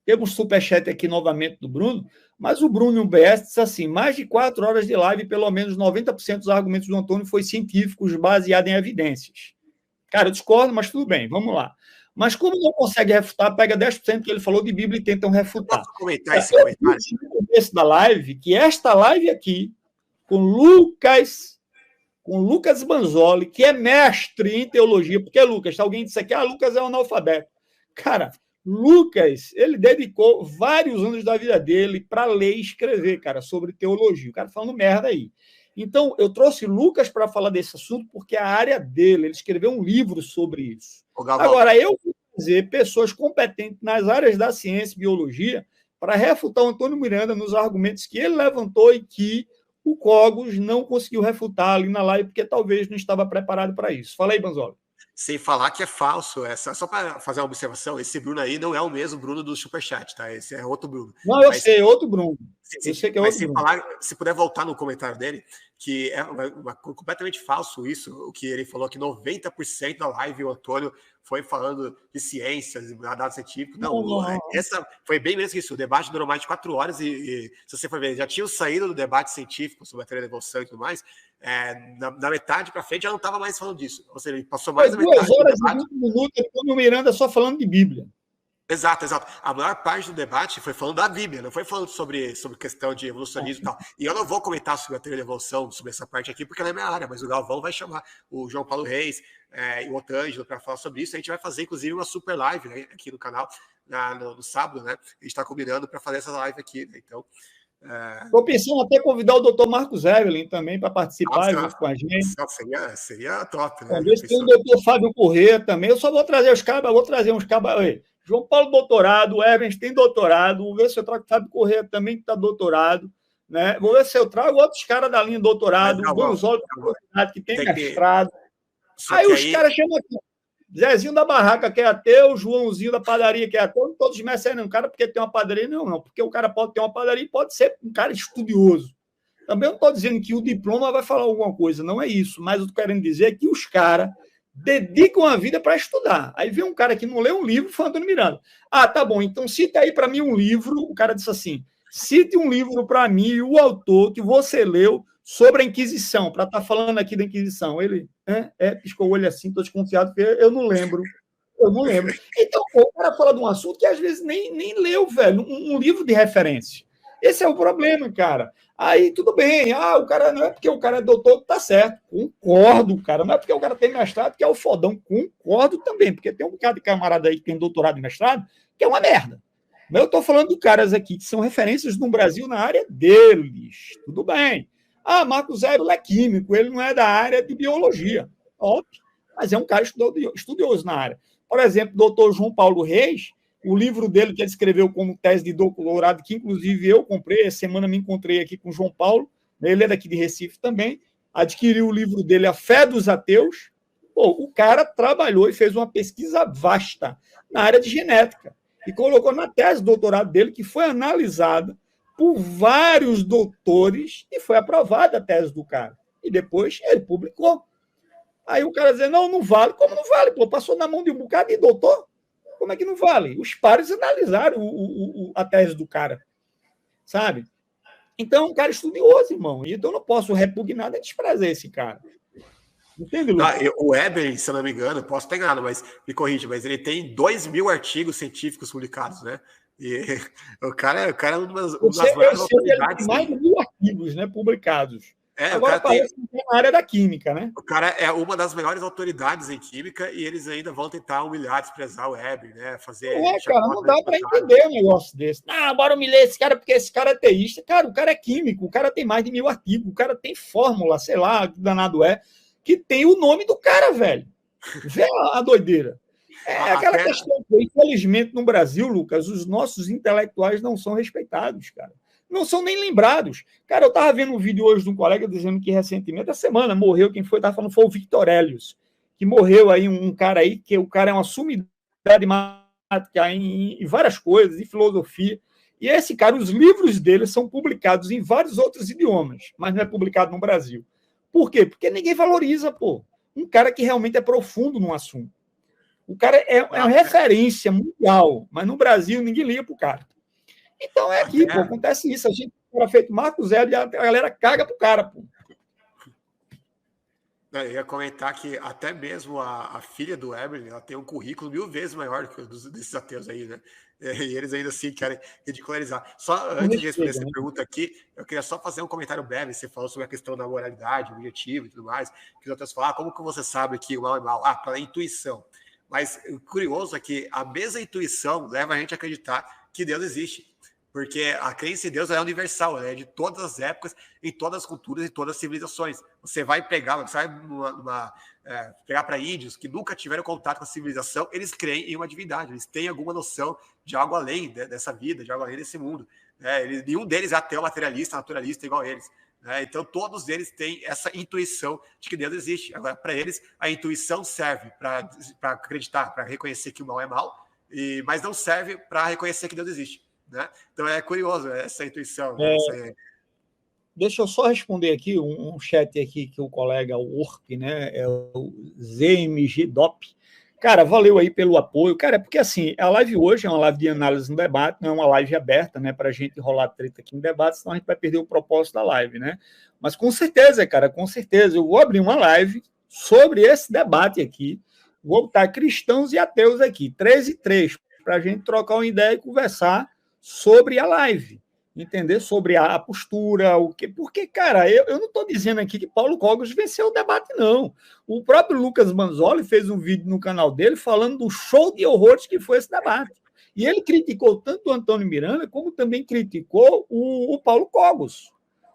Temos um superchat aqui novamente do Bruno, mas o Bruno e o BS disse assim, mais de 4 horas de live, pelo menos 90% dos argumentos do Antônio foi científicos, baseados em evidências. Cara, eu discordo, mas tudo bem, vamos lá. Mas como não consegue refutar, pega 10% que ele falou de Bíblia e tentam refutar. Posso comentar esse comentário? No começo da live, que esta live aqui, com Lucas com Lucas Banzoli, que é mestre em teologia, porque, Lucas, alguém disse aqui, Lucas é um analfabeto. Cara, Lucas, ele dedicou vários anos da vida dele para ler e escrever, cara, sobre teologia. O cara falando merda aí. Então, eu trouxe Lucas para falar desse assunto porque é a área dele. Ele escreveu um livro sobre isso. Agora, eu vou trazer pessoas competentes nas áreas da ciência e biologia para refutar o Antônio Miranda nos argumentos que ele levantou e que o Cogos não conseguiu refutar ali na live porque talvez não estava preparado para isso. Fala aí, Banzoli. Sem falar que é falso. Só para fazer uma observação, esse Bruno aí não é o mesmo Bruno do Superchat, tá? Esse é outro Bruno. Não, eu sei, é outro Bruno. Eu sei que é outro Bruno. Falar, se puder voltar no comentário dele, que é completamente falso isso, o que ele falou, que 90% da live o Antônio foi falando de ciências, dados científicos. Não. Essa foi bem menos que isso. O debate durou mais de 4 horas e se você for ver, já tinham saído do debate científico sobre a teoria da evolução e tudo mais. Na metade para frente já não estava mais falando disso. Ou seja, ele passou mais da metade. 2 horas e 20 minutos o Miranda só falando de Bíblia. Exato. A maior parte do debate foi falando da Bíblia, não foi falando sobre questão de evolucionismo e tal. E eu não vou comentar sobre a teoria da evolução, sobre essa parte aqui, porque não é minha área, mas o Galvão vai chamar o João Paulo Reis e o Otângelo para falar sobre isso. A gente vai fazer, inclusive, uma super live, né, aqui no canal, no sábado, né? A gente está combinando para fazer essa live aqui, né? Então. Estou pensando até convidar o doutor Marcos Evelyn também para participar junto com a gente. Seria top, né? Talvez tenha o doutor Fábio Corrêa também. Eu só vou trazer uns cabas, João Paulo, doutorado, Evans tem doutorado, vou ver se eu trago o Fábio Corrêa também, que está doutorado, né? Vou ver se eu trago outros caras da linha doutorado, o Gonzalo, que tem mestrado. Aí os caras chamam aqui. Zezinho da barraca que é ateu, Joãozinho da padaria que é ateu, todos mercem um cara porque tem uma padaria, não, porque o cara pode ter uma padaria e pode ser um cara estudioso. Também não estou dizendo que o diploma vai falar alguma coisa, não é isso, mas eu estou querendo dizer é que os caras dedicam a vida para estudar. Aí vem um cara que não lê um livro falando Antônio Miranda. Tá bom, então cita aí para mim um livro, o cara disse assim, cite um livro para mim, o autor que você leu sobre a Inquisição, para estar falando aqui da Inquisição. Ele piscou o olho assim, estou desconfiado, porque eu não lembro. Então, o cara fala de um assunto que às vezes nem leu, velho, um livro de referência. Esse é o problema, cara. Aí, tudo bem. O cara não é porque o cara é doutor, tá certo. Concordo, cara. Não é porque o cara tem mestrado que é o fodão. Concordo também, porque tem um bocado de camarada aí que tem doutorado e mestrado que é uma merda. Mas eu estou falando de caras aqui que são referências no Brasil na área deles. Tudo bem. Marcos Zero é químico, ele não é da área de biologia. Óbvio. Mas é um cara estudioso na área. Por exemplo, o doutor João Paulo Reis, o livro dele que ele escreveu como tese de doutorado, que inclusive eu comprei, essa semana me encontrei aqui com o João Paulo, ele é daqui de Recife também, adquiriu o livro dele, A Fé dos Ateus. O cara trabalhou e fez uma pesquisa vasta na área de genética e colocou na tese de doutorado dele, que foi analisada por vários doutores e foi aprovada a tese do cara. E depois ele publicou. Aí o cara diz, não vale. Como não vale? Passou na mão de um bocado de doutor. Como é que não vale? Os pares analisaram a tese do cara. Sabe? Então, é um cara estudioso, irmão. Então, eu não posso repugnar nem desprezar esse cara. Entende, Lucas? O Weber, se eu não me engano, posso ter enganado, mas me corrija, mas ele tem 2.000 artigos científicos publicados, né? E o cara é uma das maiores autoridades. Mais de 1.000 artigos, né, publicados. Agora parece que tem na área da química, né? O cara é uma das melhores autoridades em química e eles ainda vão tentar humilhar, desprezar o Weber, né? Cara, não dá para entender um negócio desse. Bora humilhar esse cara porque esse cara é teísta. Cara, o cara é químico, o cara tem mais de 1.000 artigos, o cara tem fórmula, sei lá, que danado é, que tem o nome do cara, velho. Vê a doideira. Aquela questão que, infelizmente, no Brasil, Lucas, os nossos intelectuais não são respeitados, cara. Não são nem lembrados. Cara, eu estava vendo um vídeo hoje de um colega dizendo que recentemente, essa semana, morreu, quem foi, estava falando, foi o Victor Helios, que morreu aí, um cara aí, que o cara é uma sumidade matemática em várias coisas, em filosofia. E esse cara, os livros dele são publicados em vários outros idiomas, mas não é publicado no Brasil. Por quê? Porque ninguém valoriza, um cara que realmente é profundo no assunto. O cara é uma referência mundial, mas no Brasil ninguém liga pro cara. Então é aqui, acontece isso. A gente era feito Marco Zero e a galera caga pro cara, Eu ia comentar que até mesmo a filha do Eberle, ela tem um currículo 1000 vezes maior do que desses ateus aí, né? E eles ainda assim querem ridicularizar. Só antes de responder essa pergunta aqui, eu queria só fazer um comentário breve. Você falou sobre a questão da moralidade, objetivo e tudo mais, que os ateus falam, como que você sabe que o mal é mal? Pela intuição. Mas o curioso é que a mesma intuição leva a gente a acreditar que Deus existe. Porque a crença em Deus é universal, é de todas as épocas, em todas as culturas, em todas as civilizações. Você vai pegar, pegar para índios que nunca tiveram contato com a civilização, eles creem em uma divindade, eles têm alguma noção de algo além dessa vida, de algo além desse mundo. Nenhum deles é ateu, materialista, naturalista igual a eles. Então, todos eles têm essa intuição de que Deus existe. Agora, para eles, a intuição serve para acreditar, para reconhecer que o mal é mal, mas não serve para reconhecer que Deus existe. Né? Então é curioso essa intuição. Né? Deixa eu só responder aqui um chat aqui que o colega Orp, né, é o ZMG DOP. Cara, valeu aí pelo apoio. Cara, porque assim, a live hoje é uma live de análise no debate, não é uma live aberta, né, para a gente rolar treta aqui no debate, senão a gente vai perder o propósito da live, né? Mas com certeza, cara, com certeza, eu vou abrir uma live sobre esse debate aqui, vou botar cristãos e ateus aqui, 3 e 3, para a gente trocar uma ideia e conversar sobre a live, entender? Sobre a postura, o que. Porque, cara, eu não estou dizendo aqui que Paulo Cogos venceu o debate, não. O próprio Lucas Manzoli fez um vídeo no canal dele falando do show de horrores que foi esse debate. E ele criticou tanto o Antônio Miranda, como também criticou o Paulo Cogos.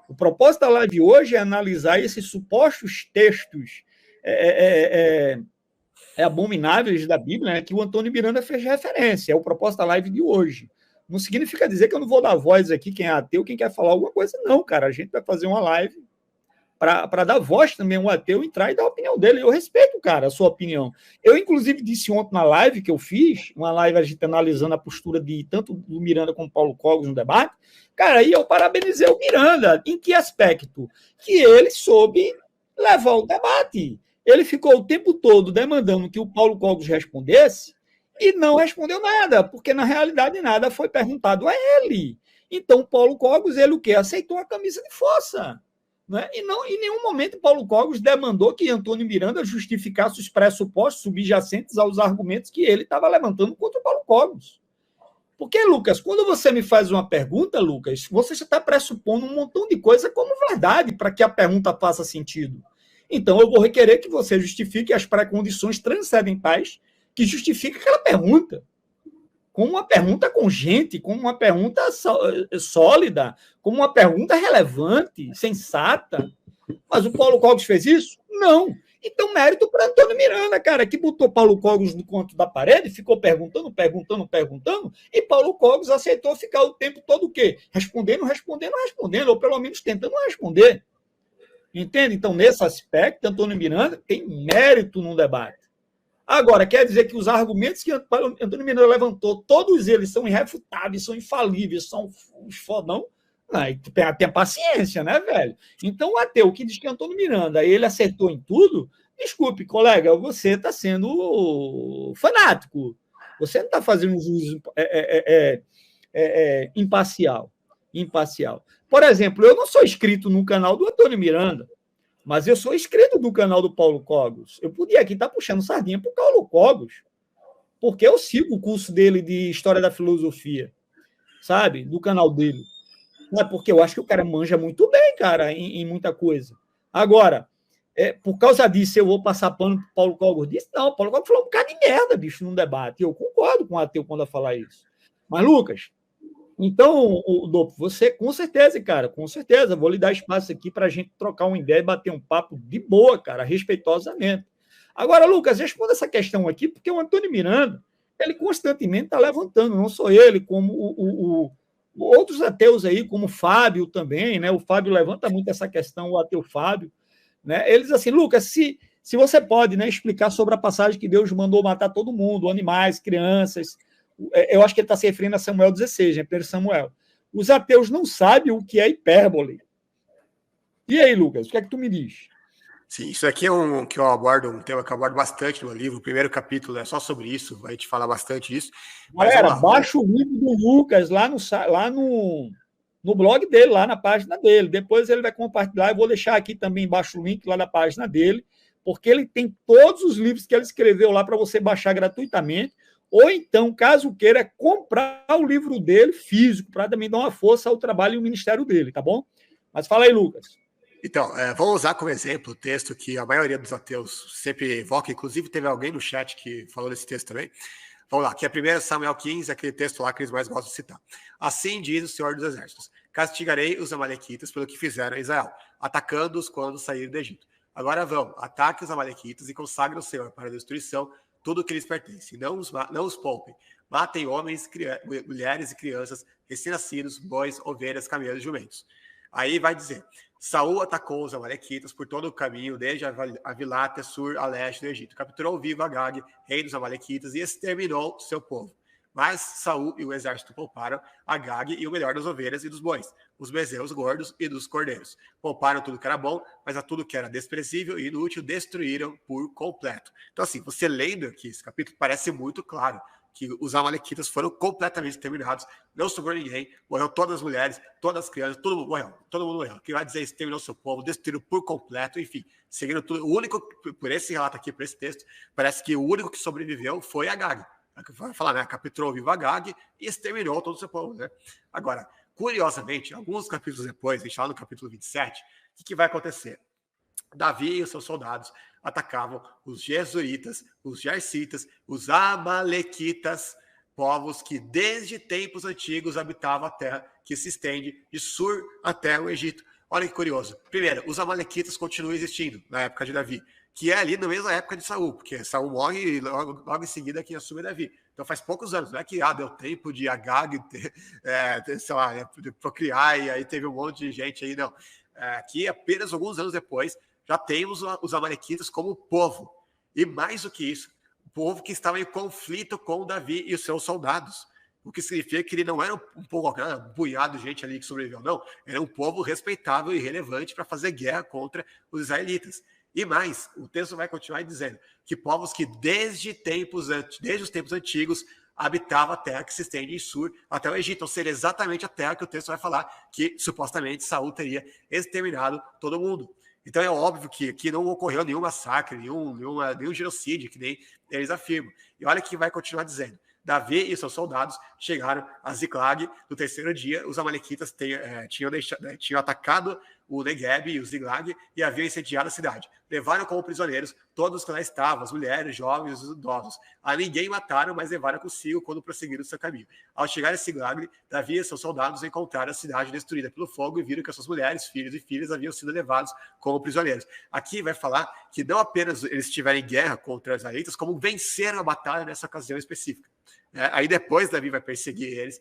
O propósito da live hoje é analisar esses supostos textos abomináveis da Bíblia, né, que o Antônio Miranda fez referência. É o propósito da live de hoje. Não significa dizer que eu não vou dar voz aqui, quem é ateu, quem quer falar alguma coisa. Não, cara. A gente vai fazer uma live para dar voz também ao ateu entrar e dar a opinião dele. Eu respeito, cara, a sua opinião. Eu, inclusive, disse ontem na live que eu fiz, uma live a gente analisando a postura de tanto do Miranda como Paulo Cogos no debate. Cara, aí eu parabenizei o Miranda. Em que aspecto? Que ele soube levar o debate. Ele ficou o tempo todo demandando que o Paulo Cogos respondesse, e não respondeu nada, porque na realidade nada foi perguntado a ele. Então, Paulo Cogos, ele o quê? Aceitou a camisa de força. Né? E não, em nenhum momento Paulo Cogos demandou que Antônio Miranda justificasse os pressupostos subjacentes aos argumentos que ele estava levantando contra o Paulo Cogos. Porque, Lucas, quando você me faz uma pergunta, Lucas, você já está pressupondo um montão de coisa como verdade para que a pergunta faça sentido. Então, eu vou requerer que você justifique as pré-condições transcendentais que justifica aquela pergunta, como uma pergunta congente, como uma pergunta sólida, como uma pergunta relevante, sensata. Mas o Paulo Cogos fez isso? Não. Então, mérito para Antônio Miranda, cara, que botou Paulo Cogos no canto da parede, ficou perguntando, e Paulo Cogos aceitou ficar o tempo todo o quê? Respondendo, ou pelo menos tentando responder. Entende? Então, nesse aspecto, Antônio Miranda tem mérito no debate. Agora, quer dizer que os argumentos que Antônio Miranda levantou, todos eles são irrefutáveis, são infalíveis, são os fodão? Tem paciência, né, velho? Então, o ateu que diz que Antônio Miranda ele acertou em tudo, desculpe, colega, você está sendo fanático. Você não está fazendo um juízo imparcial. Por exemplo, eu não sou inscrito no canal do Antônio Miranda, mas eu sou inscrito do canal do Paulo Cogos. Eu podia aqui estar puxando sardinha para o Paulo Cogos, porque eu sigo o curso dele de História da Filosofia, sabe? Do canal dele. Não é porque eu acho que o cara manja muito bem, cara, em muita coisa. Agora, por causa disso, eu vou passar pano para o Paulo Cogos disse? Não, o Paulo Cogos falou um bocado de merda, bicho, num debate. Eu concordo com o ateu quando eu falar isso. Mas, Lucas, então, Dopo, você, com certeza, cara, com certeza, vou lhe dar espaço aqui para a gente trocar uma ideia e bater um papo de boa, cara, respeitosamente. Agora, Lucas, responda essa questão aqui, porque o Antônio Miranda, ele constantemente está levantando, não só ele, como outros ateus aí, como o Fábio também, né? O Fábio levanta muito essa questão, o ateu Fábio, né? Eles assim, Lucas, se você pode, né, explicar sobre a passagem que Deus mandou matar todo mundo, animais, crianças. Eu acho que ele está se referindo a Samuel 16, né? 1 Samuel. Os ateus não sabem o que é hipérbole. E aí, Lucas, o que é que tu me diz? Sim, isso aqui é que eu abordo, um tema que eu abordo bastante no meu livro. O primeiro capítulo é só sobre isso, vai te falar bastante disso. Galera, baixa o livro do Lucas lá no no blog dele, lá na página dele. Depois ele vai compartilhar, eu vou deixar aqui também embaixo o link lá da página dele, porque ele tem todos os livros que ele escreveu lá para você baixar gratuitamente, ou então, caso queira, comprar o livro dele físico, para também dar uma força ao trabalho e ao ministério dele, tá bom? Mas fala aí, Lucas. Então, vamos usar como exemplo o texto que a maioria dos ateus sempre evoca, inclusive teve alguém no chat que falou desse texto também. Vamos lá, que é 1 Samuel 15, aquele texto lá que eles mais gostam de citar. Assim diz o Senhor dos Exércitos: castigarei os amalequitas pelo que fizeram a Israel, atacando-os quando saírem do Egito. Agora vão, ataquem os amalequitas e consagrem o Senhor para a destruição tudo o que lhes pertence. Não os poupem. Matem homens, mulheres e crianças, recém-nascidos, bois, ovelhas, camelos e jumentos. Aí vai dizer: Saul atacou os amalequitas por todo o caminho, desde Avilá até Sur, a leste do Egito. Capturou vivo Agag, rei dos amalequitas, e exterminou seu povo. Mas Saul e o exército pouparam Agag e o melhor das ovelhas e dos bois, os bezerros gordos e dos cordeiros. Pouparam tudo que era bom, mas a tudo que era desprezível e inútil destruíram por completo. Então, assim, você lendo aqui esse capítulo, parece muito claro que os amalequitas foram completamente terminados, não sobrou ninguém, morreu todas as mulheres, todas as crianças, todo mundo morreu. O que vai dizer isso? Terminou seu povo, destruíram por completo, enfim, seguindo tudo. O único, por esse relato aqui, por esse texto, parece que o único que sobreviveu foi Agag. Vai falar, né? Capturou vivo Agag e exterminou todo o seu povo, né? Agora, curiosamente, alguns capítulos depois, a gente fala no capítulo 27, o que vai acontecer? Davi e os seus soldados atacavam os Gesuritas, os Jarcitas, os Amalequitas, povos que desde tempos antigos habitavam a terra que se estende de Sur até o Egito. Olha que curioso. Primeiro, os Amalequitas continuam existindo na época de Davi, que é ali na mesma época de Saul, porque Saul morre e logo em seguida quem assume é Davi. Então faz poucos anos, não é que deu tempo de Agag sei lá, procriar e aí teve um monte de gente aí, não. Aqui, apenas alguns anos depois, já temos os amalequitas como povo. E mais do que isso, o povo que estava em conflito com Davi e os seus soldados. O que significa que ele não era um povo, um punhado de gente ali que sobreviveu, não. Era um povo respeitável e relevante para fazer guerra contra os israelitas. E mais, o texto vai continuar dizendo que povos que desde os tempos antigos habitavam a terra que se estende em Sur até o Egito, ou seja, exatamente a terra que o texto vai falar que supostamente Saul teria exterminado todo mundo. Então é óbvio que aqui não ocorreu nenhum massacre, nenhum genocídio, que nem eles afirmam. E olha que vai continuar dizendo: Davi e seus soldados chegaram a Ziklag no terceiro dia. Os amalequitas tinham atacado o Negueb e o Ziklag e haviam incendiado a cidade. Levaram como prisioneiros todos os que lá estavam, as mulheres, jovens e idosos. A ninguém mataram, mas levaram consigo quando prosseguiram o seu caminho. Ao chegar a Ziklag, Davi e seus soldados encontraram a cidade destruída pelo fogo e viram que as suas mulheres, filhos e filhas haviam sido levados como prisioneiros. Aqui vai falar que não apenas eles estiveram em guerra contra os israelitas, como venceram a batalha nessa ocasião específica. Aí depois Davi vai perseguir eles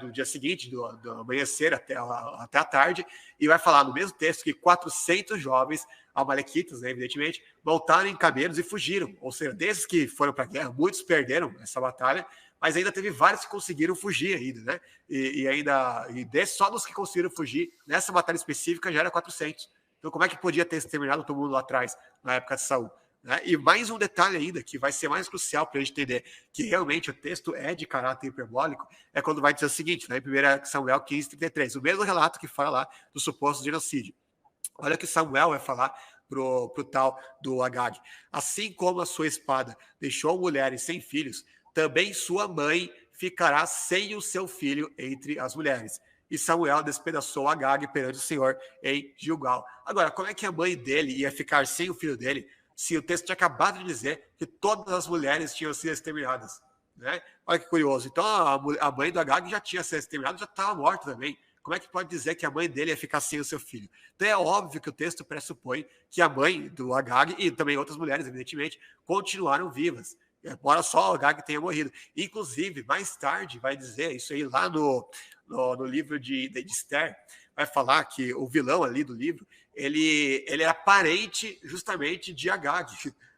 do dia seguinte, do amanhecer até a tarde, e vai falar no mesmo texto que 400 jovens amalequitas, né, evidentemente, voltaram em camelos e fugiram. Ou seja, desses que foram para a guerra, muitos perderam essa batalha, mas ainda teve vários que conseguiram fugir ainda, né? Só dos que conseguiram fugir, nessa batalha específica já era 400. Então como é que podia ter exterminado todo mundo lá atrás, na época de Saul? Né? E mais um detalhe ainda, que vai ser mais crucial para a gente entender que realmente o texto é de caráter hiperbólico, é quando vai dizer o seguinte, né, em 1 Samuel 15:33, o mesmo relato que fala lá do suposto genocídio. Olha o que Samuel vai falar pro tal do Agag: assim como a sua espada deixou mulheres sem filhos, também sua mãe ficará sem o seu filho entre as mulheres. E Samuel despedaçou Agag perante o Senhor em Gilgal. Agora, como é que a mãe dele ia ficar sem o filho dele, se o texto tinha acabado de dizer que todas as mulheres tinham sido exterminadas? Né? Olha que curioso. Então, a mãe do Agag já tinha sido exterminada, já estava morta também. Como é que pode dizer que a mãe dele ia ficar sem o seu filho? Então, é óbvio que o texto pressupõe que a mãe do Agag, e também outras mulheres, evidentemente, continuaram vivas, embora só o Agag tenha morrido. Inclusive, mais tarde, vai dizer isso aí lá no livro de Esther, vai falar que o vilão ali do livro, ele era parente justamente de Agag,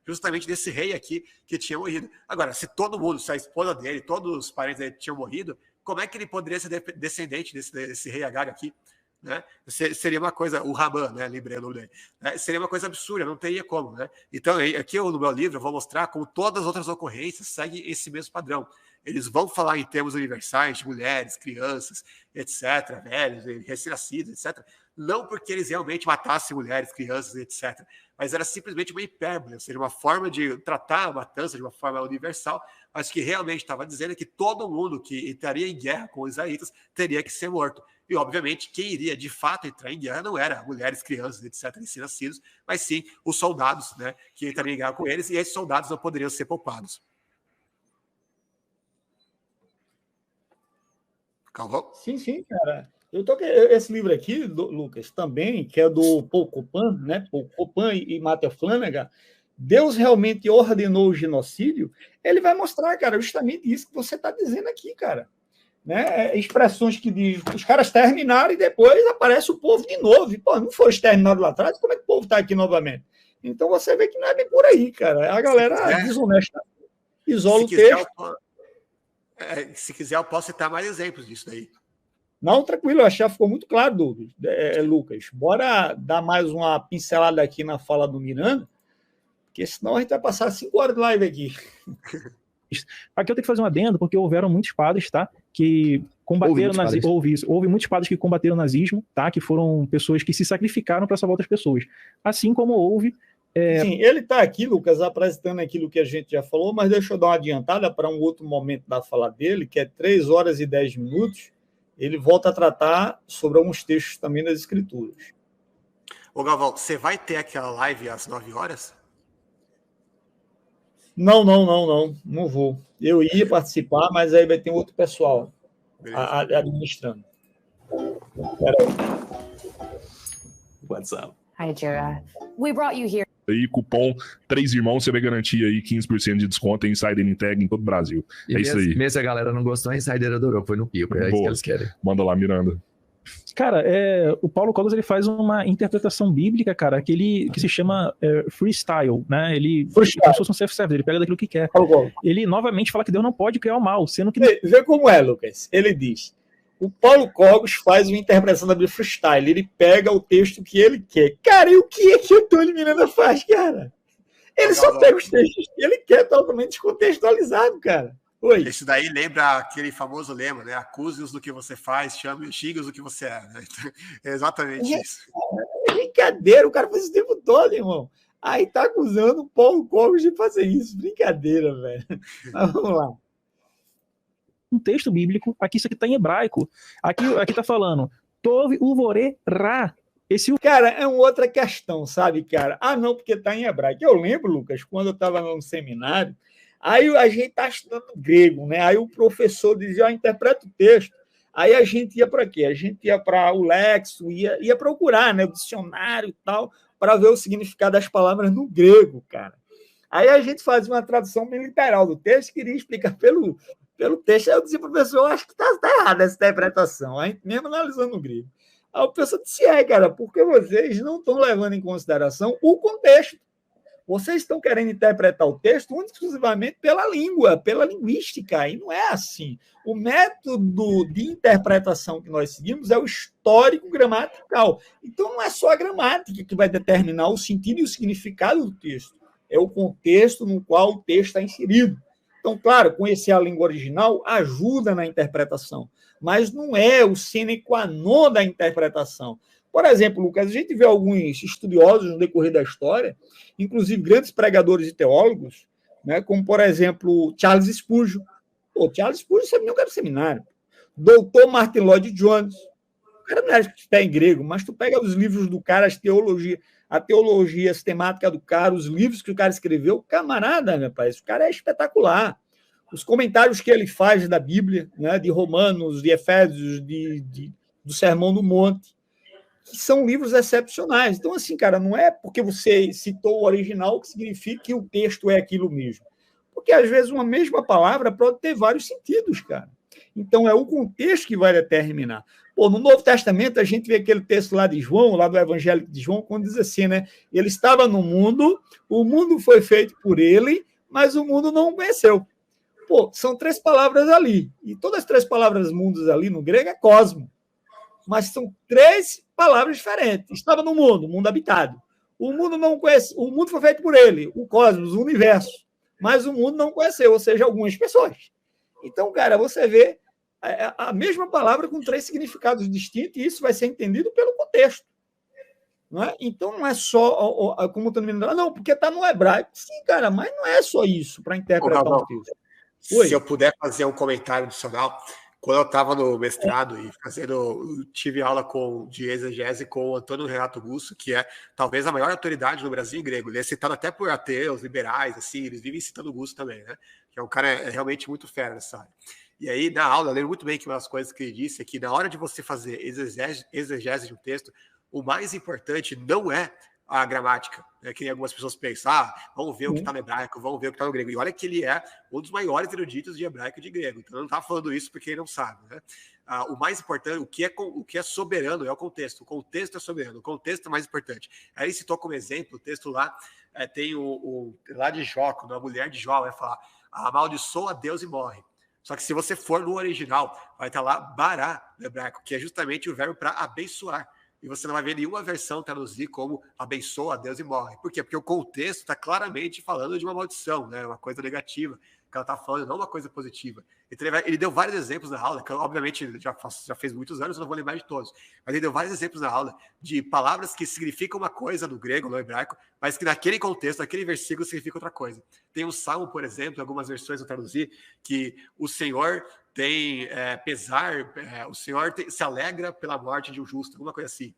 justamente desse rei aqui que tinha morrido. Agora, se todo mundo, se a esposa dele, todos os parentes dele tinham morrido, como é que ele poderia ser descendente desse rei Agag aqui? Né? Seria uma coisa, o Ramã, né? Lembrei o nome dele. Né? Seria uma coisa absurda, não teria como. Né? Então, aqui no meu livro, eu vou mostrar como todas as outras ocorrências seguem esse mesmo padrão. Eles vão falar em termos universais de mulheres, crianças, etc., velhos, recém-nascidos, etc., não porque eles realmente matassem mulheres, crianças, etc., mas era simplesmente uma hipérbole, ou seja, uma forma de tratar a matança de uma forma universal, mas que realmente estava dizendo que todo mundo que entraria em guerra com os israelitas teria que ser morto. E, obviamente, quem iria de fato entrar em guerra não era mulheres, crianças, etc., recém-nascidos, mas sim os soldados, né, que entrariam em guerra com eles, e esses soldados não poderiam ser poupados. Calvão? Sim, cara. Eu tô esse livro aqui, Lucas, também, que é do Paul Copan, né? Paul Copan e Matthew Flanagan, Deus realmente ordenou o genocídio, ele vai mostrar, cara, justamente isso que você está dizendo aqui, cara. Né? Expressões que diz, os caras terminaram e depois aparece o povo de novo. E, pô, não foi exterminado lá atrás, como é que o povo está aqui novamente? Então você vê que não é bem por aí, cara. A galera desonesta. Isola o texto. Se quiser, eu posso citar mais exemplos disso daí. Não, tranquilo, eu achei que ficou muito claro, Lucas. Bora dar mais uma pincelada aqui na fala do Miranda, porque senão a gente vai passar 5 horas de live aqui. Aqui eu tenho que fazer um adendo, porque houveram muitos padres, tá? Que combateram nazismo. Houve muitos padres que combateram o nazismo, tá? Que foram pessoas que se sacrificaram para salvar outras pessoas. Assim como houve. Sim, ele está aqui, Lucas, apresentando aquilo que a gente já falou, mas deixa eu dar uma adiantada para um outro momento da fala dele, que é 3 horas e 10 minutos. Ele volta a tratar sobre alguns textos também das Escrituras. Ô, Galvão, você vai ter aquela live às 9 horas? Não vou. Eu ia participar, mas aí vai ter outro pessoal administrando. What's up? Hi, Jera. We brought you here. Aí, cupom 3 Irmãos, você vai garantir aí 15% de desconto em Insider Integ em todo o Brasil. E isso aí. Mesmo se a galera não gostou, a Insider adorou, foi no pico. É isso que eles querem. Manda lá, Miranda. Cara, o Paulo Cogos, ele faz uma interpretação bíblica, cara, que se chama freestyle, né? Ele como se fosse um self-service, ele pega daquilo que quer. Ele novamente fala que Deus não pode criar o mal, sendo que... Vê como é, Lucas. Ele diz, o Paulo Cogos faz uma interpretação da Bíblia freestyle, ele pega o texto que ele quer. Cara, e o que é que o Tony Miranda faz, cara? Ele só pega os textos que ele quer, totalmente descontextualizado, cara. Oi. Isso daí lembra aquele famoso lema, né? Acuse-os do que você faz, xingue-os do que você é. Né? Então, é exatamente isso. É brincadeira, o cara faz isso o tempo todo, irmão. Aí tá acusando o Paulo Cogos de fazer isso. Brincadeira, velho. Mas vamos lá. Um texto bíblico, aqui isso aqui tá em hebraico. Aqui tá falando, Tov uvore ra. Cara, é uma outra questão, sabe, cara? Não, porque tá em hebraico. Eu lembro, Lucas, quando eu tava no seminário, aí a gente tá estudando grego, né? Aí o professor dizia, interpreta o texto. Aí a gente ia para quê? A gente ia para o Lexo, ia procurar, né, o dicionário e tal, para ver o significado das palavras no grego, cara. Aí a gente fazia uma tradução bem literal do texto, queria explicar pelo texto. Aí eu dizia, professor, acho que tá errada essa interpretação, a gente mesmo analisando o grego. Aí o professor disse, cara, porque vocês não estão levando em consideração o contexto. Vocês estão querendo interpretar o texto exclusivamente pela língua, pela linguística, e não é assim. O método de interpretação que nós seguimos é o histórico gramatical. Então, não é só a gramática que vai determinar o sentido e o significado do texto. É o contexto no qual o texto está inserido. Então, claro, conhecer a língua original ajuda na interpretação, mas não é o sine qua non da interpretação. Por exemplo, Lucas, a gente vê alguns estudiosos no decorrer da história, inclusive grandes pregadores e teólogos, né, como, por exemplo, Charles Spurgeon. Charles Spurgeon você não quer no seminário. Doutor Martin Lloyd Jones. O cara não é que está em grego, mas tu pega os livros do cara, a teologia sistemática do cara, os livros que o cara escreveu, camarada, meu pai, esse cara é espetacular. Os comentários que ele faz da Bíblia, né, de Romanos, de Efésios, do Sermão do Monte, que são livros excepcionais. Então, assim, cara, não é porque você citou o original que significa que o texto é aquilo mesmo. Porque, às vezes, uma mesma palavra pode ter vários sentidos, cara. Então, é o contexto que vai determinar. No Novo Testamento, a gente vê aquele texto lá de João, lá do Evangelho de João, quando diz assim, né? Ele estava no mundo, o mundo foi feito por ele, mas o mundo não o conheceu. São 3 palavras ali. E todas as 3 palavras mundos ali no grego é cosmo. Mas são 3 palavras diferentes. Estava no mundo, mundo habitado. O mundo não conhece, o mundo foi feito por ele, o cosmos, o universo. Mas o mundo não conheceu, ou seja, algumas pessoas. Então, cara, você vê a mesma palavra com 3 significados distintos, e isso vai ser entendido pelo contexto. Não é? Então, não é só, como o Tony não, porque está no hebraico. Sim, cara, mas não é só isso para interpretar o texto. Se eu puder fazer um comentário adicional, quando eu estava no mestrado e tive aula de exegese com o Antônio Renato Russo, que é talvez a maior autoridade no Brasil em grego. Ele é citado até por ateus, liberais, assim, eles vivem citando o Russo também, né? Que é um cara realmente muito fera nessa área. E aí, na aula, eu lembro muito bem que uma das coisas que ele disse é que na hora de você fazer exegese de um texto, o mais importante não é a gramática, né, que algumas pessoas pensam, vamos ver o que está no hebraico, vamos ver o que está no grego. E olha que ele é um dos maiores eruditos de hebraico e de grego, então não está falando isso porque ele não sabe. Né? O mais importante, o que é soberano é o contexto é soberano, o contexto é mais importante. Aí ele citou como exemplo, o texto lá, tem lá de Jó, quando a mulher de Jó vai falar, amaldiçoa Deus e morre. Só que se você for no original, vai estar lá bará no hebraico, que é justamente o verbo para abençoar. E você não vai ver nenhuma versão traduzir como abençoa a Deus e morre. Por quê? Porque o contexto está claramente falando de uma maldição, né? Uma coisa negativa que ela está falando, não uma coisa positiva. Então ele deu vários exemplos na aula, que obviamente já fez muitos anos, eu não vou lembrar de todos, mas ele deu vários exemplos na aula de palavras que significam uma coisa no grego, no hebraico, mas que naquele contexto, naquele versículo, significa outra coisa. Tem um salmo, por exemplo, algumas versões eu traduzi, que o Senhor tem pesar, o Senhor se alegra pela morte de um justo, alguma coisa assim.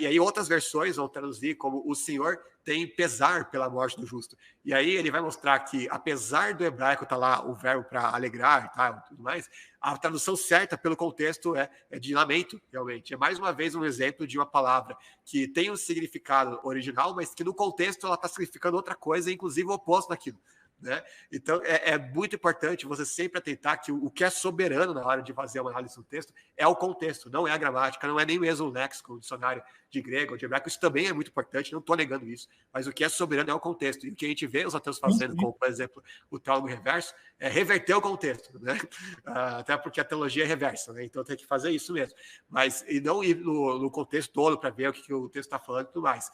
E aí outras versões vão traduzir como o Senhor tem pesar pela morte do justo. E aí ele vai mostrar que, apesar do hebraico estar lá o verbo para alegrar e tudo mais, a tradução certa pelo contexto é de lamento, realmente. É mais uma vez um exemplo de uma palavra que tem um significado original, mas que no contexto ela está significando outra coisa, inclusive o oposto daquilo. Né? Então é muito importante você sempre atentar que o que é soberano na hora de fazer uma análise do texto é o contexto, não é a gramática, não é nem mesmo o léxico, o dicionário de grego ou de hebraico. Isso também é muito importante, não estou negando isso, mas o que é soberano é o contexto, e o que a gente vê os ateus fazendo, como por exemplo o teólogo reverso, é reverter o contexto, né? Até porque a teologia é reversa, né? Então tem que fazer isso mesmo, mas e não ir no contexto todo para ver o que o texto está falando e tudo mais.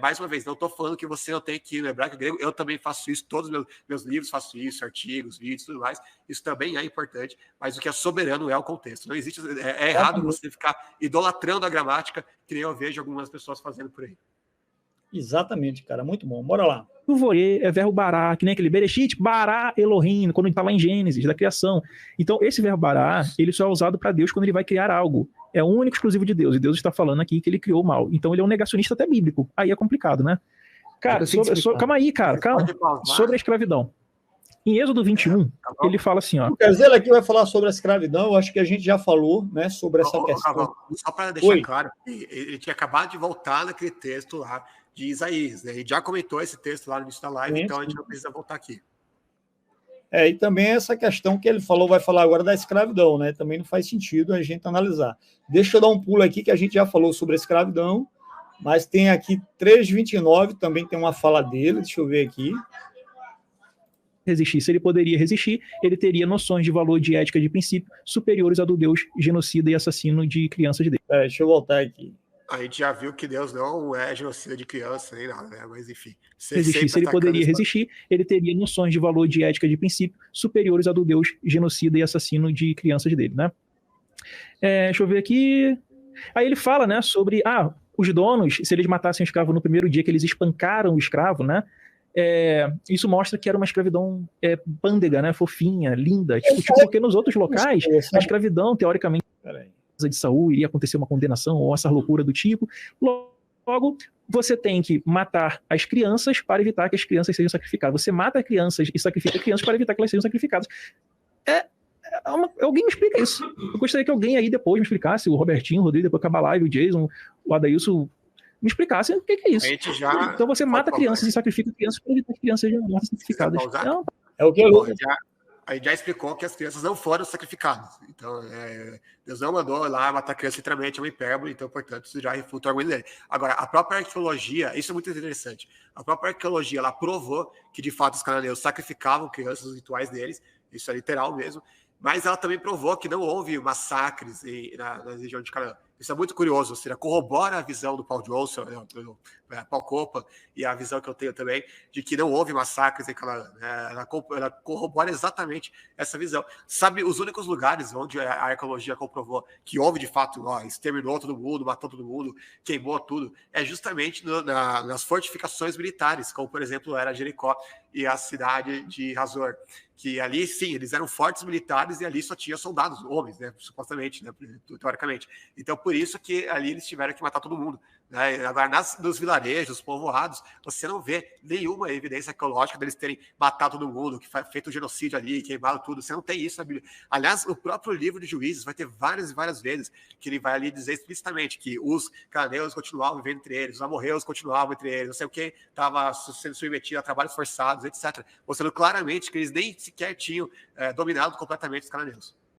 Mais uma vez, não estou falando que você não tem que ir no hebraico e grego, eu também faço isso, todos os meus livros faço isso, artigos, vídeos, tudo mais, isso também é importante, mas o que é soberano é o contexto. Não existe, é errado você ficar idolatrando a gramática, que nem eu vejo algumas pessoas fazendo por aí. Exatamente, cara, muito bom. Bora lá. O voê é verbo bará, que nem aquele Bereshit, bará Elohim, quando ele está lá em Gênesis, da criação. Então, esse verbo bará, ele só é usado para Deus quando ele vai criar algo. É o único exclusivo de Deus, e Deus está falando aqui que ele criou o mal. Então, ele é um negacionista até bíblico. Aí é complicado, né? Cara, calma aí, cara, calma. Sobre a escravidão. Em Êxodo 21, ele fala assim, ó... O Carzelo aqui vai falar sobre a escravidão, eu acho que a gente já falou, né, sobre essa questão. Só para deixar claro, ele tinha acabado de voltar naquele texto lá de Isaías, né? Ele já comentou esse texto lá no início da live, então a gente não precisa voltar aqui. E também essa questão que ele falou, vai falar agora da escravidão, né? Também não faz sentido a gente analisar. Deixa eu dar um pulo aqui, que a gente já falou sobre a escravidão, mas tem aqui 3:29, também tem uma fala dele, deixa eu ver aqui. Resistir. Se ele poderia resistir, ele teria noções de valor, de ética, de princípio superiores a do Deus genocida e assassino de crianças de Deus. Deixa eu voltar aqui. A gente já viu que Deus não é genocida de criança nem nada, né? Mas enfim. Resistir. Se ele poderia resistir, ele teria noções de valor, de ética, de princípio superiores a do Deus genocida e assassino de crianças dele, né? Deixa eu ver aqui. Aí ele fala, né, sobre os donos, se eles matassem o escravo no primeiro dia que eles espancaram o escravo, né? Isso mostra que era uma escravidão pândega, né, fofinha, linda, porque nos outros locais a escravidão, teoricamente, de Saul iria acontecer uma condenação ou essa loucura do tipo. Logo, você tem que matar as crianças para evitar que as crianças sejam sacrificadas. Você mata crianças e sacrifica crianças para evitar que elas sejam sacrificadas. Alguém me explica isso. Eu gostaria que alguém aí depois me explicasse, o Robertinho, o Rodrigo, depois acabar a live, o Jason, o Adailson, me explicasse o que é isso. Então você mata crianças e sacrifica crianças para evitar que crianças sejam mortas e sacrificadas. Não. É o que A gente já explicou que as crianças não foram sacrificadas. Então, Deus não mandou lá matar criança literalmente, é uma hipérbole, então, portanto, isso já refuta o argumento dele. Agora, a própria arqueologia, isso é muito interessante, a própria arqueologia, ela provou que, de fato, os cananeus sacrificavam crianças nos rituais deles, isso é literal mesmo, mas ela também provou que não houve massacres na região de Canaã. Isso é muito curioso, ou seja, corrobora a visão do Paul Johnson, do Paul Copa, e a visão que eu tenho também, de que não houve massacres, ela corrobora exatamente essa visão. Sabe, os únicos lugares onde a arqueologia comprovou que houve, de fato, exterminou todo mundo, matou todo mundo, queimou tudo, é justamente nas fortificações militares, como, por exemplo, era Jericó e a cidade de Hazor, que ali, sim, eles eram fortes militares e ali só tinha soldados, homens, né, supostamente, né, teoricamente. Então, por isso que ali eles tiveram que matar todo mundo. Né? Agora, nos vilarejos, povoados, você não vê nenhuma evidência arqueológica deles terem matado todo mundo, que feito um genocídio ali, queimado tudo. Você não tem isso na Bíblia. Aliás, o próprio livro de Juízes vai ter várias e várias vezes que ele vai ali dizer explicitamente que os cananeus continuavam vivendo entre eles, os amorreus continuavam entre eles, não sei o que, estava sendo submetido a trabalhos forçados, etc. Mostrando claramente que eles nem sequer tinham dominado completamente os cananeus.